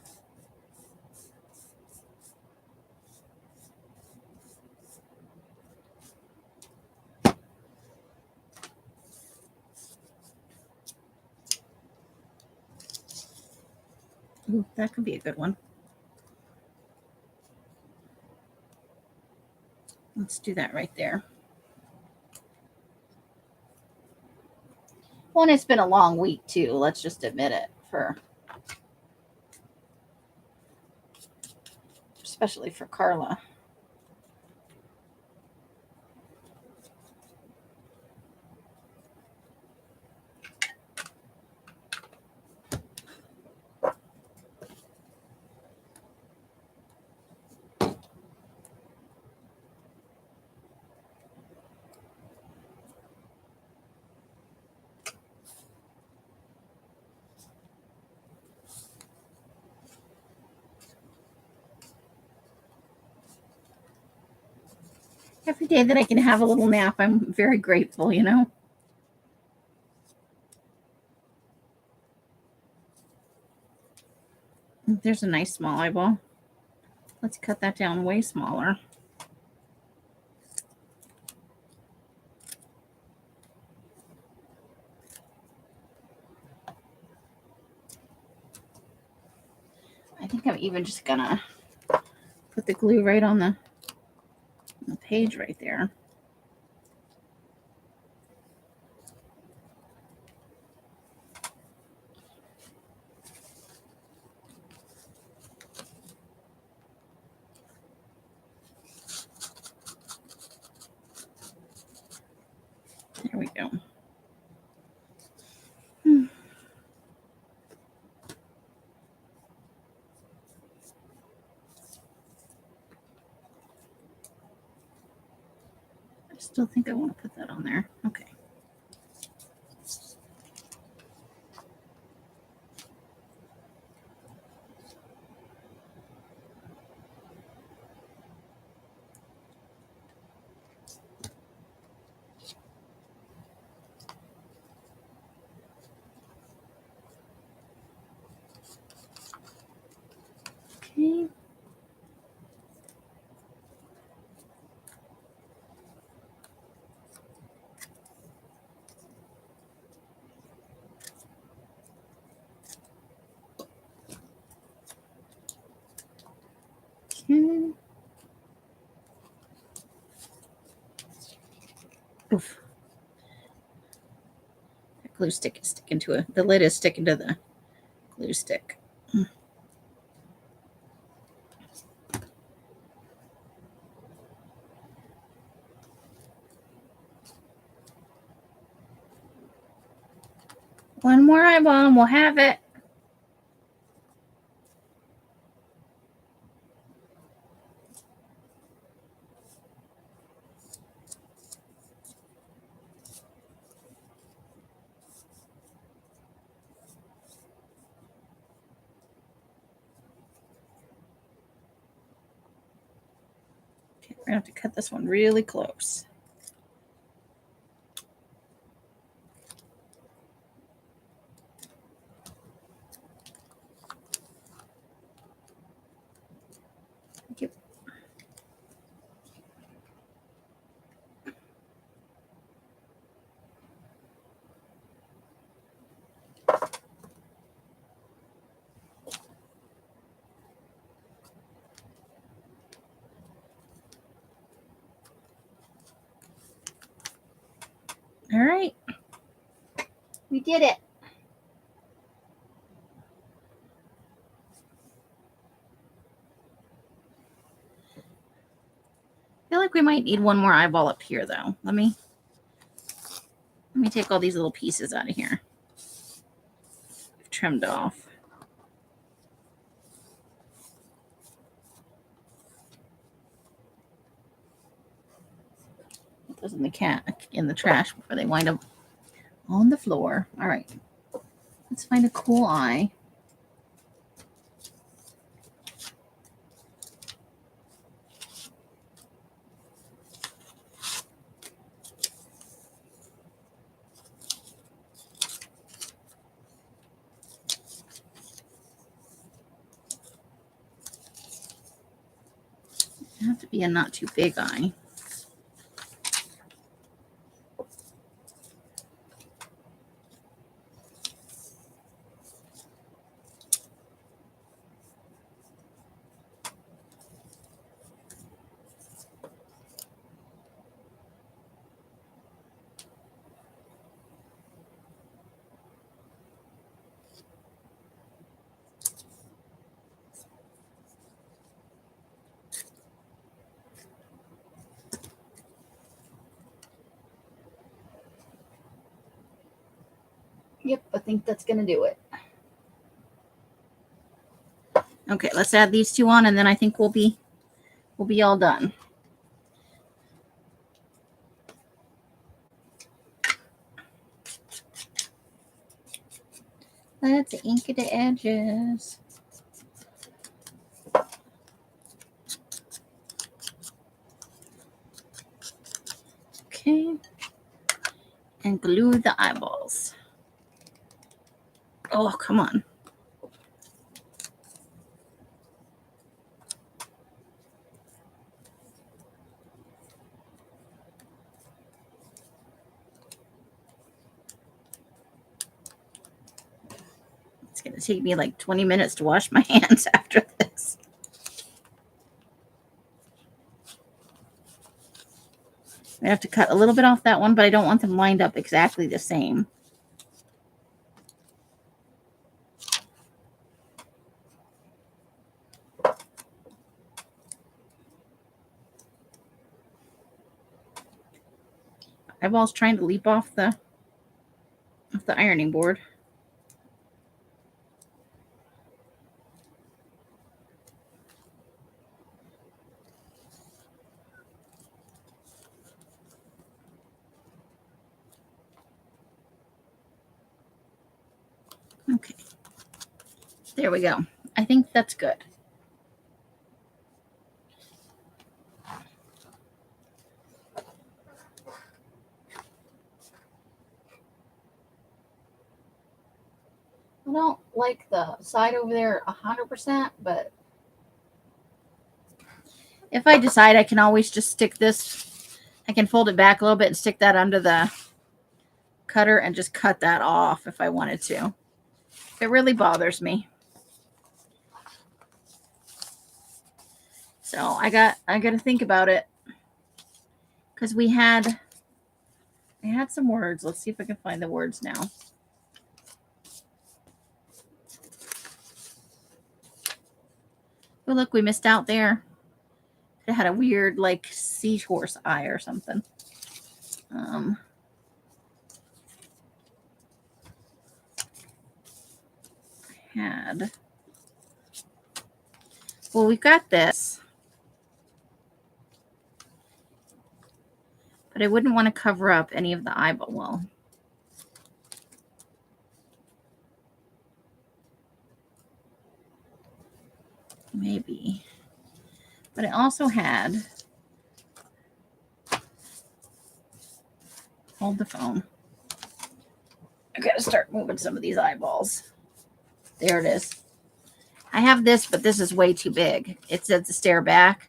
Ooh, that could be a good one. Let's do that right there. Well, and it's been a long week, too. Let's just admit it. Especially for Carla. Every day that I can have a little nap, I'm very grateful, you know. There's a nice small eyeball. Let's cut that down way smaller. I think I'm even just gonna put the glue right on the page right there. There we go. I still think I want to put that on there. Okay. Okay. Okay. Oof. The glue stick is sticking to the lid is sticking to the glue stick. One more eyeball and we'll have it. Okay, we're gonna have to cut this one really close. Thank you. All right. We did it. I feel like we might need one more eyeball up here though. Let me take all these little pieces out of here. I've trimmed off. Put those in the trash before they wind up on the floor. All right. Let's find a cool eye. It have to be a not too big eye. Yep, I think that's gonna do it. Okay, let's add these two on, and then I think we'll be all done. Let's ink the edges. Okay, and glue the eyeballs. Oh, come on. going to take me like 20 minutes to wash my hands after this. I have to cut a little bit off that one, but I don't want them lined up exactly the same. Eyeball's trying to leap off the ironing board. Okay. There we go. I think that's good. I don't like the side over there 100%, but if I decide, I can always just stick this, I can fold it back a little bit and stick that under the cutter and just cut that off if I wanted to. It really bothers me. So I got to think about it, because I had some words. Let's see if I can find the words now. Oh, look, we missed out there. It had a weird, like, seahorse eye or something. Well, we've got this, but I wouldn't want to cover up any of the eyeball. Well, maybe. But I also had, hold the phone. I gotta start moving some of these eyeballs. There it is. I have this, but this is way too big. It says to stare back.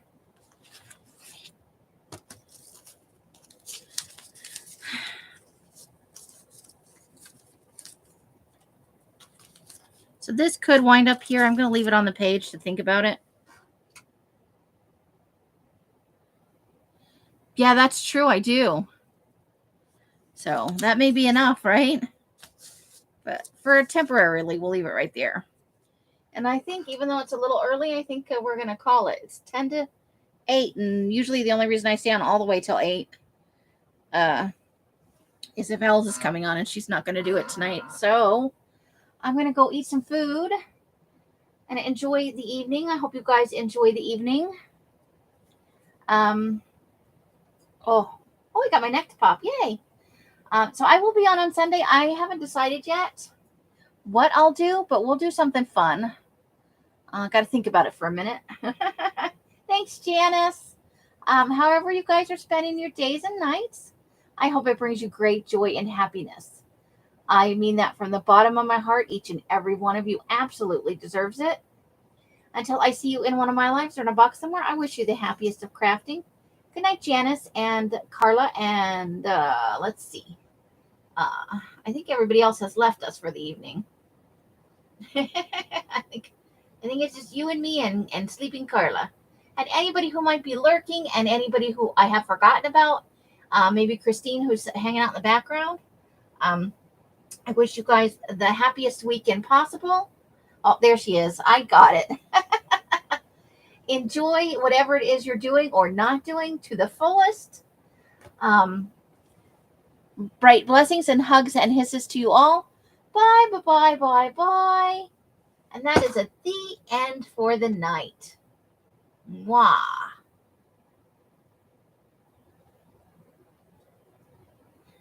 So this could wind up here. I'm going to leave it on the page to think about it. Yeah, that's true. I do. So that may be enough, right? But for temporarily, we'll leave it right there. And I think even though it's a little early, I think we're going to call it. It's 10 to 8. And usually the only reason I stay on all the way till 8 is if Els is coming on and she's not going to do it tonight. So I'm going to go eat some food and enjoy the evening. I hope you guys enjoy the evening. Oh, I got my neck to pop. Yay. So I will be on Sunday. I haven't decided yet what I'll do, but we'll do something fun. Got to think about it for a minute. Thanks, Janice. However you guys are spending your days and nights, I hope it brings you great joy and happiness. I mean that from the bottom of my heart. Each and every one of you absolutely deserves it. Until I see you in one of my lives or in a box somewhere, I wish you the happiest of crafting. Good night, Janice and Carla. And let's see. I think everybody else has left us for the evening. I think it's just you and me and sleeping Carla. And anybody who might be lurking and anybody who I have forgotten about, maybe Christine who's hanging out in the background. I wish you guys the happiest weekend possible. Oh, there she is. I got it. Enjoy whatever it is you're doing or not doing to the fullest. Bright blessings and hugs and hisses to you all. Bye, bye, bye, bye, bye. And that is the end for the night. Mwah.